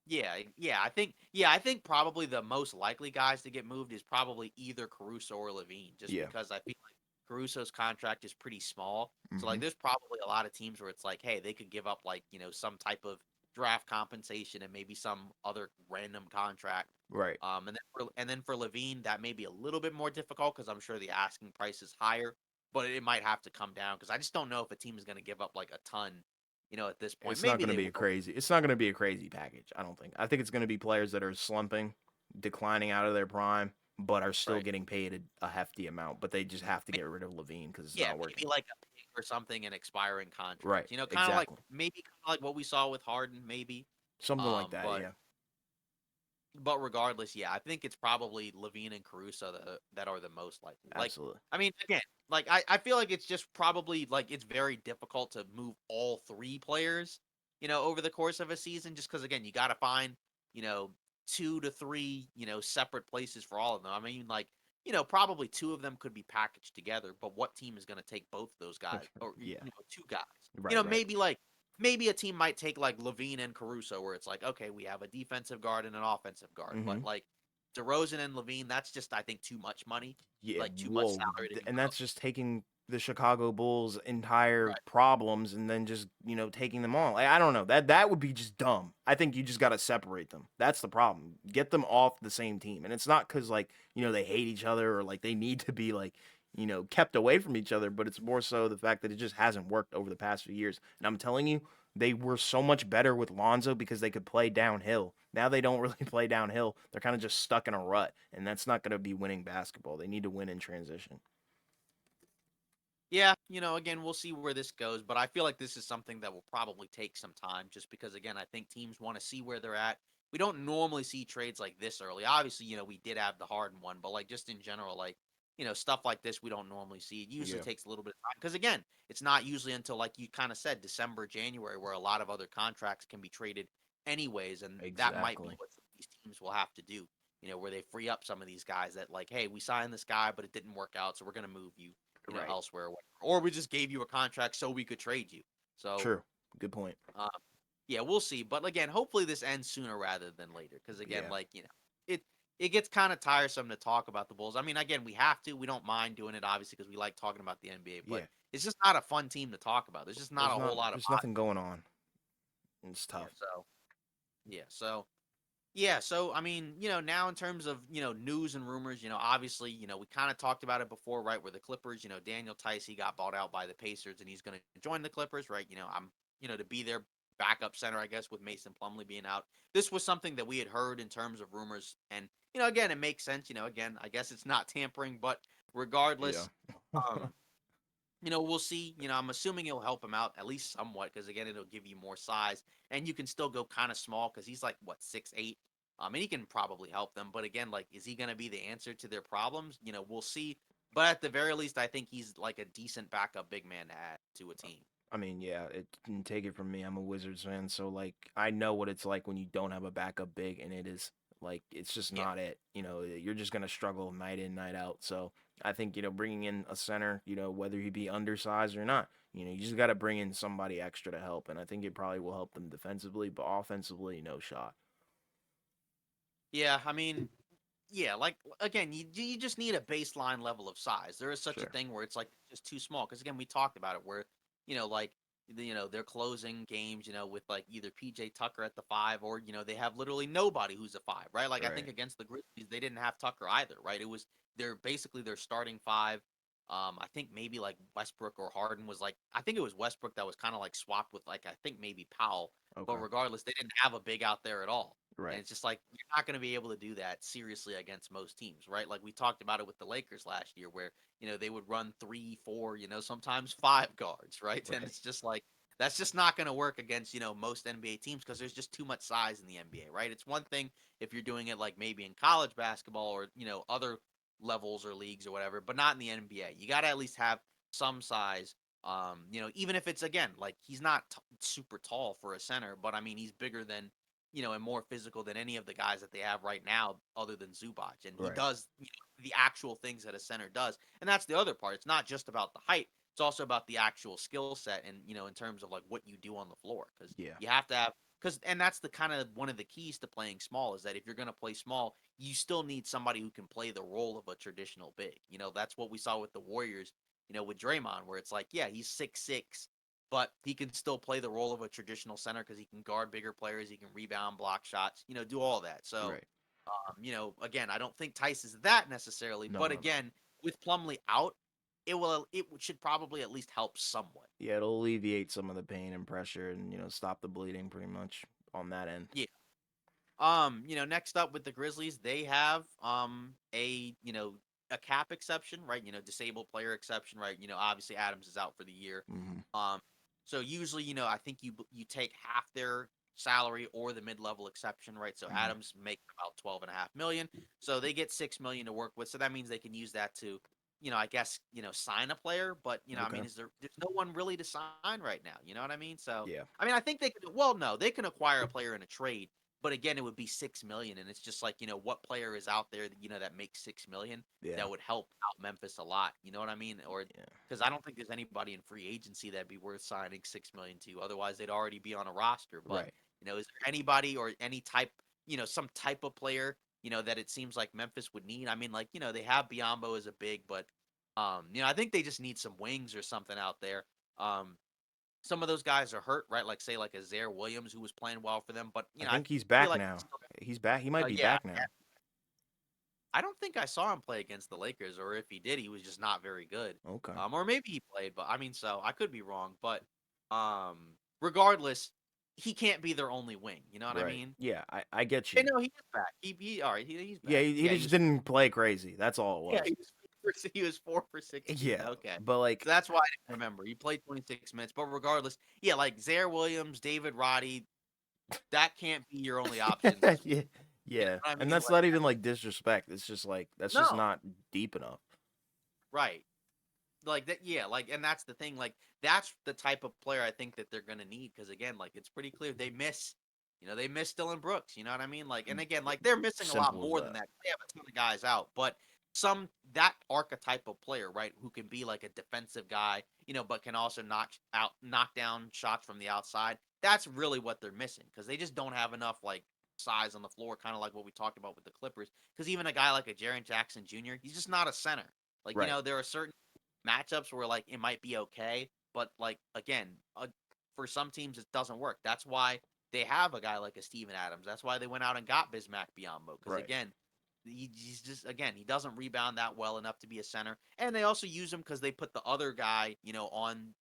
yeah, I think probably the most likely guys to get moved is probably either Caruso or Levine, just Yeah. because I feel like Caruso's contract is pretty small. So Hmm. like, there's probably a lot of teams where it's like, hey, they could give up like some type of draft compensation and maybe some other random contract. Right. And then for Levine, that may be a little bit more difficult because I'm sure the asking price is higher. but it might have to come down because I just don't know if a team is going to give up like a ton, at this point. It's not Maybe going to they be a will. crazy. It's not going to be a crazy package. I don't think. I think it's going to be players that are slumping, declining out of their prime, but are still Right. getting paid a hefty amount. But they just have to get rid of Levine because it's Yeah, not working. maybe like a pick or something, an expiring Right. contract. Kind of like Exactly. maybe kind of like what we saw with Harden, maybe. Something like that. But Yeah. regardless, yeah, I think it's probably Levine and Caruso that are the most likely. Like, Absolutely. I mean, again, like I feel like it's just probably like it's very difficult to move all three players, over the course of a season, just because again, you got to find, you know, 2 to 3, separate places for all of them. I mean, like, probably two of them could be packaged together, but what team is going to take both of those guys or Yeah. two guys? Right. Right. Maybe a team might take like Lavine and Caruso, where it's like, okay, we have a defensive guard and an offensive guard, but Mm-hmm. like DeRozan and Lavine, that's just I think too much money, Yeah, like too much whoa, salary to give and up. that's just taking the Chicago Bulls' entire Right. problems and then just taking them all. Like, I don't know, that would be just dumb. I think you just got to separate them. That's the problem. Get them off the same team, and it's not because like they hate each other or like they need to be like kept away from each other, but it's more so the fact that it just hasn't worked over the past few years. And I'm telling you, they were so much better with Lonzo because they could play downhill. Now they don't really play downhill. They're kind of just stuck in a rut, and that's not going to be winning basketball. They need to win in transition. Yeah, again, we'll see where this goes, but I feel like this is something that will probably take some time just because, again, I think teams want to see where they're at. We don't normally see trades like this early. Obviously, we did have the Harden one, but like just in general, like, stuff like this we don't normally see. It usually Yeah, takes a little bit of time because, again, it's not usually until, like you kind of said, December, January, where a lot of other contracts can be traded anyways. And that might be exactly. what some of these teams will have to do, where they free up some of these guys that, like, hey, we signed this guy, but it didn't work out, so we're going to move you Right. elsewhere, or whatever. Or we just gave you a contract so we could trade you. So, True. Good point. um, yeah, we'll see. But again, hopefully this ends sooner rather than later. Because again, Yeah. like it gets kind of tiresome to talk about the Bulls. I mean, again, we have to. We don't mind doing it, obviously, because we like talking about the NBA. But Yeah. it's just not a fun team to talk about. There's just not a whole lot of There's nothing positives. going on. It's Yeah. tough. So yeah. So I mean, now in terms of news and rumors, obviously, we kind of talked about it before, right? Where the Clippers, Daniel Tice, he got bought out by the Pacers, and he's going to join the Clippers, right? I'm, to be their backup center, I guess, with Mason Plumlee being out. This was something that we had heard in terms of rumors, and again, it makes sense. Again, I guess it's not tampering, but Yeah. regardless, um, we'll see. I'm assuming it'll help him out at least somewhat because again, it'll give you more size, and you can still go kind of small because he's like what 6'8", and he can probably help them. But again, like, is he going to be the answer to their problems? We'll see. But at the very least, I think he's like a decent backup big man to add to a team. I mean, yeah, it can take it from me. I'm a Wizards fan, so like I know what it's like when you don't have a backup big, and it is like it's just Yeah. not it. You're just gonna struggle night in, night out. So I think bringing in a center, whether he be undersized or not, you just got to bring in somebody extra to help, and I think it probably will help them defensively, but offensively, no shot. Yeah. I mean, yeah, like again, you just need a baseline level of size. There is such a Sure. thing where it's like just too small. Because again, we talked about it where like they're closing games with like either PJ Tucker at the 5 or they have literally nobody who's a 5, right? Like I think Right. against the Grizzlies they didn't have Tucker either, right? It was they're basically their starting 5. I think maybe like Westbrook or Harden was like I think it was Westbrook that was kind of like swapped with like I think maybe Powell, but Okay. regardless they didn't have a big out there at all. And Right. it's just like you're not going to be able to do that seriously against most teams, right? Like we talked about it with the Lakers last year, where they would run 3, 4, sometimes 5 guards, right? And Right. it's just like that's just not going to work against most NBA teams because there's just too much size in the NBA, right? It's one thing if you're doing it like maybe in college basketball or other levels or leagues or whatever, but not in the NBA. You got to at least have some size. Even if it's again like he's not super tall for a center, but I mean he's bigger than and more physical than any of the guys that they have right now, other than Zubac. And he Right. does the actual things that a center does. And that's the other part. It's not just about the height. It's also about the actual skill set and, in terms of like what you do on the floor. Because Yeah. you have to have, and that's the kind of one of the keys to playing small is that if you're going to play small, you still need somebody who can play the role of a traditional big. That's what we saw with the Warriors, with Draymond, where it's like, yeah, he's 6'6", but he can still play the role of a traditional center because he can guard bigger players, he can rebound, block shots, do all that. So, Right. again, I don't think Tice is that necessarily, No. but No. No. again, with Plumlee out, should probably at least help somewhat. Yeah, it'll alleviate some of the pain and pressure, and stop the bleeding pretty much on that end. Yeah. Next up with the Grizzlies, they have a cap exception, right? Disabled player exception, right? Obviously Adams is out for the year. Hmm. Um, so usually, I think you take half their salary or the mid-level exception, right? So Hmm. Adams make about 12.5 million. So they get 6 million to work with. So that means they can use that to, I guess, sign a player. But I Okay. mean, there's no one really to sign right now. You know what I mean? So Yeah. I mean, I think they could. Well, no, they can acquire a player in a trade, but again, it would be 6 million, and it's just like what player is out there that that makes 6 million Yeah. that would help out Memphis a lot. You know what I mean? Or Yeah. because I don't think there's anybody in free agency that'd be worth signing 6 million to. Otherwise, they'd already be on a roster. But Right. is there anybody or any type, some type of player, that it seems like Memphis would need? I mean, like they have Biombo as a big, but I think they just need some wings or something out there. Um, some of those guys are hurt, right? Like say like a Zaire Williams who was playing well for them, but I I think he's feel back like now. He's back. He might be yeah, back now. I don't think I saw him play against the Lakers, or if he did, he was just not very good. Okay. Or maybe he played, but I mean, so I could be wrong. But regardless, he can't be their only wing. You know what I Right. mean? Yeah, I get Hey, you. no, he is back. He all right. He's Yeah, back. he Yeah, he just was. didn't play crazy. That's all it Yeah, was. he was 4 for 16. Yeah, Okay, but like, so that's why I didn't remember. He played 26 minutes, but regardless, yeah, like Zaire Williams, David Roddy, that can't be your only options as yeah, you know yeah, what I and mean? that's Like, not even like disrespect. It's just like that's just no, not deep enough. right. Like that, yeah, like, and that's the thing, like, that's the type of player I think that they're gonna need, because again, like, it's pretty clear they miss Dylan Brooks, you know what I mean? Like, and again, like, they're missing a lot Simple as more than that. that. They have a ton of guys out, but that archetype of player, right, who can be like a defensive guy, but can also knock down shots from the outside. That's really what they're missing, because they just don't have enough like size on the floor, kind of like what we talked about with the Clippers. Because even a guy like a Jaren Jackson Jr., he's just not a center. Like, Right. there are certain matchups where like it might be okay, but like again, for some teams it doesn't work. That's why they have a guy like a Steven Adams. That's why they went out and got Bismack Biyombo, because Right. again, he's just again he doesn't rebound that well enough to be a center, and they also use him because they put the other guy on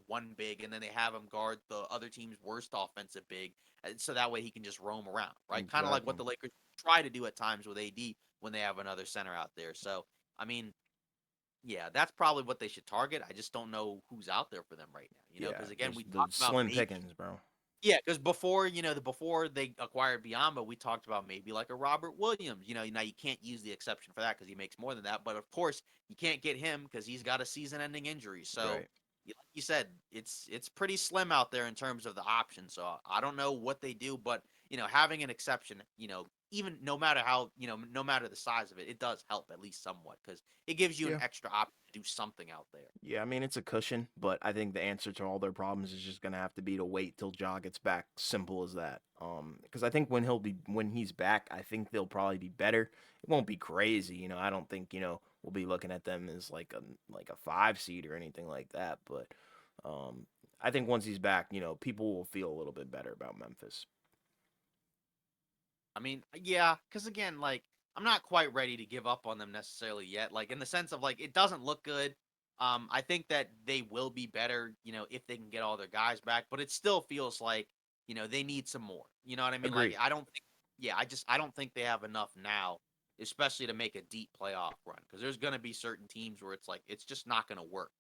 one big, and then they have him guard the other team's worst offensive big, so that way he can just roam around, right? Kind of like what Exactly. the Lakers try to do at times with AD when they have another center out there. So I mean, yeah, that's probably what they should target. I just don't know who's out there for them right now, Yeah, because again, there's we the talked about slim maybe, pickings, bro. yeah, because before, before they acquired Biombo, we talked about maybe like a Robert Williams. Now you can't use the exception for that because he makes more than that. But of course, you can't get him because he's got a season-ending injury. So, Right. like you said, it's pretty slim out there in terms of the options. So I don't know what they do, but having an exception, even no matter the size of it, it does help at least somewhat because it gives you an Yeah. extra option to do something out there. Yeah, I mean it's a cushion, but I think the answer to all their problems is just gonna have to be to wait till Ja gets back. Simple as that. Because I think when he's back, I think they'll probably be better. It won't be crazy, I don't think we'll be looking at them as like a 5 seed or anything like that. But I think once he's back, people will feel a little bit better about Memphis. I mean, yeah, because again, like I'm not quite ready to give up on them necessarily yet. Like in the sense of like it doesn't look good. I think that they will be better, if they can get all their guys back. But it still feels like they need some more. You know what I mean? Like Agreed. I don't think, yeah, I don't think they have enough now, especially to make a deep playoff run. Because there's going to be certain teams where it's like it's just not going to work.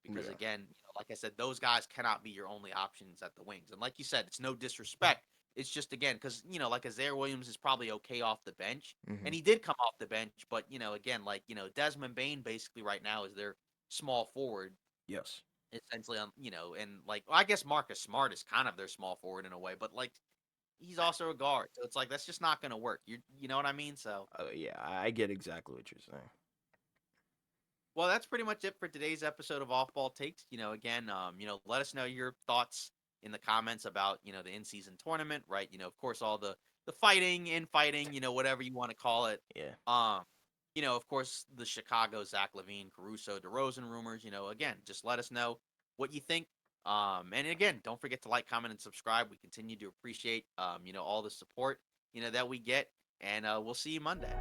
Because Yeah. again, like I said, those guys cannot be your only options at the wings. And like you said, it's no disrespect. It's just again because like Isaiah Williams is probably okay off the bench, Hmm. and he did come off the bench. But again, like Desmond Bain basically right now is their small forward Yes. essentially on and like well, I guess Marcus Smart is kind of their small forward in a way, but like he's also a guard, so it's like that's just not going to work. You know what I mean? So Yeah, I get exactly what you're saying. well, that's pretty much it for today's episode of Off Ball Takes. Again, let us know your thoughts in the comments about, the in-season tournament, right? Of course, all the fighting, infighting, whatever you want to call it. Yeah. Um, of course, the Chicago Zach Lavine, Caruso, DeRozan rumors. Again, just let us know what you think. And again, don't forget to like, comment, and subscribe. We continue to appreciate, all the support, that we get, and we'll see you Monday.